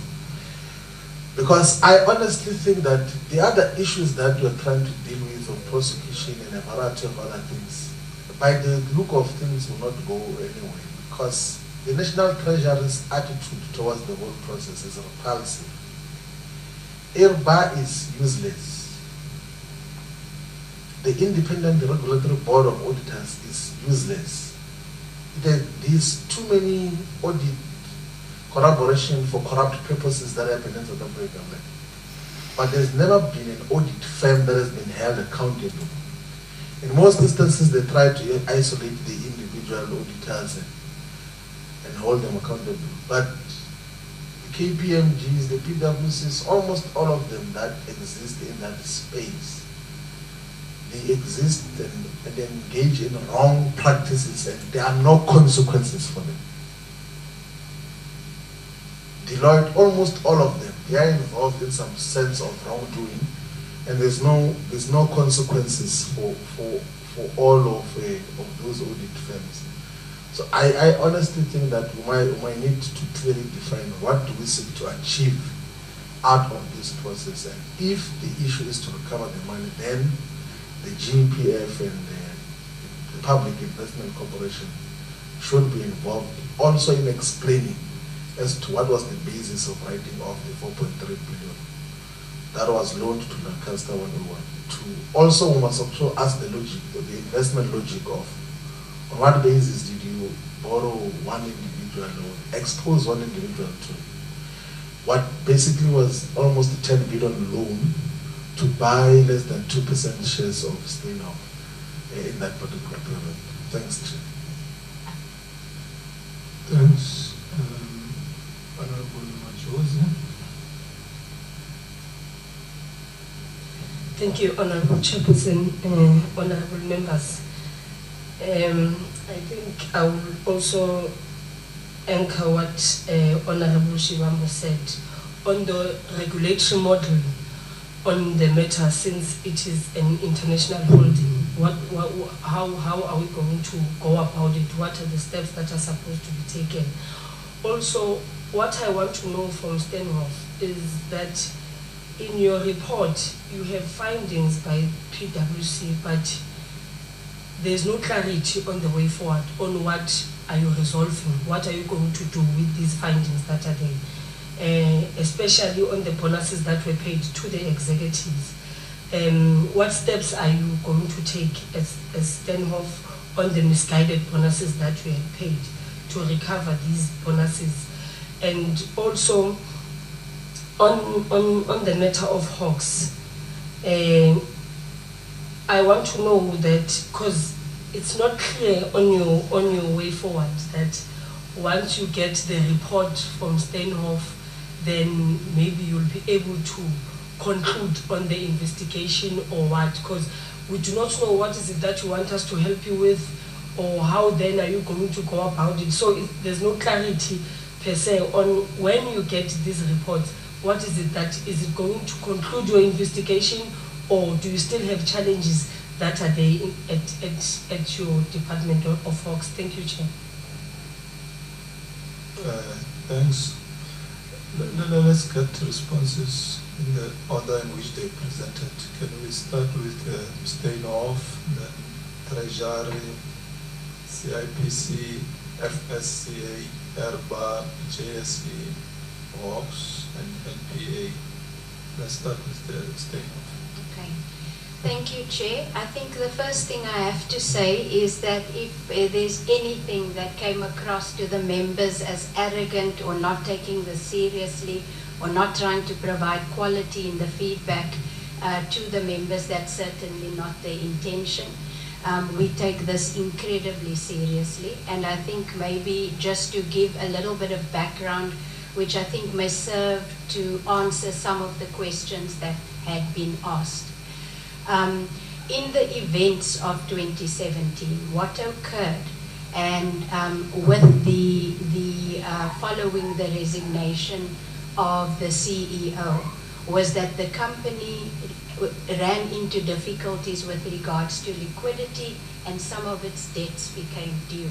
Because I honestly think that the other issues that we're trying to deal with of prosecution and a variety of other things, by the look of things, will not go anywhere, because the National Treasury's attitude towards the whole process is repulsive. IRBA is useless. The Independent Regulatory Board of Auditors is useless. There's too many audit collaboration for corrupt purposes that happen in South Africa. But there's never been an audit firm that has been held accountable. In most instances, they try to isolate the individual auditors and hold them accountable. But the KPMGs, the PwCs, almost all of them that exist in that space, they exist and engage in wrong practices, and there are no consequences for them. Deloitte, almost all of them, they are involved in some sense of wrongdoing, and there's no consequences for all of those audit firms. So I honestly think that we might need to clearly define what do we seek to achieve out of this process, and if the issue is to recover the money, then the GPF and the Public Investment Corporation should be involved also in explaining as to what was the basis of writing off the 4.3 billion that was loaned to Lancaster 101. Also, we must also ask the logic, the investment logic of on what basis did you borrow one individual or expose one individual to what basically was almost a 10 billion loan to buy less than 2% shares of Steinhoff in that particular period. Thanks, Chair. Thanks. Thank you, Honorable Chairperson, honorable members. I think I will also anchor what Honorable Shivambo said on the regulatory model on the matter, since it is an international holding. How are we going to go about it? What are the steps that are supposed to be taken? Also, what I want to know from Steinhoff is that in your report, you have findings by PwC, but there's no clarity on the way forward on what are you resolving, what are you going to do with these findings that are there, especially on the bonuses that were paid to the executives. What steps are you going to take as Steinhoff on the misguided bonuses that you had paid to recover these bonuses? And also, on the matter of Hawks, I want to know that, because it's not clear on your way forward, that once you get the report from Steinhoff, then maybe you'll be able to conclude on the investigation or what, because we do not know what is it that you want us to help you with, or how then are you going to go about it. So there's no clarity per se on when you get these reports, what is it that, is it going to conclude your investigation, or do you still have challenges that are there at your Department of Hawks? Thank you, Chair. Thanks. Let's get responses in the order in which they presented. Can we start with Steinhoff, then Treasury, CIPC, FSCA, ERBA, JSE, Hawks, and NPA? Let's start with the Steinhoff. Okay. Thank you, Chair. I think the first thing I have to say is that if there's anything that came across to the members as arrogant or not taking this seriously or not trying to provide quality in the feedback to the members, that's certainly not their intention. We take this incredibly seriously, and I think maybe just to give a little bit of background, which I think may serve to answer some of the questions that had been asked. In the events of 2017, what occurred, and with the following the resignation of the CEO, was that the company ran into difficulties with regards to liquidity, and some of its debts became due.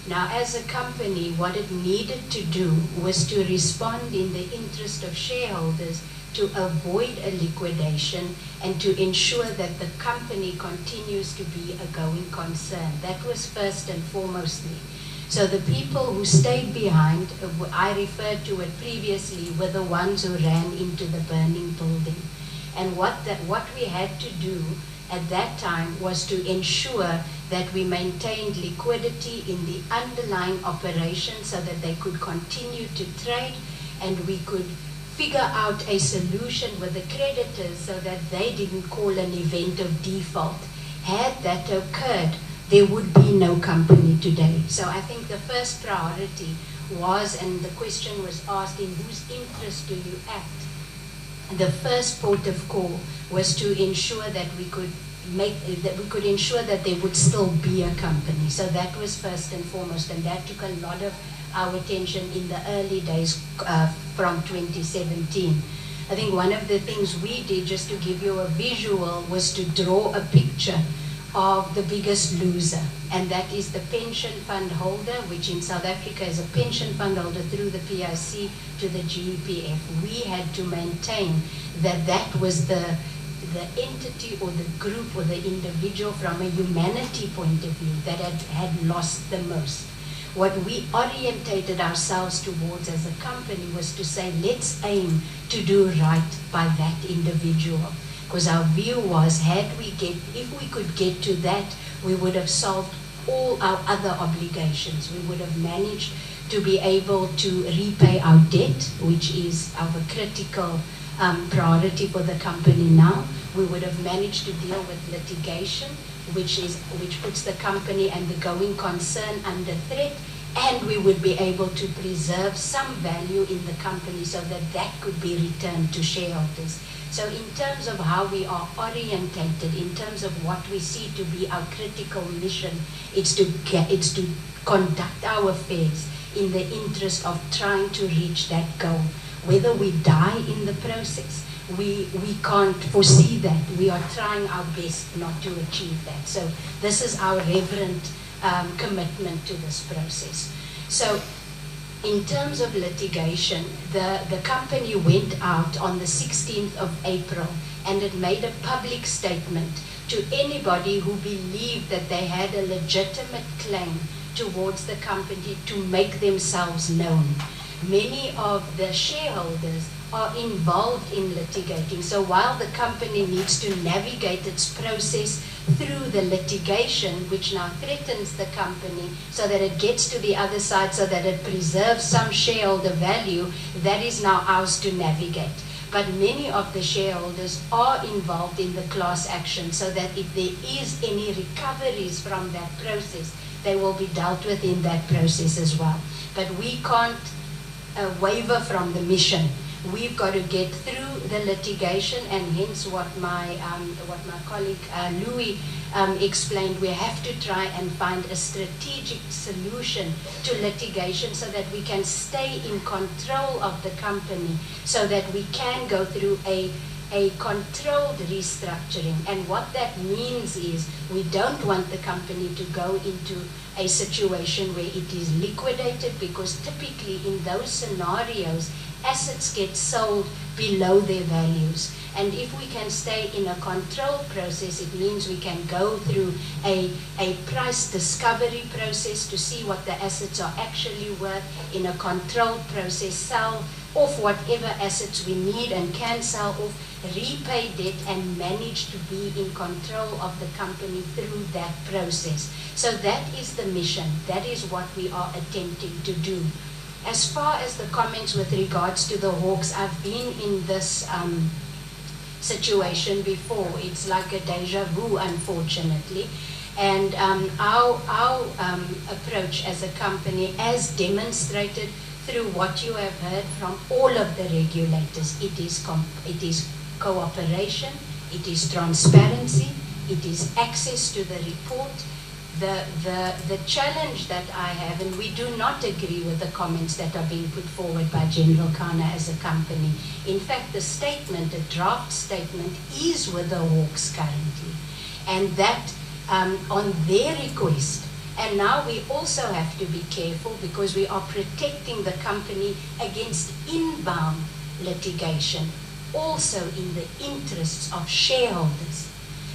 Now, as a company, what it needed to do was to respond in the interest of shareholders to avoid a liquidation and to ensure that the company continues to be a going concern. That was first and foremostly. So the people who stayed behind, I referred to it previously, were the ones who ran into the burning building. And what we had to do at that time was to ensure that we maintained liquidity in the underlying operation so that they could continue to trade, and we could figure out a solution with the creditors so that they didn't call an event of default. Had that occurred, there would be no company today. So I think the first priority was, and the question was asked, in whose interest do you act? The first port of call was to ensure that we could ensure that there would still be a company. So that was first and foremost, and that took a lot of our attention in the early days from 2017. I think one of the things we did, just to give you a visual, was to draw a picture of the biggest loser, and that is the pension fund holder, which in South Africa is a pension fund holder through the PIC to the GEPF. We had to maintain that that was the entity or the group or the individual from a humanity point of view that had lost the most. What we orientated ourselves towards as a company was to say, let's aim to do right by that individual. Because our view was, if we could get to that, we would have solved all our other obligations. We would have managed to be able to repay our debt, which is our critical priority for the company now. We would have managed to deal with litigation, which puts the company and the going concern under threat, and we would be able to preserve some value in the company so that that could be returned to shareholders. So in terms of how we are orientated, in terms of what we see to be our critical mission, it's to conduct our affairs in the interest of trying to reach that goal. Whether we die in the process, we can't foresee that. We are trying our best not to achieve that. So this is our reverent commitment to this process. So in terms of litigation, the company went out on the 16th of April and it made a public statement to anybody who believed that they had a legitimate claim towards the company to make themselves known. Many of the shareholders are involved in litigating. So while the company needs to navigate its process through the litigation, which now threatens the company, so that it gets to the other side, so that it preserves some shareholder value, that is now ours to navigate. But many of the shareholders are involved in the class action, so that if there is any recoveries from that process, they will be dealt with in that process as well. But we can't waver from the mission. We've got to get through the litigation, and hence what my colleague Louis explained, we have to try and find a strategic solution to litigation so that we can stay in control of the company, so that we can go through a controlled restructuring. And what that means is we don't want the company to go into a situation where it is liquidated, because typically in those scenarios, assets get sold below their values. And if we can stay in a controlled process, it means we can go through a price discovery process to see what the assets are actually worth, in a controlled process, sell off whatever assets we need and can sell off, repay debt, and manage to be in control of the company through that process. So that is the mission. That is what we are attempting to do. As far as the comments with regards to the Hawks, I've been in this situation before. It's like a deja vu, unfortunately. And our approach as a company, as demonstrated through what you have heard from all of the regulators, it is cooperation, it is transparency, it is access to the report. The challenge that I have, and we do not agree with the comments that are being put forward by General Kana as a company. In fact, the statement, the draft statement, is with the Hawks currently. And that on their request. And now we also have to be careful, because we are protecting the company against inbound litigation, also in the interests of shareholders.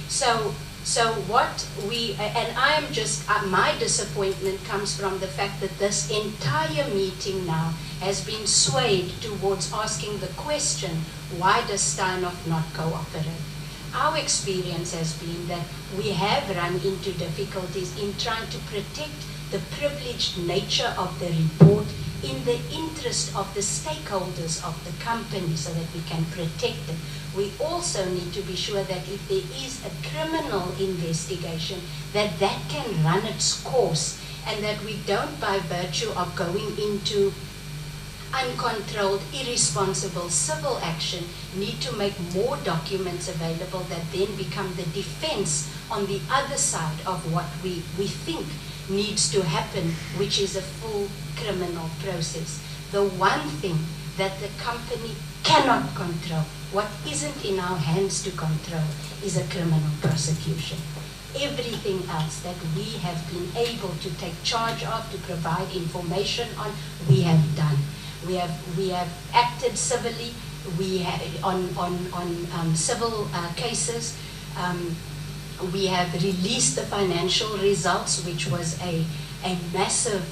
So what we, and I am just, my disappointment comes from the fact that this entire meeting now has been swayed towards asking the question, why does Steinhoff not cooperate? Our experience has been that we have run into difficulties in trying to protect the privileged nature of the report in the interest of the stakeholders of the company, so that we can protect it. We also need to be sure that if there is a criminal investigation, that can run its course, and that we don't, by virtue of going into uncontrolled, irresponsible civil action, need to make more documents available that then become the defense on the other side of what we think needs to happen, which is a full criminal process. The one thing that the company cannot control, what isn't in our hands to control, is a criminal prosecution. Everything else that we have been able to take charge of, to provide information on, we have done. We have acted civilly. We have on civil cases. We have released the financial results, which was a massive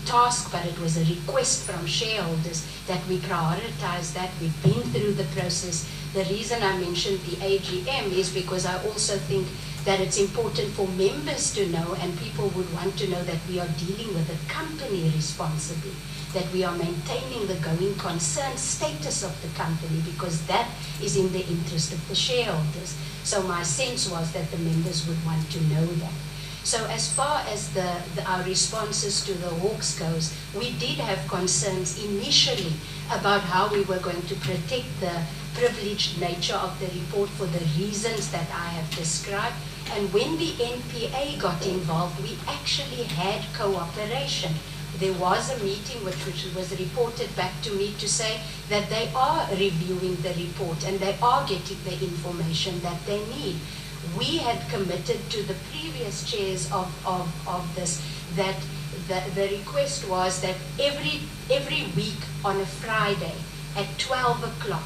task, but it was a request from shareholders that we prioritize that. We've been through the process. The reason I mentioned the AGM is because I also think that it's important for members to know, and people would want to know, that we are dealing with a company responsibly, that we are maintaining the going concern status of the company, because that is in the interest of the shareholders. So my sense was that the members would want to know that. So as far as our responses to the Hawks goes, we did have concerns initially about how we were going to protect the privileged nature of the report for the reasons that I have described. And when the NPA got involved, we actually had cooperation. There was a meeting which was reported back to me to say that they are reviewing the report and they are getting the information that they need. We had committed to the previous chairs of this that the request was that every week on a Friday at 12 o'clock,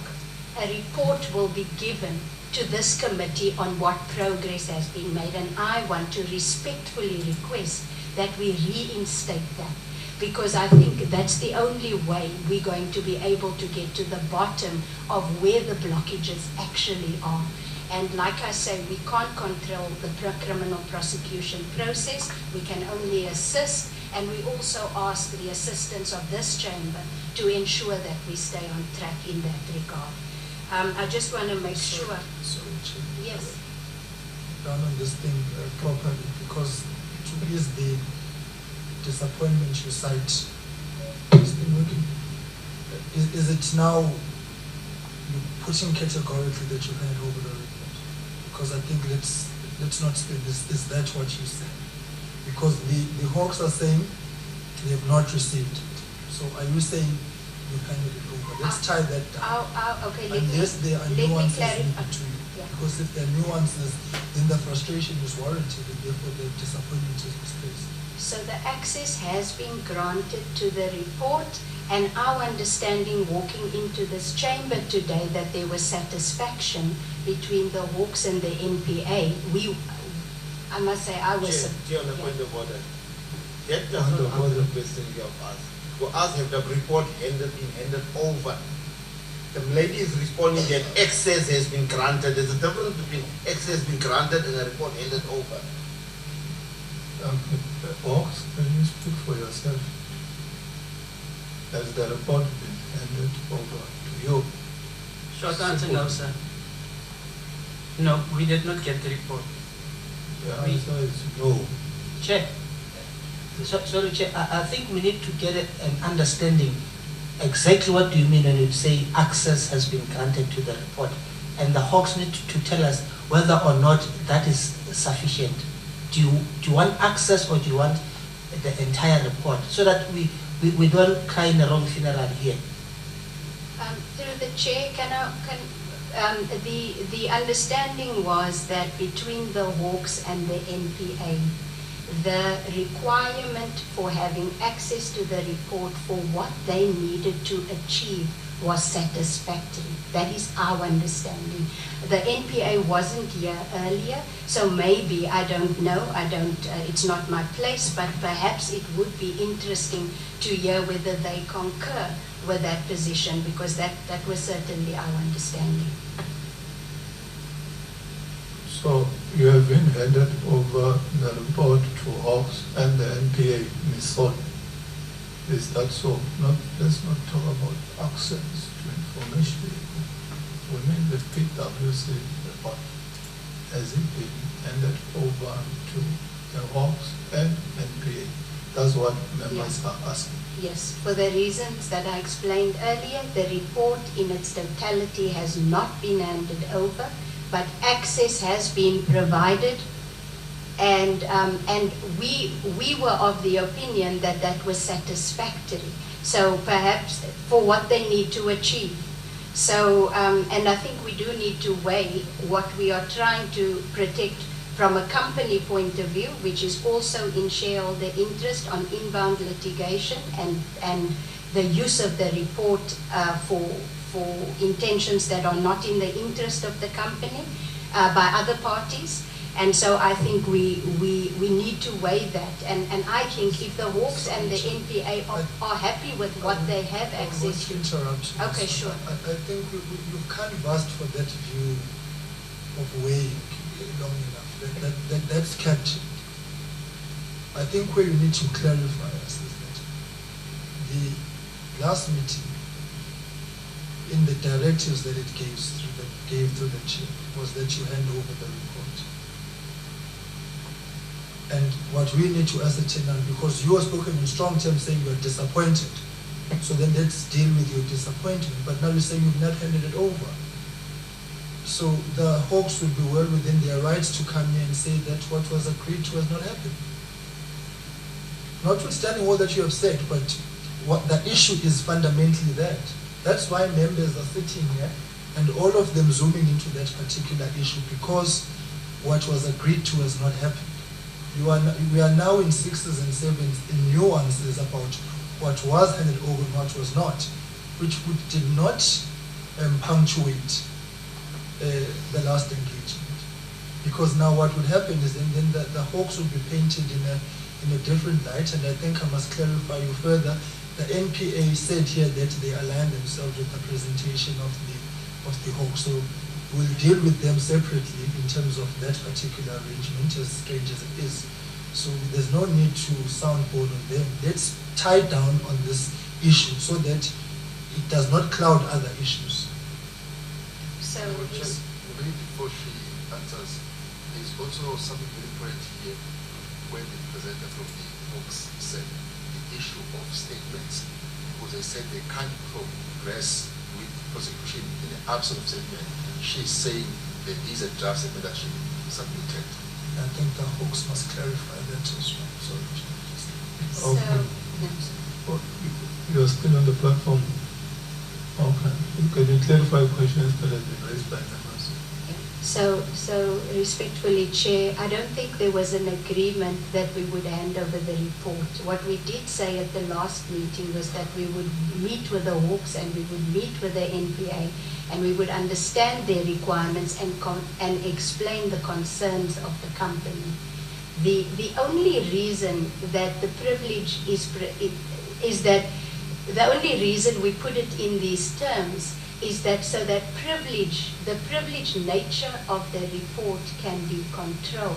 a report will be given to this committee on what progress has been made. And I want to respectfully request that we reinstate that, because I think that's the only way we're going to be able to get to the bottom of where the blockages actually are. And like I say, we can't control the criminal prosecution process. We can only assist, and we also ask the assistance of this chamber to ensure that we stay on track in that regard. I just want to make sure. Sorry, Chair. Yes. Down on this thing properly, because to ease the disappointment you cite, it's been working. Is it now you putting categorically that you hand over the report? Because I think let's not split this. Is that what you said? Because the Hawks are saying they have not received it. So are you saying you handed it over? Let's tie that down. Okay, Unless there are nuances in between. Yeah. Because if there are nuances, then the frustration is warranted and therefore the disappointment is misplaced. So the access has been granted to the report, and our understanding walking into this chamber today that there was satisfaction between the Hawks and the NPA. I must say, I was... Chair, on a point of order. That does not answer the question you have asked. For us, have the report been handed over? The lady is responding that access has been granted. There's a difference between access being granted and a report handed over. Hawks, can you speak for yourself? Has the report been handed over to you? Short answer, no, sir. No, we did not get the report. The answer is no. Chair, sorry, Chair, I think we need to get an understanding. Exactly what do you mean when you say access has been granted to the report? And the Hawks need to tell us whether or not that is sufficient. Do you want access, or do you want the entire report? So that we don't cry in the wrong funeral here. Through the chair, the understanding was that between the Hawks and the NPA, the requirement for having access to the report for what they needed to achieve was satisfactory. That is our understanding. The NPA wasn't here earlier, so maybe, I don't know, it's not my place, but perhaps it would be interesting to hear whether they concur with that position, because that was certainly our understanding. So you have been handed over the report to Hawks and the NPA, Ms. Sol. Is that so? Let's not talk about access to information. We mean the PwC report. Has it been handed over to the Hawks and NPA? That's what members are asking. Yes, for the reasons that I explained earlier, the report in its totality has not been handed over, but access has been provided, and we were of the opinion that that was satisfactory. So perhaps for what they need to achieve. So, and I think we do need to weigh what we are trying to protect from a company point of view, which is also in shareholder interest on inbound litigation and the use of the report for intentions that are not in the interest of the company by other parties. And so I think we need to weigh that. And I think if the Hawks and the NPA are happy with what they have access to. Okay, sure. I think you've canvassed for that view of weighing long enough. That's captured. I think where you need to clarify us is that the last meeting, in the directives that it gave to the chair, was that you hand over the report. And what we need to ascertain now, because you are spoken in strong terms saying you are disappointed, so then let's deal with your disappointment. But now you're saying you've not handed it over. So the Hawks would be well within their rights to come here and say that what was agreed to has not happened. Notwithstanding all that you have said, but what the issue is fundamentally that. That's why members are sitting here and all of them zooming into that particular issue, because what was agreed to has not happened. We are now in sixes and sevens in nuances about what was handed over and what was not, which did not punctuate the last engagement. Because now what would happen is then the Hawks would be painted in a different light, and I think I must clarify you further. The NPA said here that they align themselves with the presentation of the Hawks, so we'll deal with them separately in terms of that particular arrangement, as strange as it is. So there's no need to soundboard on them. Let's tie down on this issue so that it does not cloud other issues. So maybe before she answers, there's also something very important here when the presenter from the Hawks said the issue of statements, because they said they can't progress with prosecution in the absence of statement. She's saying that these are draft statement that she submitted. I think the Hawks must clarify that as well. Sorry. Okay. Oh, you're still on the platform. Okay. Can you clarify questions that have been raised by members? So respectfully, Chair, I don't think there was an agreement that we would hand over the report. What we did say at the last meeting was that we would meet with the Hawks and we would meet with the NPA and we would understand their requirements and explain the concerns of the company. The only reason that the privilege is that the only reason we put it in these terms is that so that the privileged nature of the report can be controlled.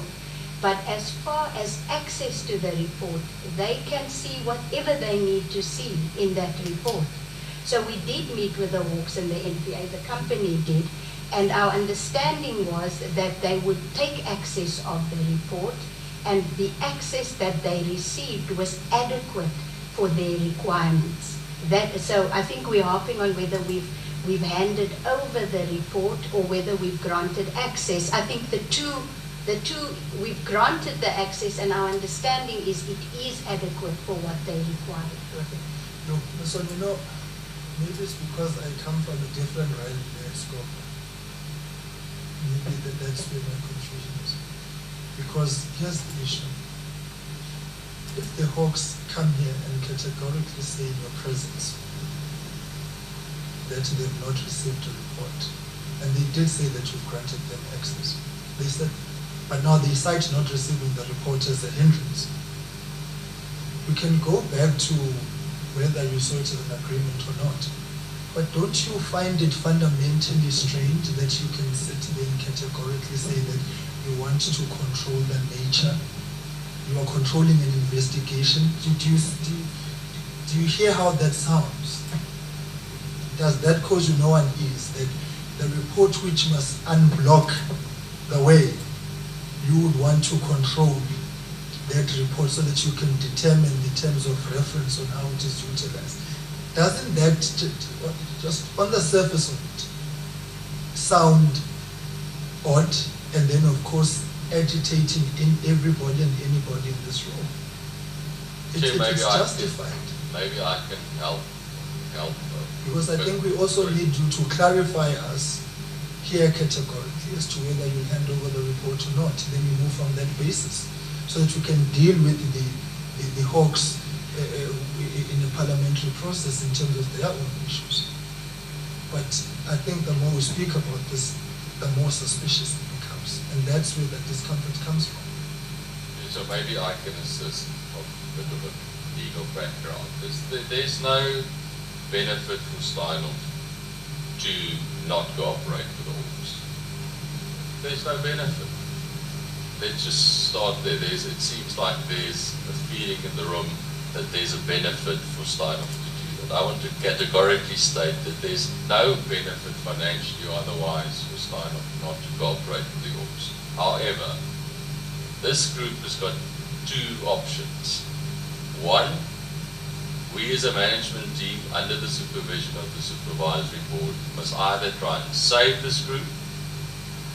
But as far as access to the report, they can see whatever they need to see in that report. So we did meet with the Hawks and the NPA, the company did, and our understanding was that they would take access of the report, and the access that they received was adequate for their requirements. So I think we're harping on whether we've handed over the report or whether we've granted access. I think the two, we've granted the access, and our understanding is it is adequate for what they require. No, so maybe it's because I come from a different realm in scope. Maybe that's where my confusion is. Because here's the issue. If the Hawks come here and categorically say in your presence that they've not received a report, and they did say that you've granted them access, they said, but now they cite not receiving the report as a hindrance. We can go back to whether you saw it as an agreement or not, but don't you find it fundamentally strange that you can sit there and categorically say that you want to control the nature? You are controlling an investigation. Do you hear how that sounds? Does that cause you no unease that the report which must unblock the way you would want to control that report so that you can determine the terms of reference on how it is utilized? Doesn't that, just on the surface of it, sound odd, and then of course agitating in everybody and anybody in this room? It's justified. Maybe I can help. Because I think we also need you to clarify us here categorically as to whether you hand over the report or not. Then we move from that basis so that we can deal with the Hawks in a parliamentary process in terms of their own issues. But I think the more we speak about this, the more suspicious it becomes. And that's where the discomfort comes from. So maybe I can assist of a bit of a legal background. There's no benefit for Steinhoff to not cooperate with the Hawks. There's no benefit. Let's just start there. It seems like there's a feeling in the room that there's a benefit for Steinhoff to do that. I want to categorically state that there's no benefit financially or otherwise for Steinhoff not to cooperate with the Hawks. However, this group has got two options. One, we as a management team, under the supervision of the supervisory board, must either try and save this group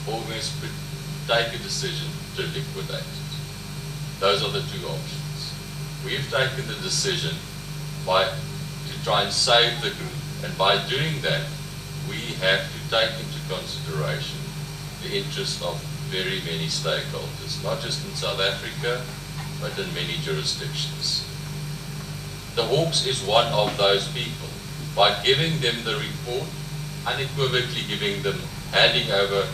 or we must take a decision to liquidate it. Those are the two options. We've taken the decision to try and save the group, and by doing that, we have to take into consideration the interest of very many stakeholders, not just in South Africa, but in many jurisdictions. The Hawks is one of those people. By giving them the report, unequivocally handing over,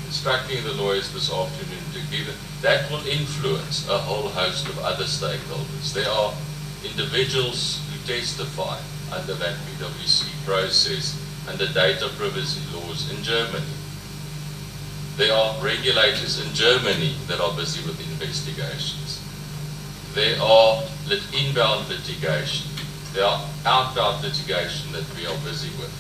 instructing the lawyers this afternoon to give it, that will influence a whole host of other stakeholders. There are individuals who testify under that PwC process under data privacy laws in Germany. There are regulators in Germany that are busy with investigations. There are inbound litigation. There are outbound litigation that we are busy with.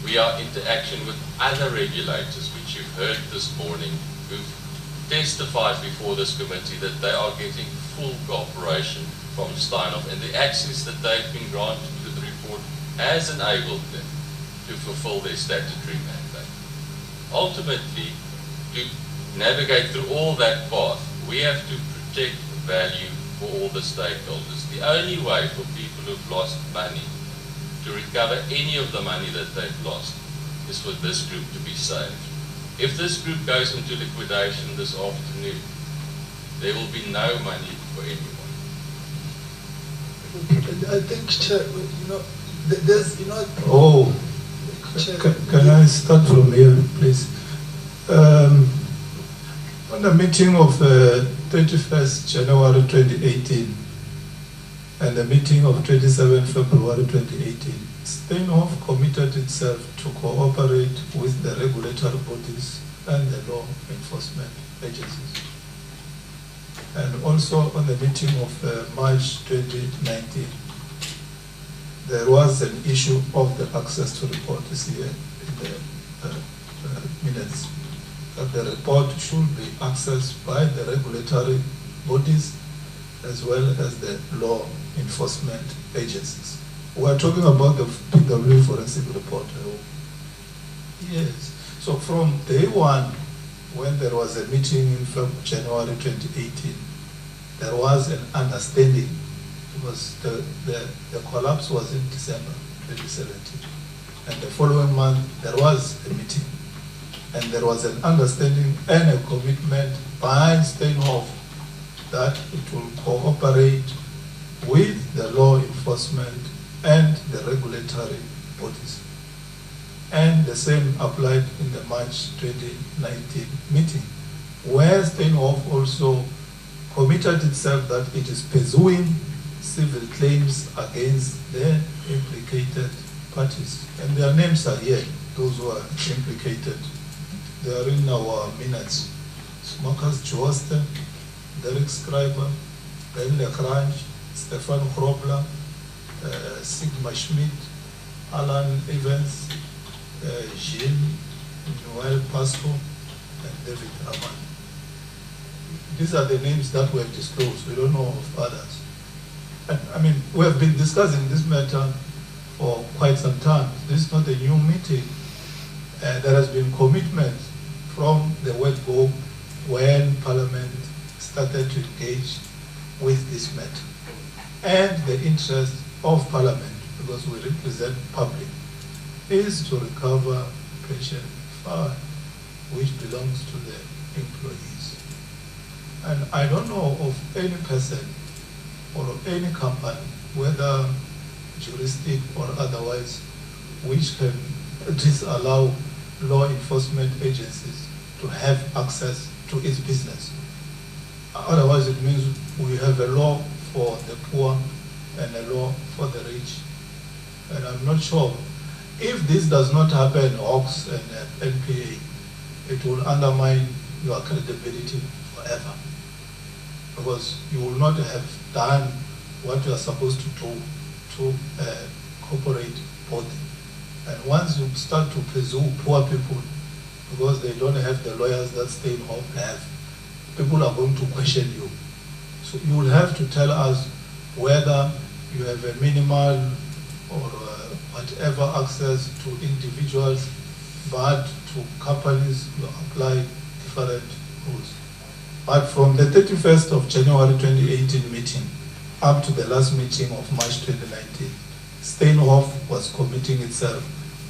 We are in interaction with other regulators, which you've heard this morning, who've testified before this committee that they are getting full cooperation from Steinhoff, and the access that they've been granted to the report has enabled them to fulfill their statutory mandate. Ultimately, to navigate through all that path, we have to protect value for all the stakeholders. The only way for people who've lost money to recover any of the money that they've lost is for this group to be saved. If this group goes into liquidation this afternoon, there will be no money for anyone. I think, Chair, there's, Can I start from here, please? On the meeting of 31st January 2018 and the meeting of 27 February 2018, Steinhoff committed itself to cooperate with the regulatory bodies and the law enforcement agencies. And also on the meeting of March 2019, there was an issue of the access to report here in the minutes, that the report should be accessed by the regulatory bodies as well as the law enforcement agencies. We are talking about the PW forensic report. Yes. So from day one, when there was a meeting in January 2018, there was an understanding, because the collapse was in December 2017. And the following month, there was a meeting. And there was an understanding and a commitment by Steinhoff that it will cooperate with the law enforcement and the regulatory bodies. And the same applied in the March 2019 meeting, where Steinhoff also committed itself that it is pursuing civil claims against the implicated parties. And their names are here, those who are implicated. They are in our minutes. Smokas Josten, Derek Schreiber, Ben Lecrange, Stefan Grobler, Sigma Schmidt, Alan Evans, Jean Noel Pasco, and David Raman. These are the names that we have disclosed. We don't know of others. And, I mean, we have been discussing this matter for quite some time. This is not a new meeting. There has been commitment from the word go when Parliament started to engage with this matter. And the interest of Parliament, because we represent public, is to recover pension fund, which belongs to the employees. And I don't know of any person or of any company, whether juristic or otherwise, which can disallow law enforcement agencies to have access to its business. Otherwise, it means we have a law for the poor and a law for the rich. And I'm not sure if this does not happen, Hawks and NPA, it will undermine your credibility forever. Because you will not have done what you are supposed to do to corporate body. And once you start to pursue poor people, because they don't have the lawyers that Steinhoff have, people are going to question you. So you will have to tell us whether you have a minimal or whatever access to individuals, but to companies you apply different rules. But from the 31st of January 2018 meeting up to the last meeting of March 2019, Steinhoff was committing itself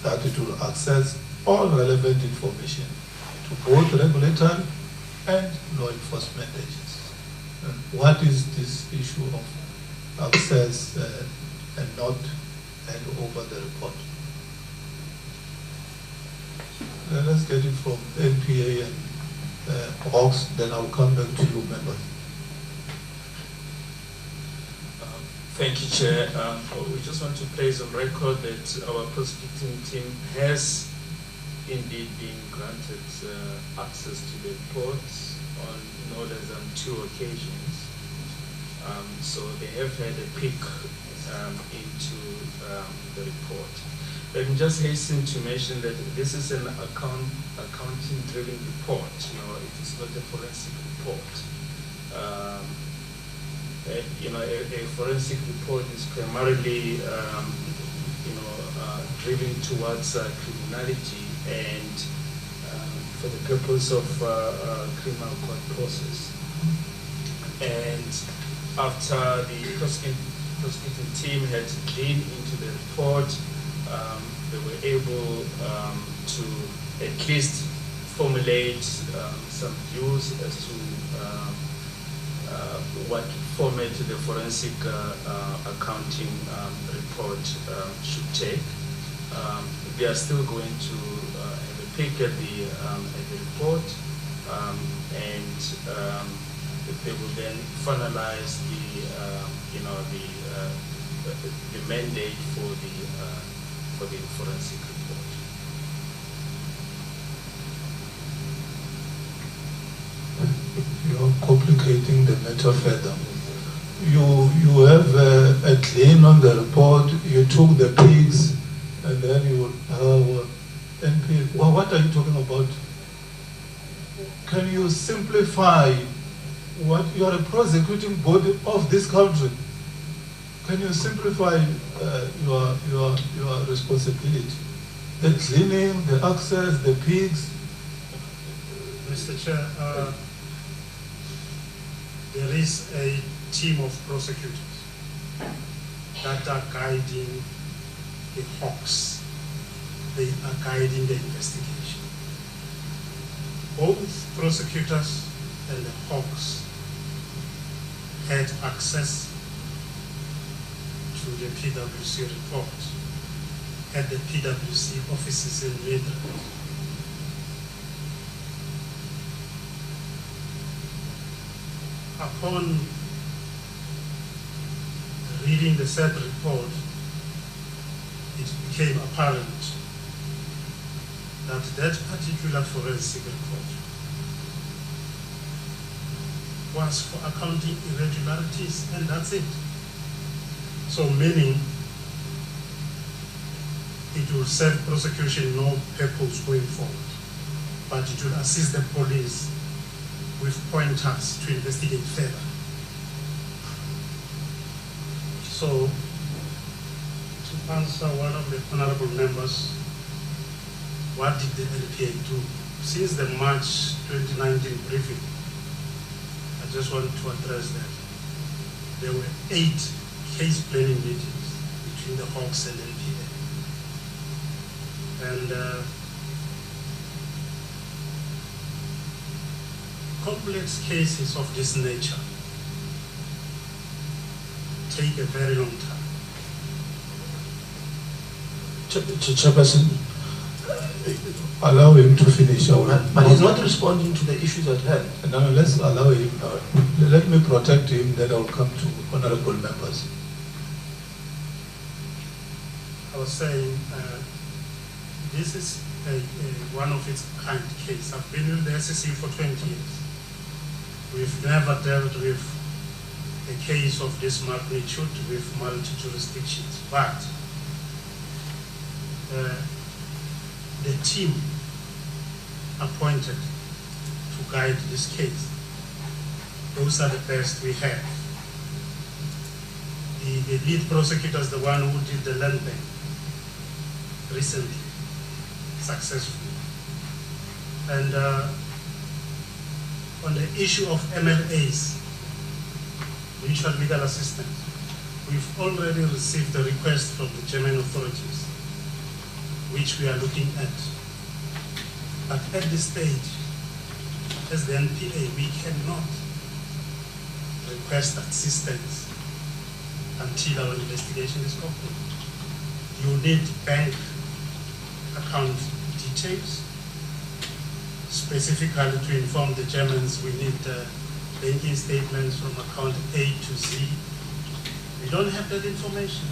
that it will access all relevant information to both regulatory and law enforcement agencies. And what is this issue of access and not hand over the report? Let's get it from NPA and Hawks, then I'll come back to you, members. Thank you, Chair. We just want to place on record that our prosecuting team has indeed been granted access to the reports on no less than 2 occasions. So they have had a peek into the report. Let me just hasten to mention that this is an accounting-driven report. It is not a forensic report. A forensic report is primarily, driven towards criminality and for the purpose of criminal court process. And after the prosecuting team had gleaned into the report, they were able to at least formulate some views as to what format the forensic accounting report should take. They are still going to have a peek at the report, and they will then finalize the mandate for the forensic report. You're complicating the matter further. You have a claim on the report, you took the pigs, and then you NP. Well, what are you talking about? Can you simplify what you are a prosecuting body of this country? Can you simplify your responsibility? The cleaning, the access, the pigs. Mr. Chair, there is a team of prosecutors that are guiding the Hawks. They are guiding the investigation. Both prosecutors and the Hawks had access to the PwC report at the PwC offices in Midrand. Upon reading the said report, it became apparent that that particular forensic report was for accounting irregularities, and that's it. So meaning it will serve prosecution no purpose going forward, but it will assist the police with pointers to investigate further. So, to answer one of the honorable members, what did the LPA do? Since the March 2019 briefing, I just want to address that. There were 8 case planning meetings between the Hawks and the LPA. And complex cases of this nature take a very long time. Chairperson, allow him to finish. But he's not responding to the issues at hand. No, let's allow him. Let me protect him, then I'll come to honorable members. I was saying, this is one of its kind case. I've been with the SEC for 20 years. We've never dealt with a case of this magnitude with multi-jurisdictions, but the team appointed to guide this case those are the best we have. The lead prosecutor is the one who did the land bank recently, successfully. And on the issue of MLAs, mutual legal assistance, we've already received a request from the German authorities, which we are looking at. But at this stage, as the NPA, we cannot request assistance until our investigation is complete. You need bank account details. Specifically to inform the Germans, we need banking statements from account A to Z. We don't have that information.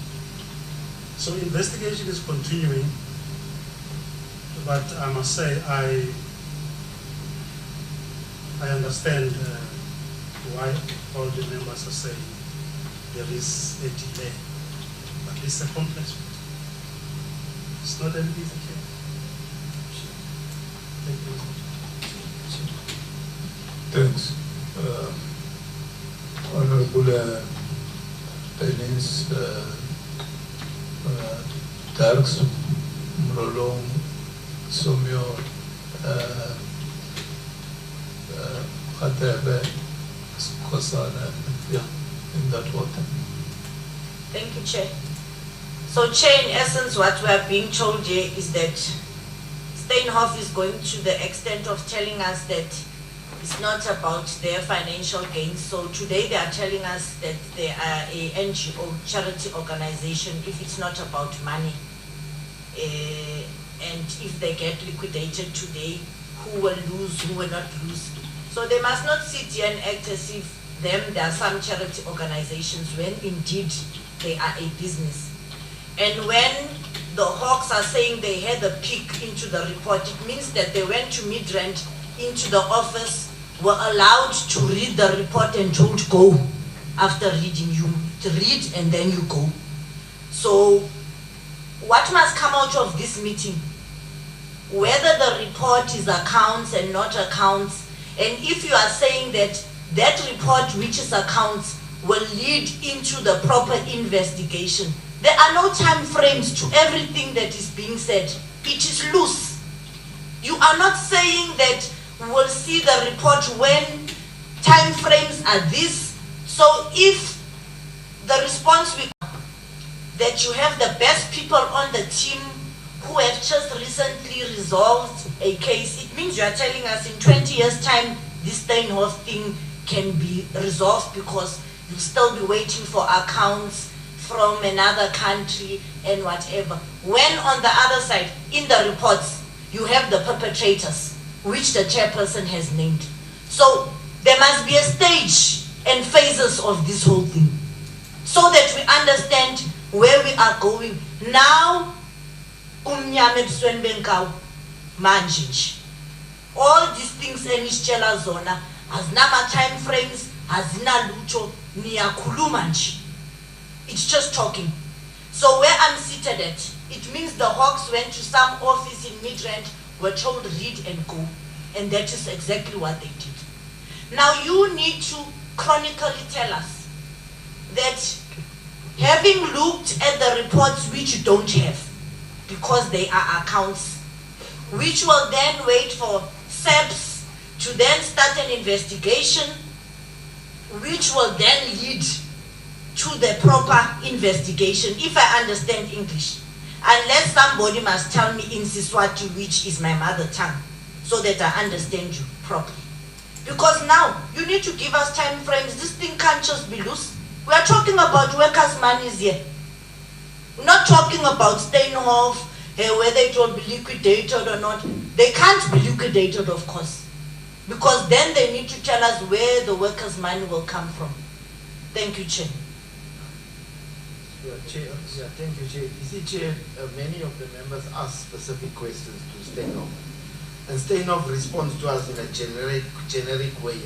So investigation is continuing, but I must say I understand why all the members are saying there is a delay, but it's a complex one. It's not an easy case. Thank you. Thanks. Honorable Dennis Darks, Mrolong, Somyo, Khatebe, Kosana, yeah, in that order. Thank you, Chair. So, Chair, in essence, what we are being told here is that Steinhoff is going to the extent of telling us that it's not about their financial gains. So today they are telling us that they are a NGO, charity organization, if it's not about money. And if they get liquidated today, who will lose, who will not lose. So they must not sit here and act as if there are some charity organizations when indeed they are a business. And when the Hawks are saying they had a peek into the report, it means that they went to Midrand into the office, were allowed to read the report and told go after reading. You read and then you go. So what must come out of this meeting? Whether the report is accounts and not accounts, and if you are saying that that report, which is accounts, will lead into the proper investigation, there are no time frames to everything that is being said. It is loose. You are not saying that we'll see the report when time frames are this. So if the response that you have the best people on the team who have just recently resolved a case, it means you are telling us in 20 years' time this Steinhoff thing can be resolved because you'll still be waiting for accounts from another country and whatever. When on the other side, in the reports, you have the perpetrators, which the chairperson has named. So there must be a stage and phases of this whole thing so that we understand where we are going. Now, all these things enishchela zona azinama time frames, azina lucho, niyakhuluma nje. It's just talking. So where I'm seated at, it means the Hawks went to some office in Midrand, were told read and go, and that is exactly what they did. Now you need to chronically tell us that having looked at the reports which you don't have, because they are accounts, which will then wait for SEPs to then start an investigation, which will then lead to the proper investigation, if I understand English. Unless somebody must tell me in Siswati, which is my mother tongue, so that I understand you properly. Because now, you need to give us time frames. This thing can't just be loose. We are talking about workers' monies here. We're not talking about Steinhoff, whether it will be liquidated or not. They can't be liquidated, of course. Because then they need to tell us where the workers' money will come from. Thank you, Chair. Yeah, Chair. Yeah, thank you, Chair. You see, Chair, many of the members ask specific questions to Steinhoff. And Steinhoff responds to us in a generic way.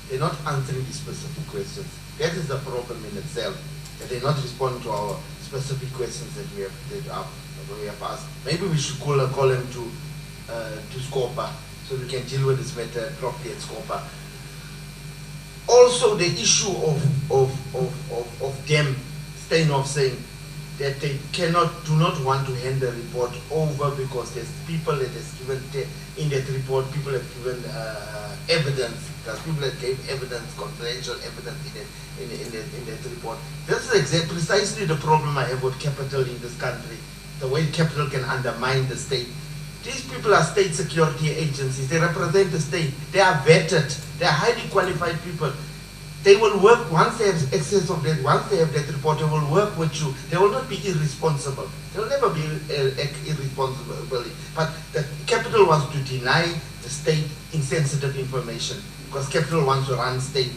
They're not answering the specific questions. That is the problem in itself. That they're not responding to our specific questions that we have asked. Maybe we should call them to Scopa so we can deal with this matter properly at Scopa. also the issue of them, Steinhoff saying that they do not want to hand the report over because there's people that has given, in that report, people have given evidence, because people that gave evidence, confidential evidence in that report. This is precisely the problem I have with capital in this country, the way capital can undermine the state. These people are state security agencies. They represent the state. They are vetted. They are highly qualified people. They will work, once they have access of that, once they have that report, they will work with you. They will not be irresponsible. They will never be irresponsible. But the capital wants to deny the state insensitive information because capital wants to run the state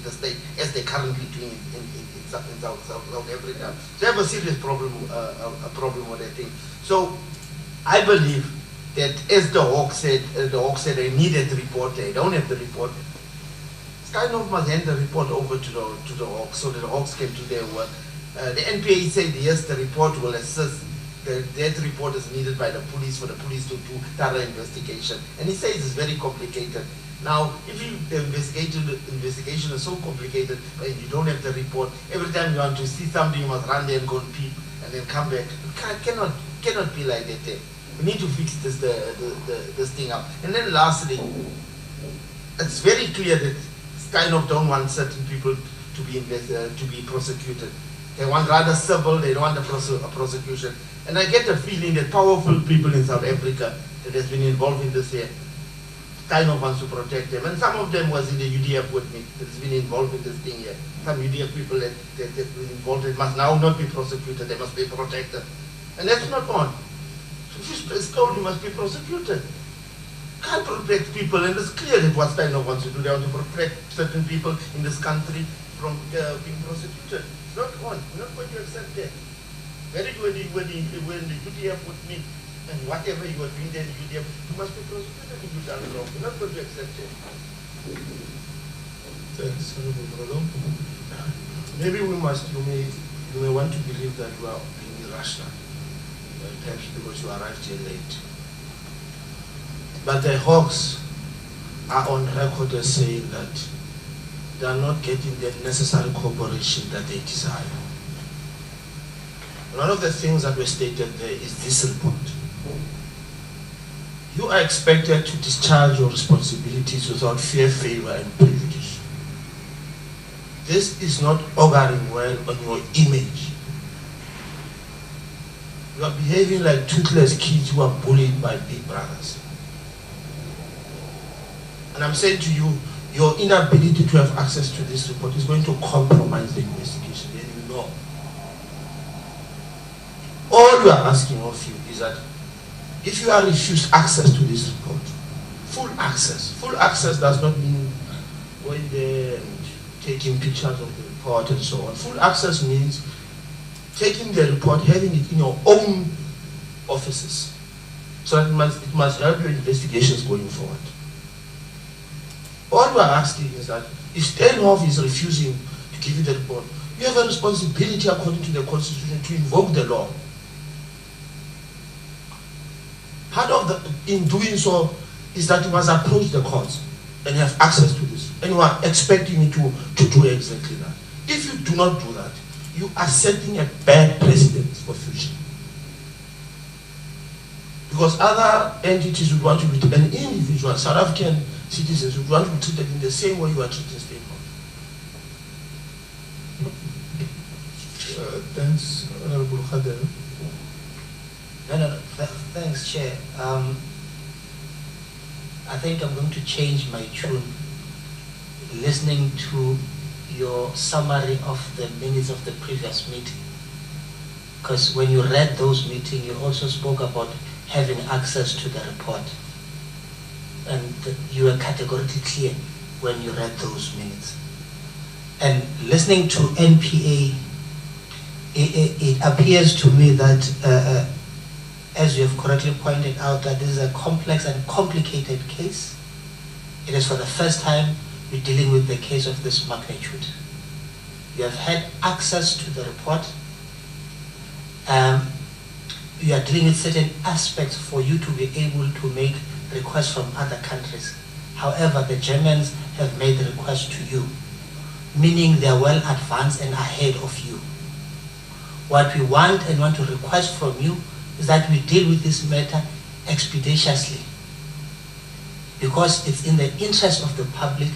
as they currently doing in South Africa. They have a serious problem, with that thing. So I believe that as the Hawk said they need that report, they don't have the report. Steinhoff must hand the report over to the Hawks so that the Hawks can do their work. The NPA said yes, the report will assist. That report is needed by the police for the police to do thorough investigation. And he says it's very complicated. Now, if the investigation is so complicated and you don't have the report, every time you want to see something, you must run there and go and peep and then come back. It cannot be like that. We need to fix this thing up. And then lastly, it's very clear that Steinhoff don't want certain people to be prosecuted. They want rather civil, they don't want a prosecution. And I get the feeling that powerful people in South Africa that has been involved in this here, Steinhoff wants to protect them. And some of them was in the UDF with me, that has been involved in this thing here. Some UDF people that have been involved, it must now not be prosecuted, they must be protected. And that's not on. So if it's told you must be prosecuted. Can't protect people, and it's clear that what Steinhoff wants to do. They want to protect certain people in this country from being prosecuted. It's not on. We're not going to accept that. Very good when the UDF would meet and whatever you are doing there in the UDF, you must be prosecuted if you've done wrong. We're not going to accept it. Thanks, Honorable Brolo. Maybe you may want to believe that we are being irrational, perhaps because you arrived here late. But the Hawks are on record as saying that they are not getting the necessary cooperation that they desire. One of the things that were stated there is this report. You are expected to discharge your responsibilities without fear, favor, and prejudice. This is not auguring well on your image. You are behaving like toothless kids who are bullied by big brothers. And I'm saying to you, your inability to have access to this report is going to compromise the investigation, and you know. All we are asking of you is that if you are refused access to this report, full access does not mean going there and taking pictures of the report and so on. Full access means taking the report, having it in your own offices. So that it must help your investigations going forward. All we are asking is that if Steinhoff is refusing to give you the report, you have a responsibility according to the Constitution to invoke the law. Part of in doing so is that you must approach the courts and have access to this. And you are expecting me to do exactly that. If you do not do that, you are setting a bad precedent for future. Because other entities would want to be, an individual, South African citizens would want to be treated in the same way you are treating Steinhoff. Thanks, Honorable Khader. Thanks, Chair. I think I'm going to change my tune listening to your summary of the minutes of the previous meeting. Because when you read those meetings, you also spoke about having access to the report. And you were categorically clear when you read those minutes. And listening to NPA, it appears to me that, as you have correctly pointed out, that this is a complex and complicated case. It is for the first time we're dealing with a case of this magnitude. You have had access to the report. You are dealing with certain aspects for you to be able to make requests from other countries. However, the Germans have made the request to you. meaning they're well advanced and ahead of you. What we want and want to request from you is that we deal with this matter expeditiously, because it's in the interest of the public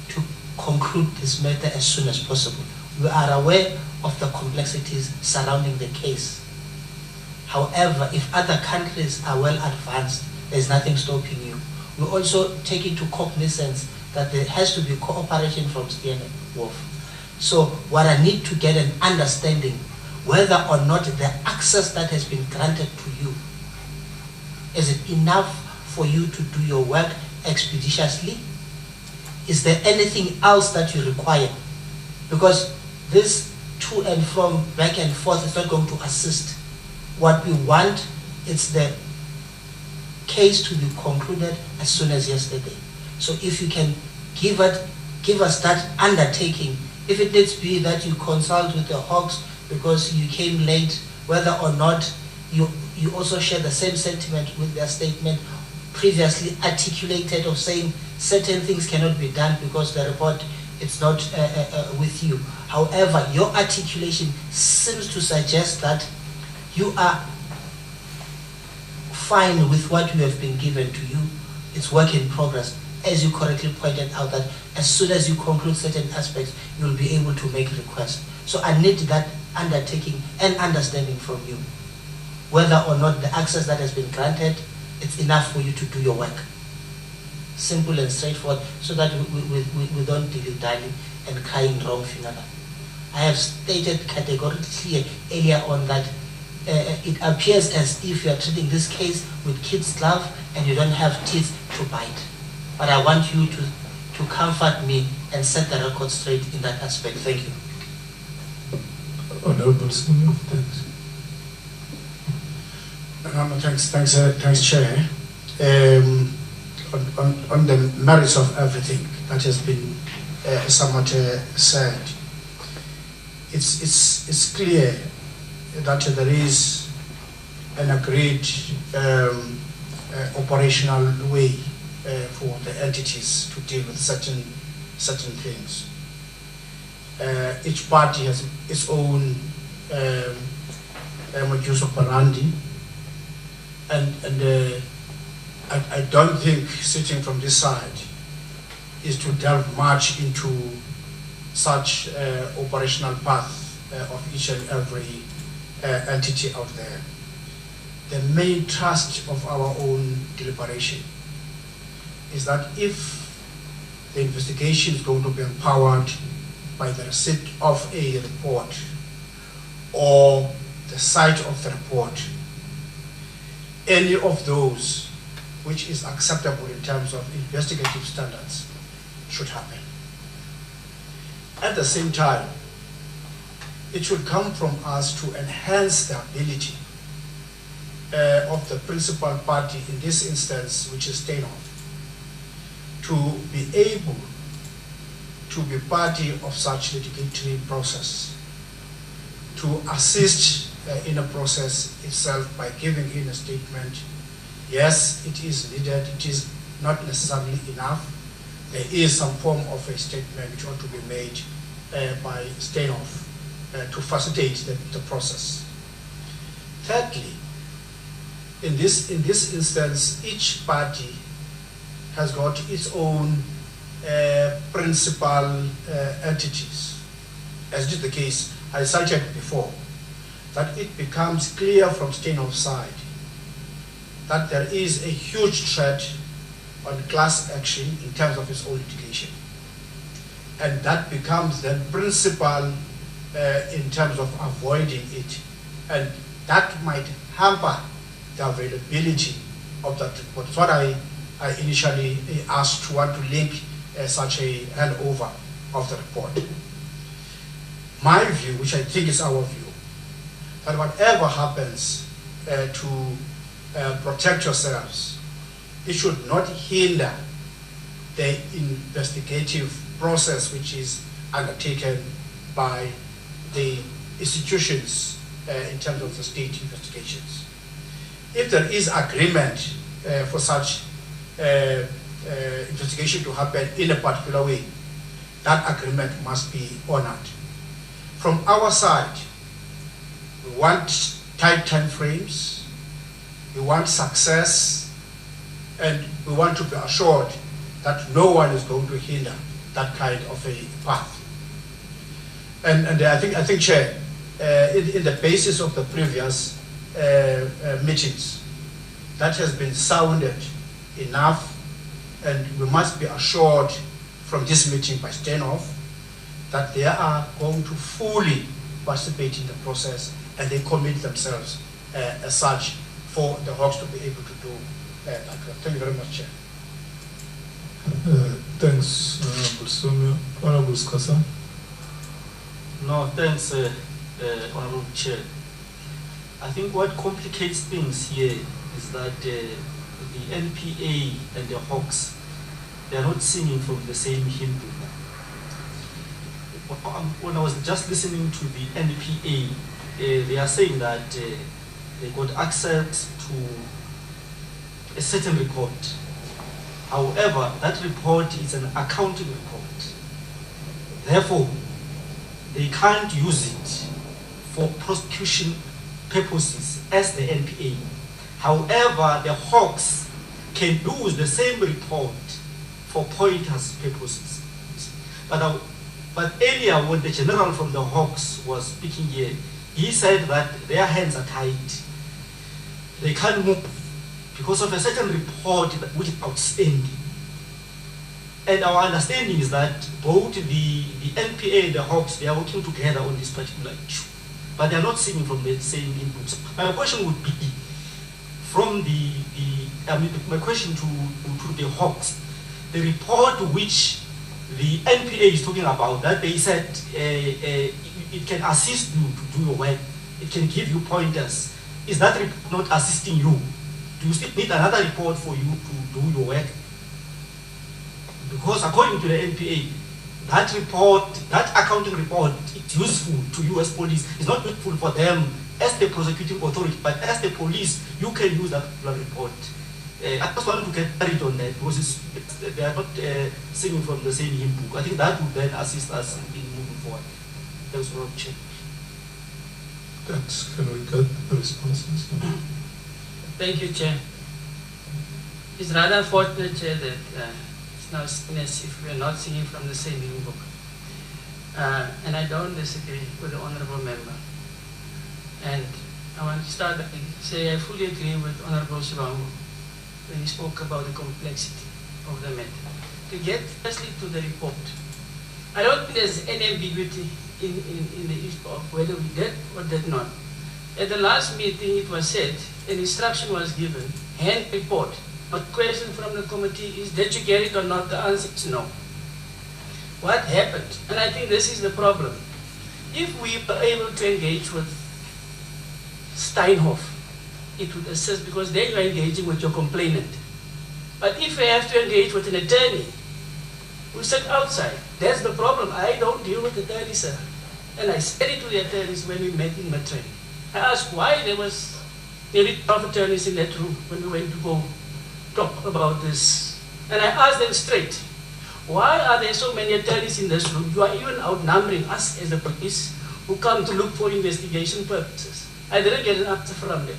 to conclude this matter as soon as possible. We are aware of the complexities surrounding the case. However, if other countries are well advanced, there's nothing stopping you. We also take into cognizance that there has to be cooperation from Steinhoff. So what I need to get an understanding whether or not the access that has been granted to you, is it enough for you to do your work expeditiously? Is there anything else that you require? Because this to and from, back and forth is not going to assist. What we want is the case to be concluded as soon as yesterday. So if you can give us that undertaking, if it needs to be that you consult with the Hawks because you came late, whether or not you also share the same sentiment with their statement previously articulated of saying certain things cannot be done because the report is not with you. However, your articulation seems to suggest that you are fine with what you have been given to you. It's work in progress. As you correctly pointed out, that as soon as you conclude certain aspects, you'll be able to make requests. So I need that undertaking and understanding from you, whether or not the access that has been granted, it's enough for you to do your work. Simple and straightforward, so that we don't dilly-dally and cry in wrong funeral. I have stated categorically earlier on that it appears as if you are treating this case with kid's glove and you don't have teeth to bite. But I want you to comfort me and set the record straight in that aspect. Thank you. Honorable Steinhoff, thanks. Thanks, Chair. On the merits of everything that has been somewhat said, it's clear that there is an agreed operational way for the entities to deal with certain things. Each party has its own modus operandi, and I don't think sitting from this side is to delve much into such operational path of each and every entity out there. The main thrust of our own deliberation is that if the investigation is going to be empowered by the receipt of a report or the sight of the report, any of those which is acceptable in terms of investigative standards should happen. At the same time, it should come from us to enhance the ability of the principal party, in this instance, which is Steinhoff, to be able to be party of such litigatory process, to assist in a process itself by giving in a statement. Yes, it is needed, it is not necessarily enough. There is some form of a statement which ought to be made by Steinhoff to facilitate the process. Thirdly, in this instance, each party has got its own principal entities. As is the case, I cited before, that it becomes clear from Steinhoff's side that there is a huge threat on class action in terms of its own litigation. And that becomes the principal in terms of avoiding it. And that might hamper the availability of that report. That's what I initially asked to want to link such a handover of the report. My view, which I think is our view, that whatever happens to protect yourselves, it should not hinder the investigative process which is undertaken by the institutions in terms of the state investigations. If there is agreement for such investigation to happen in a particular way, that agreement must be honored. From our side, we want tight time frames, we want success, and we want to be assured that no one is going to hinder that kind of a path. And I think, Chair, in the basis of the previous meetings, that has been sounded enough, and we must be assured from this meeting by Steinhoff that they are going to fully participate in the process, and they commit themselves as such for the Hawks to be able to do that. Thank you very much, Chair. Thanks, Honorable Sumio. Honorable Skasa. No, thanks, Honorable Chair. I think what complicates things here is that the NPA and the Hawks, they are not singing from the same hymn book. When I was just listening to the NPA, they are saying that they got access to a certain report. However, that report is an accounting report. Therefore, they can't use it for prosecution purposes as the NPA. However, the Hawks can use the same report for pointers purposes. But earlier, when the general from the Hawks was speaking here, he said that their hands are tied. They can't move because of a certain report which is outstanding. And our understanding is that both the NPA and the Hawks, they are working together on this particular issue. But they are not singing from the same inputs. My question would be, from my question to the Hawks, the report which the NPA is talking about, that they said it can assist you to do your work, it can give you pointers. Is that report not assisting you? Do you still need another report for you to do your work? Because according to the NPA, that report, that accounting report, it's useful to you as police. It's not useful for them as the prosecuting authority, but as the police, you can use that report. I just wanted to get carried on that because they are not singing from the same hymn book. I think that would then assist us in moving forward. Thanks for the Chair. Thanks. Can we get the responses? Thank you, Chair. It's rather unfortunate, Chair, that it's now seen as if we are not singing from the same hymn book. And I don't disagree with the Honourable Member. And I want to start by say I fully agree with Honourable Shivambu when he spoke about the complexity of the matter. To get firstly to the report, I don't think there's any ambiguity in the issue of whether we did or did not. At the last meeting it was said, an instruction was given, hand report. A question from the committee is, did you get it or not? The answer is no. What happened? And I think this is the problem. If we were able to engage with Steinhoff, it would assist because then you are engaging with your complainant. But if we have to engage with an attorney who sit outside, that's the problem. I don't deal with attorneys, sir. And I said it to the attorneys when we met in Matrain. I asked why there was nearly 12 attorneys in that room when we went to go talk about this. And I asked them straight, why are there so many attorneys in this room? You are even outnumbering us as the police who come to look for investigation purposes. I didn't get an answer from them.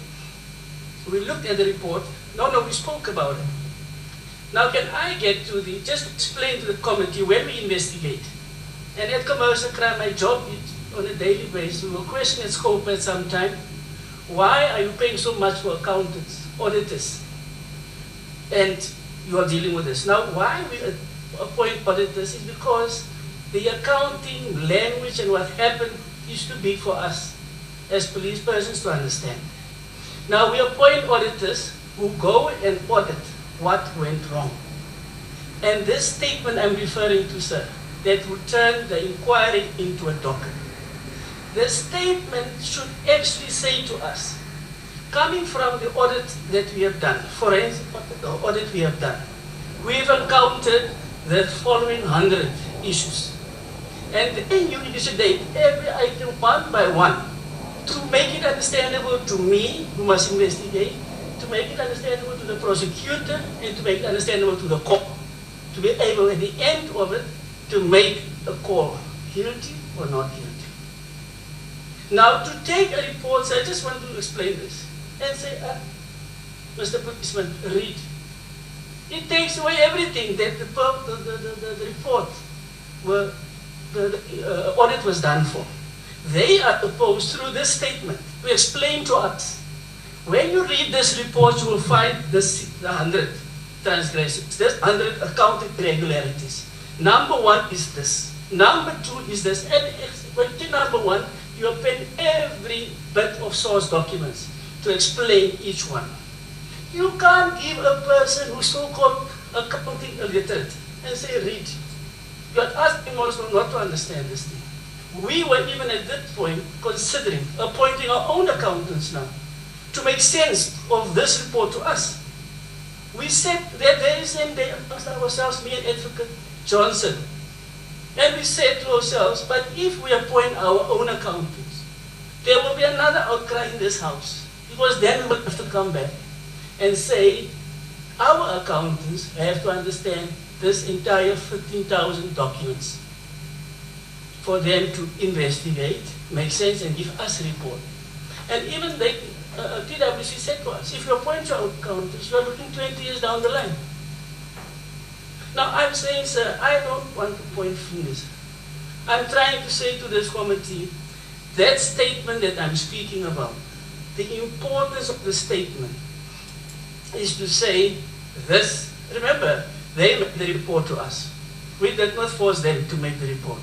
We looked at the report. No, we spoke about it. Now can I get to just explain to the committee when we investigate. And at commercial crime, my job is on a daily basis. We will question its scope at some time. Why are you paying so much for accountants, auditors? And you are dealing with this. Now why we appoint auditors is because the accounting language and what happened is too big for us as police persons to understand. Now we appoint auditors who go and audit what went wrong. And this statement I'm referring to, sir, that would turn the inquiry into a docket. The statement should actually say to us, coming from the audit that we have done, forensic audit we have done, we've encountered the following 100 issues. And then you elucidate every item one by one to make it understandable to me, who must investigate, to make it understandable to the prosecutor, and to make it understandable to the court, to be able at the end of it to make a call, guilty or not guilty. Now, to take a report, so I just want to explain this and say, Mr. Policeman, read. It takes away everything that the report, the audit was done for. They are opposed through this statement to explain to us. When you read this report, you will find the 100 transgressions, there's 100 accounting irregularities. Number one is this. Number two is this. And to number one, you append every bit of source documents to explain each one. You can't give a person who's so-called accounting illiterate and say, read. You are asking also not to understand this thing. We were even at that point considering appointing our own accountants now to make sense of this report to us. We said that there is and they amongst ourselves, me and Advocate Johnson. And we said to ourselves, but if we appoint our own accountants, there will be another outcry in this house. Because then we will have to come back and say, our accountants have to understand this entire 15,000 documents for them to investigate, make sense, and give us a report. And even they, TWC said to us, if you appoint your accountants, you are looking 20 years down the line. Now I'm saying, sir, I don't want to point fingers. I'm trying to say to this committee, that statement that I'm speaking about, the importance of the statement is to say this. Remember, they made the report to us. We did not force them to make the report.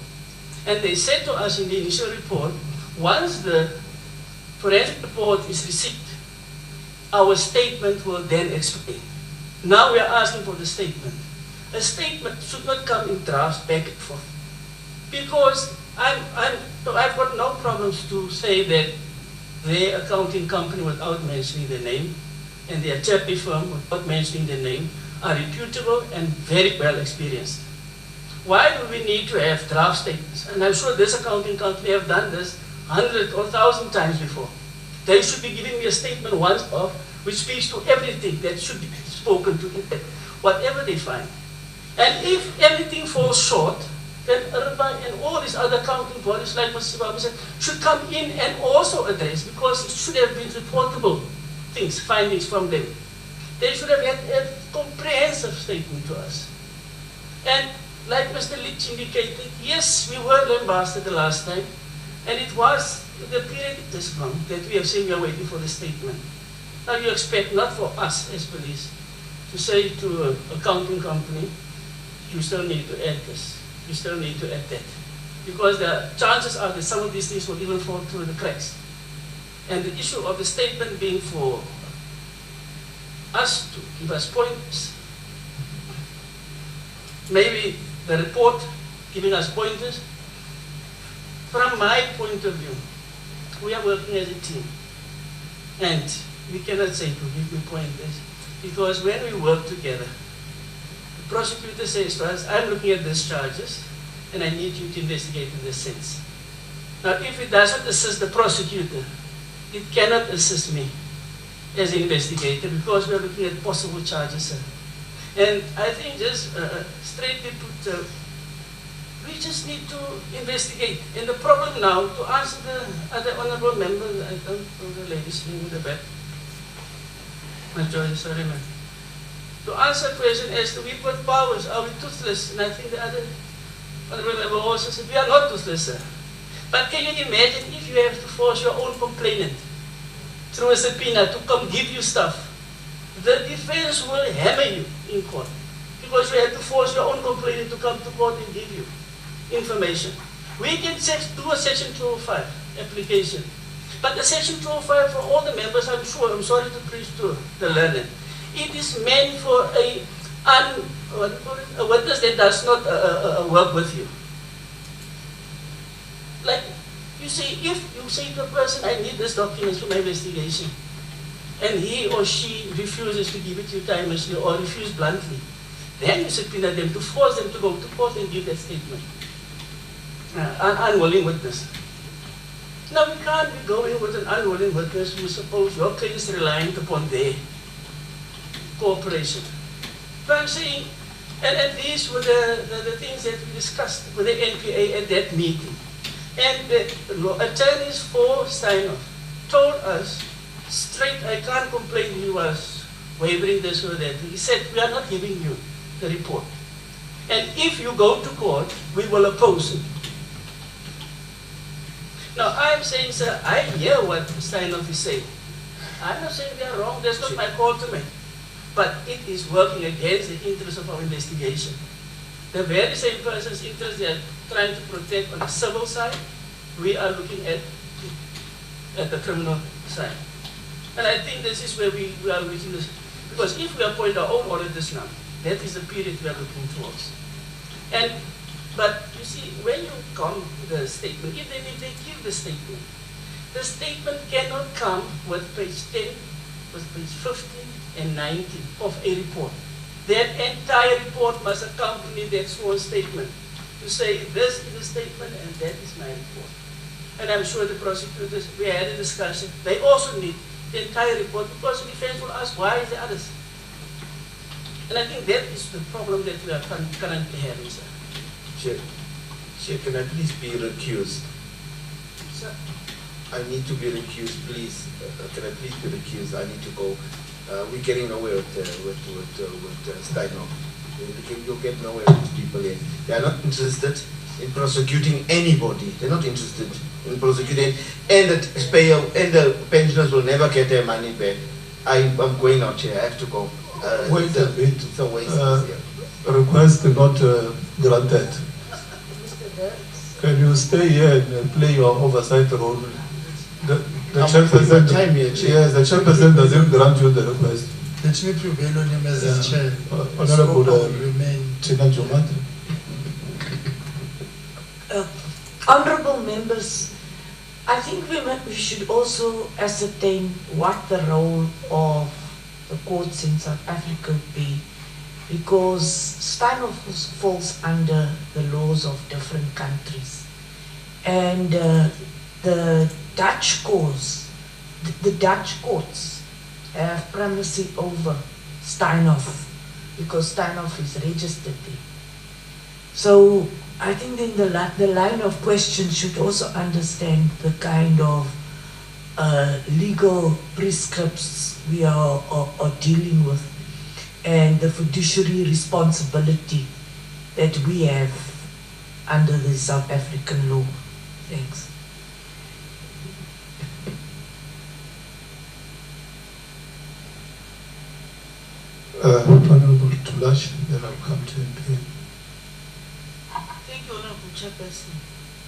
And they said to us in the initial report, once the forensic report is received, our statement will then explain. Now we are asking for the statement. A statement should not come in drafts back and forth. Because I've got no problems to say that their accounting company without mentioning their name and their charity firm without mentioning their name are reputable and very well experienced. Why do we need to have draft statements? And I'm sure this accounting company have done this 100 or 1,000 times before. They should be giving me a statement once off which speaks to everything that should be spoken to, whatever they find. And if everything falls short, then IRBA and all these other accounting bodies, like Mr. Babu said, should come in and also address, because it should have been reportable things, findings from them. They should have had a comprehensive statement to us. And like Mr. Leach indicated, yes, we were lambasted the last time, and it was the period this long that we have said we are waiting for the statement. Now you expect not for us as police to say to an accounting company, you still need to add this, you still need to add that. Because the chances are that some of these things will even fall through the cracks. And the issue of the statement being for us to give us pointers, maybe the report giving us pointers. From my point of view, we are working as a team. And we cannot say to give me pointers, because when we work together, the prosecutor says to us, I'm looking at these charges, and I need you to investigate in this sense. Now, if it doesn't assist the prosecutor, it cannot assist me as an investigator, because we are looking at possible charges, sir. And I think just straightly put, we just need to investigate. And the problem now, to answer the other honorable members, I don't know the lady's name in the back. Sorry, ma'am. To answer a question as to we've got powers, are we toothless? And I think the other honorable member also said, we are not toothless, sir. But can you imagine if you have to force your own complainant through a subpoena to come give you stuff? The defense will hammer you in court, because you have to force your own complainant to come to court and give you information. We can do a Section 205 application, but the Section 205 for all the members, I'm sure, I'm sorry to preach to the learned, it is meant for a witness that does not work with you. Like, you see, if you say to a person, I need this document for my investigation, and he or she refuses to give it to you timely or refuse bluntly, then you subpoena them to force them to go to court and give that statement. An unwilling witness. Now, we can't be going with an unwilling witness who suppose your case is reliant upon their cooperation. But I'm saying, And these were the things that we discussed with the NPA at that meeting. And the attorneys for Steinhoff told us straight, I can't complain he was wavering this or that. He said, we are not giving you the report. And if you go to court, we will oppose it. Now, I'm saying, sir, I hear what Steinhoff is saying. I'm not saying they are wrong. That's not my call to make. But it is working against the interest of our investigation. The very same person's interest they are trying to protect on the civil side, we are looking at the criminal side. And I think this is where we are reaching this. Because if we appoint our own auditors now, that is the period we are looking towards. But you see, when you come to the statement, if they give the statement cannot come with page 10, with page 15 and 19 of a report. That entire report must accompany that sworn statement to say this is a statement and that is my report. And I'm sure the prosecutors, we had a discussion, they also need the entire report because the defense will ask why is the others. And I think that is the problem that we are currently having, sir. Chair, can I please be recused? Sir? I need to be recused, please. Can I please be recused? I need to go. We're getting nowhere with Steinhoff. You'll get nowhere with people here. They are not interested in prosecuting anybody. They're not interested in prosecuting, and the pensioners will never get their money back. I'm going out here. I have to go. Wait a bit. It's a waste. Request not granted. Can you stay here and play your oversight role? The chairperson, yes, the chairperson doesn't grant you the request. Let me prevail on him as his chair. Honorable Tina Jomandri. Honorable members, I think we should also ascertain what the role of the courts in South Africa would be, because Steinhoff falls under the laws of different countries. And the Dutch courts, the Dutch courts have primacy over Steinhoff because Steinhoff is registered there. So I think then the line of question should also understand the kind of legal prescripts we are dealing with and the fiduciary responsibility that we have under the South African law. Thanks. Honorable Tulash, then I'll come to MP. Thank you, Honorable Chairperson.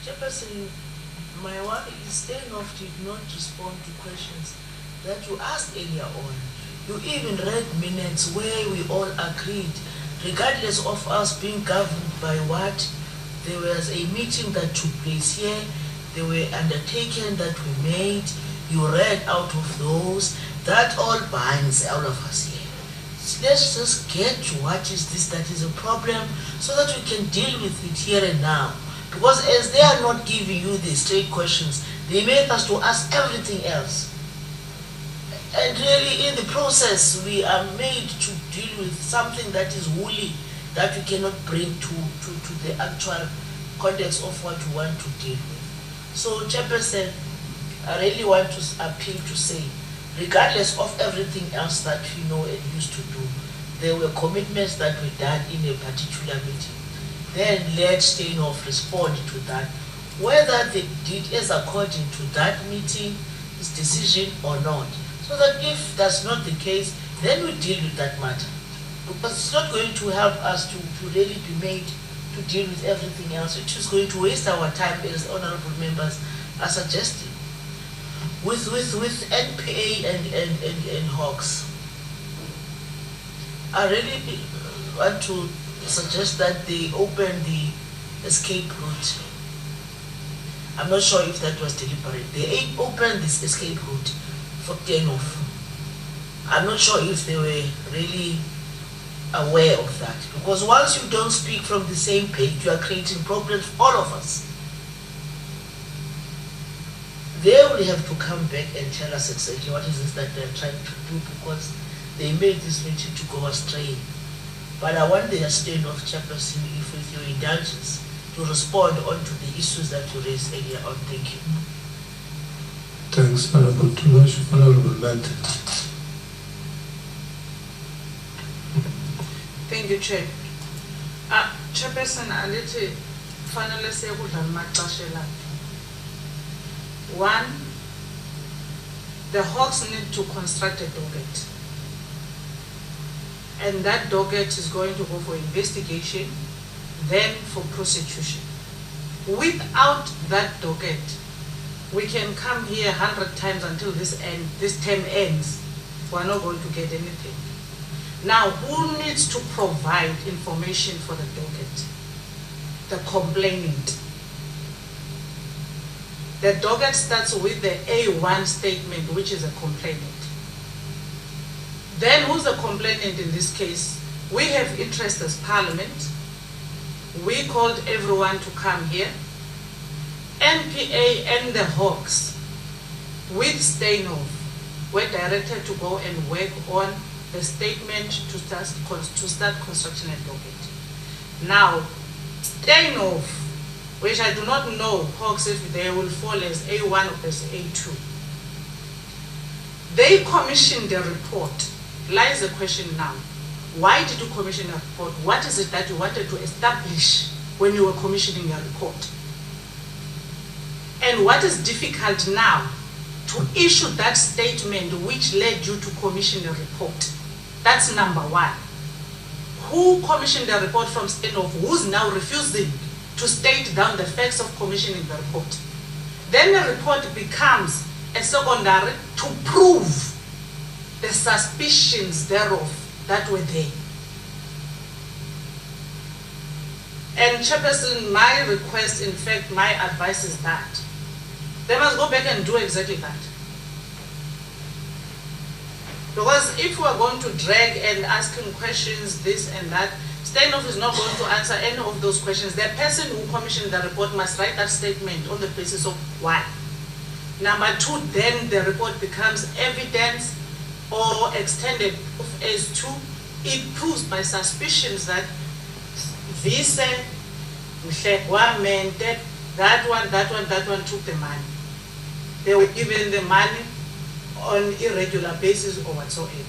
Chairperson, my worry is Steinhoff did not respond to questions that you asked earlier on. You even read minutes where we all agreed, regardless of us being governed by what, there was a meeting that took place here, there were undertaken that we made, you read out of those, that all binds all of us here. Let's just get to what is this that is a problem so that we can deal with it here and now. Because as they are not giving you the straight questions, they make us to ask everything else. And really in the process, we are made to deal with something that is woolly, that we cannot bring to the actual context of what we want to deal with. So Chairperson, I really want to appeal to say, regardless of everything else that we know and used to do, there were commitments that were done in a particular meeting. Then let Steinhoff respond to that, whether they did as according to that meeting's decision or not. So that if that's not the case, then we deal with that matter. Because it's not going to help us to really be made to deal with everything else. It is going to waste our time, as honorable members are suggesting. With NPA and Hawks, I really want to suggest that they open the escape route. I'm not sure if that was deliberate. They opened this escape route for Steinhoff. I'm not sure if they were really aware of that. Because once you don't speak from the same page, you are creating problems for all of us. They will have to come back and tell us exactly what is this that they're trying to do, because they made this meeting to go astray. But I want the Steinhoff chairperson, if with your indulgence, to respond on to the issues that you raised earlier on. Thank you. Thanks, Honorable Tulosh. Honorable Benton. Thank you, Chair. Chairperson, andithi fanele siyakudlala amaxesha elapha. One, the Hawks need to construct a docket. And that docket is going to go for investigation, then for prosecution. Without that docket, we can come here 100 times until this term ends. We're not going to get anything. Now, who needs to provide information for the docket? The complainant. The docket starts with the A1 statement, which is a complainant. Then who's the complainant in this case? We have interest as Parliament. We called everyone to come here. NPA and the Hawks with Steinhoff were directed to go and work on the statement to start construction at docket. Now, Steinhoff, which I do not know, Hawks, if they will fall as A1 or as A2. They commissioned the report. Lies the question now. Why did you commission a report? What is it that you wanted to establish when you were commissioning a report? And what is difficult now to issue that statement which led you to commission a report? That's number one. Who commissioned the report from Steinhoff, who's now refusing to state down the facts of commissioning the report? Then the report becomes a secondary to prove the suspicions thereof that were there. And Chairperson, my request, in fact, my advice is that they must go back and do exactly that. Because if we are going to drag and asking questions, this and that, Steinhoff is not going to answer any of those questions. The person who commissioned the report must write that statement on the basis of why. Number two, then the report becomes evidence or extended proof as to, it proves my suspicions that Vise, Mhlekwa, Mente, that one took the money. They were given the money on irregular basis or whatsoever.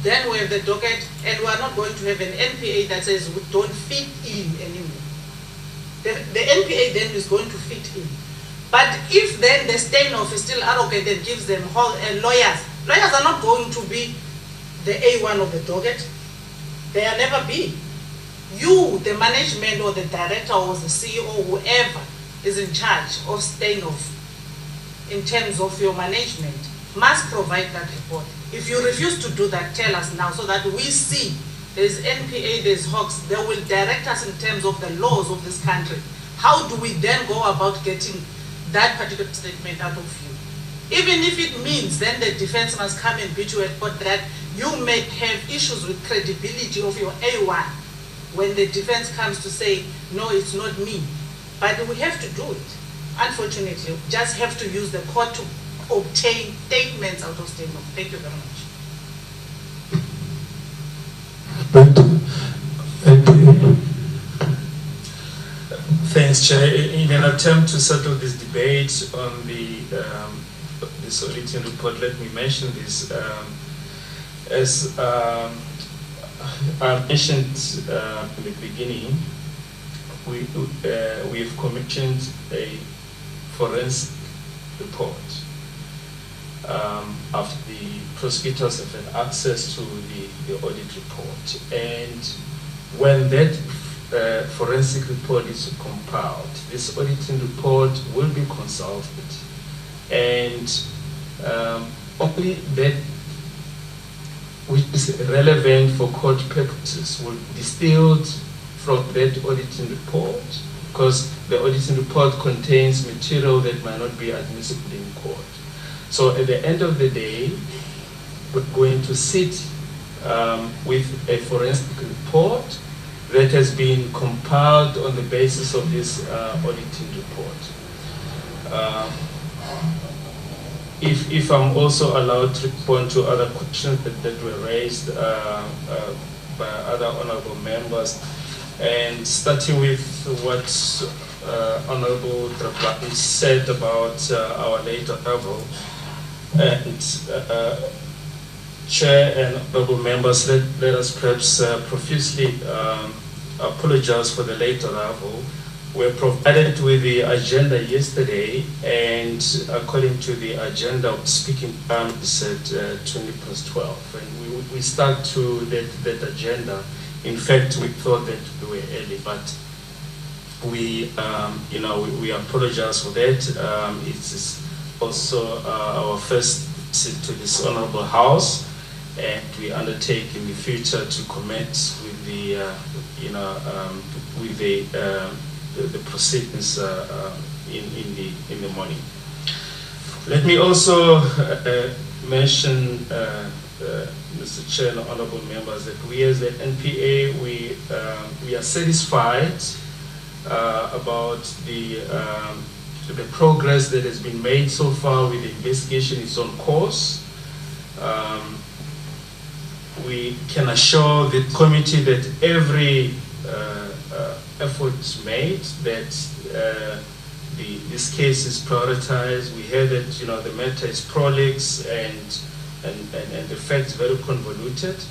Then we have the docket, and we are not going to have an NPA that says we don't fit in anymore. The NPA then is going to fit in. But if then the Steinhoff is still arrogant and gives them lawyers are not going to be the A1 of the docket. They will never be. You, the management or the director or the CEO, whoever is in charge of Steinhoff in terms of your management, must provide that report. If you refuse to do that, tell us now so that we see there's NPA, there's Hawks, they will direct us in terms of the laws of this country. How do we then go about getting that particular statement out of you? Even if it means then the defense must come and beat you at court, that you may have issues with credibility of your A1 when the defense comes to say, no, it's not me. But we have to do it. Unfortunately, we just have to use the court to obtain statements out of Steinhoff. Thank you very much. Thanks, Chair. In an attempt to settle this debate on the this auditing report, let me mention this. As I mentioned in the beginning, we've commissioned a forensic report after the prosecutors have had access to the audit report. And when that forensic report is compiled, this auditing report will be consulted, and only that which is relevant for court purposes will be distilled from that auditing report, because the auditing report contains material that might not be admissible in court. So at the end of the day, we're going to sit with a forensic report that has been compiled on the basis of this auditing report. If I'm also allowed to respond to other questions that were raised by other honorable members. And starting with what Honorable Trapani said about our late arrival, and Chair and honorable members, let us perhaps profusely apologize for the late arrival. We were provided with the agenda yesterday, and according to the agenda, speaking time is at 12:20, and we stuck to that agenda. In fact, we thought that we were early, but we apologize for that. It is also our first visit to this honorable house, and we undertake in the future to commence with the proceedings in the morning. Let me also mention, Mr. Chair and honorable members, that we as the NPA, we are satisfied about the progress that has been made so far with the investigation. It's on course. We can assure the committee that every effort made, that this case is prioritized. We hear that the matter is prolix and the facts very convoluted.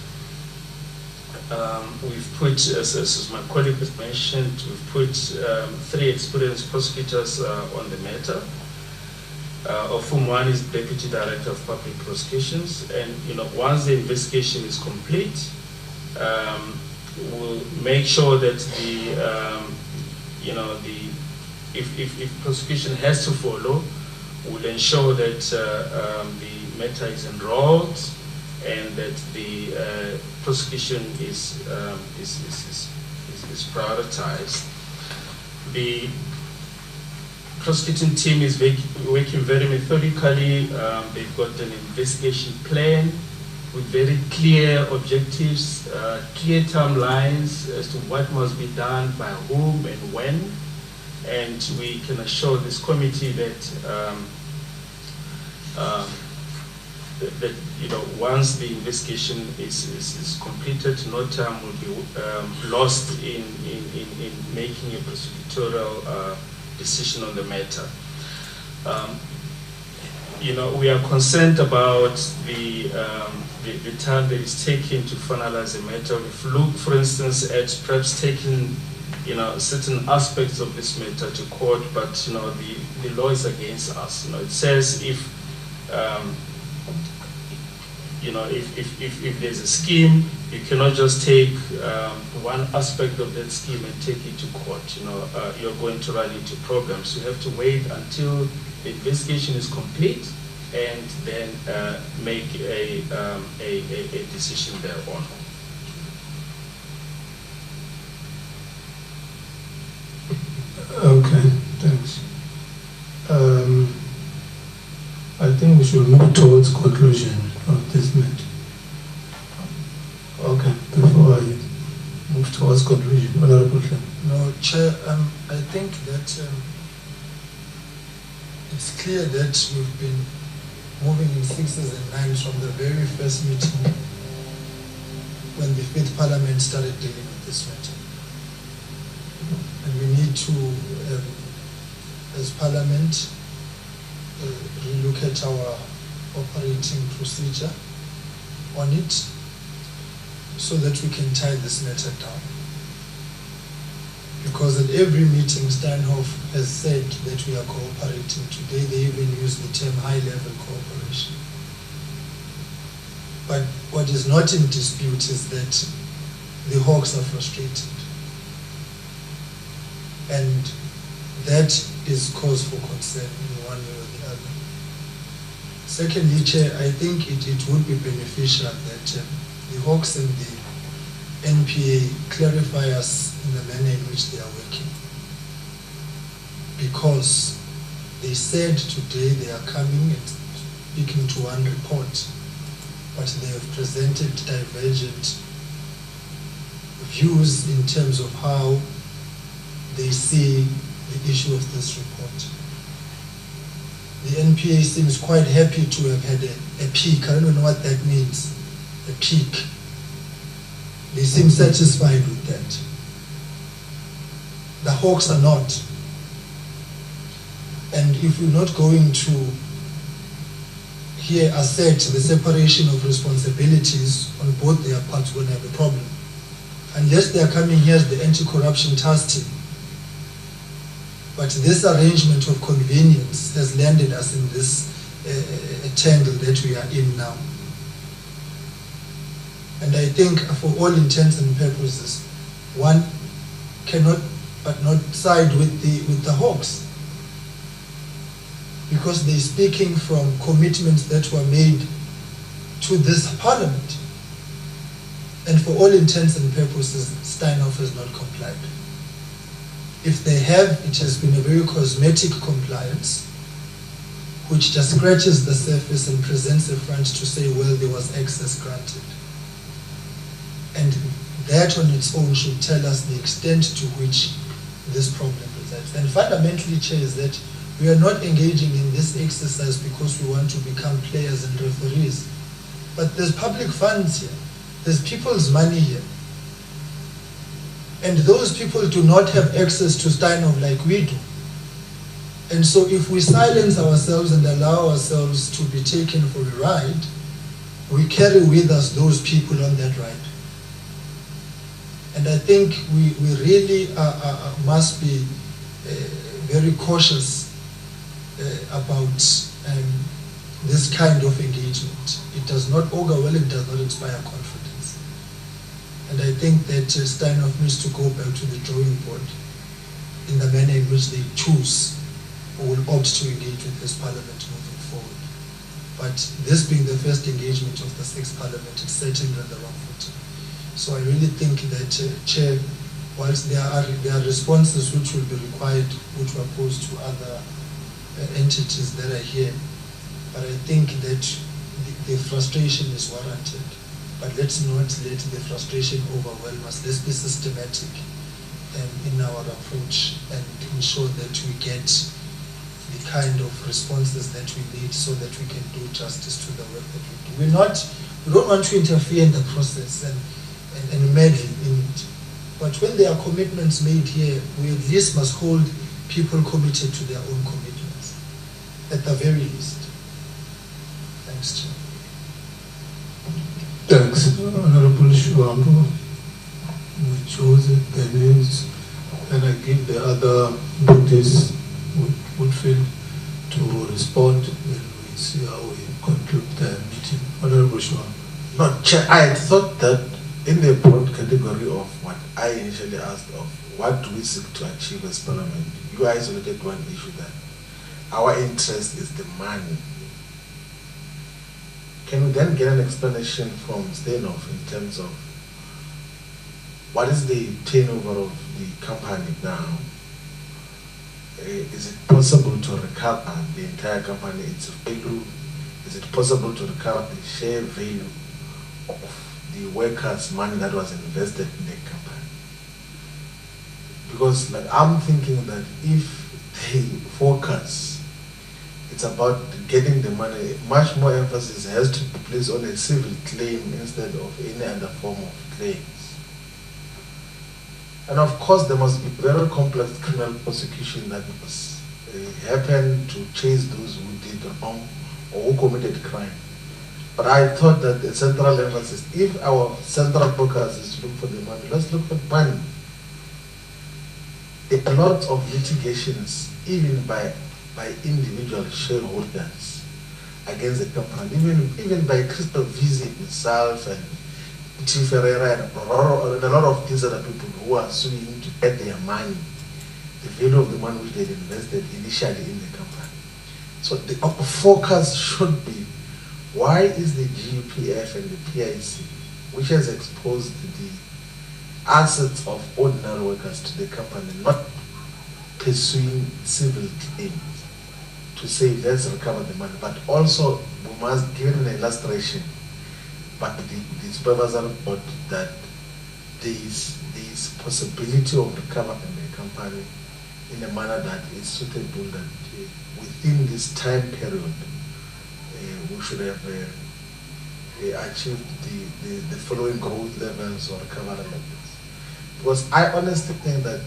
We've put, as my colleague has mentioned, we've put 3 experienced prosecutors on the matter, of whom one is Deputy Director of Public Prosecutions. And once the investigation is complete, we'll make sure that if prosecution has to follow, we'll ensure that the matter is enrolled and that the prosecution is prioritized. The prosecuting team is working very methodically. They've got an investigation plan with very clear objectives, clear timelines as to what must be done by whom and when. And we can assure this committee that once the investigation is completed, no time will be lost in making a prosecutorial decision on the matter. We are concerned about the time that is taken to finalize the matter. We've looked, for instance, at perhaps taking certain aspects of this matter to court, but the law is against us. It says if there's a scheme, you cannot just take one aspect of that scheme and take it to court. You're going to run into problems. You have to wait until the investigation is complete and then make a decision thereon. Okay, thanks. I think we should move towards conclusion of this matter. Okay, before I move towards conclusion, Honorable Chair. No, Chair, I think that it's clear that we've been moving in 6s and 9s from the very first meeting when the 5th Parliament started dealing with this matter. And we need to, as Parliament, relook at our operating procedure on it so that we can tie this matter down. Because at every meeting, Steinhoff has said that we are cooperating. Today, they even use the term high-level cooperation. But what is not in dispute is that the Hawks are frustrated. And that is cause for concern in one way or the other. Secondly, Chair, I think it would be beneficial that the Hawks and the NPA clarify us in the manner in which they are working. Because they said today they are coming and speaking to one report, but they have presented divergent views in terms of how they see the issue of this report. The NPA seems quite happy to have had a peak. I don't know what that means, a peak. They seem satisfied with that. The Hawks are not. And if we're not going to here assert the separation of responsibilities on both their parts, we're going to have a problem. Unless they are coming here as the anti-corruption task team. But this arrangement of convenience has landed us in this tangle that we are in now. And I think for all intents and purposes, one cannot but not side with the Hawks. Because they're speaking from commitments that were made to this parliament. And for all intents and purposes, Steinhoff has not complied. If they have, it has been a very cosmetic compliance, which just scratches the surface and presents a front to say, well, there was access granted. And that on its own should tell us the extent to which this problem resides. And fundamentally, Chair, is that we are not engaging in this exercise because we want to become players and referees. But there's public funds here. There's people's money here. And those people do not have access to Steinhoff like we do. And so if we silence ourselves and allow ourselves to be taken for a ride, we carry with us those people on that ride. And I think we really must be very cautious about this kind of engagement. It does not augur well, it does not inspire confidence. And I think that Steinhoff needs to go back to the drawing board in the manner in which they choose or will opt to engage with this parliament moving forward. But this being the first engagement of the sixth parliament, it's certainly on the wrong footing. So I really think that, Chair, whilst there are responses which will be required, which were posed to other entities that are here, but I think that the frustration is warranted. But let's not let the frustration overwhelm us. Let's be systematic in our approach and ensure that we get the kind of responses that we need so that we can do justice to the work that we do. We don't want to interfere in the process and meddle in it. But when there are commitments made here, we at least must hold people committed to their own commitments, at the very least. Thanks, Chair. Thanks, Honorable Shivambu, Joseph, Benes, and I give the other deputies Woodfield to respond, and we see how we conclude the meeting. Honorable Shivambu. No, Chair, I thought that in the broad category of what I initially asked of, what do we seek to achieve as Parliament? You isolated one issue that our interest is the money. Can we then get an explanation from Steinhoff in terms of what is the turnover of the company now? Is it possible to recover the entire company, its value? Is it possible to recover the share value of the workers' money that was invested in the company? Because like I'm thinking that if they focus, it's about getting the money, much more emphasis has to be placed on a civil claim instead of any other form of claims. And of course there must be very complex criminal prosecution that must happen to chase those who did wrong or who committed crime. But I thought that the central emphasis, if our central focus is to look for the money, let's look for money. A lot of litigations, even by individual shareholders against the company, even by Crystal Visi himself and T. Ferreira and a lot of these other people who are suing to get their money, the value of the money which they invested initially in the company. So the focus should be, why is the GUPF and the PIC, which has exposed the assets of ordinary workers to the company, not pursuing civil claims to say let's recover the money, but also we must give an illustration but the supervisory board that there is possibility of recovering the company in a manner that is suitable, that within this time period we should have achieved the following growth levels or recovery levels. Because I honestly think that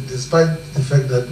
despite the fact that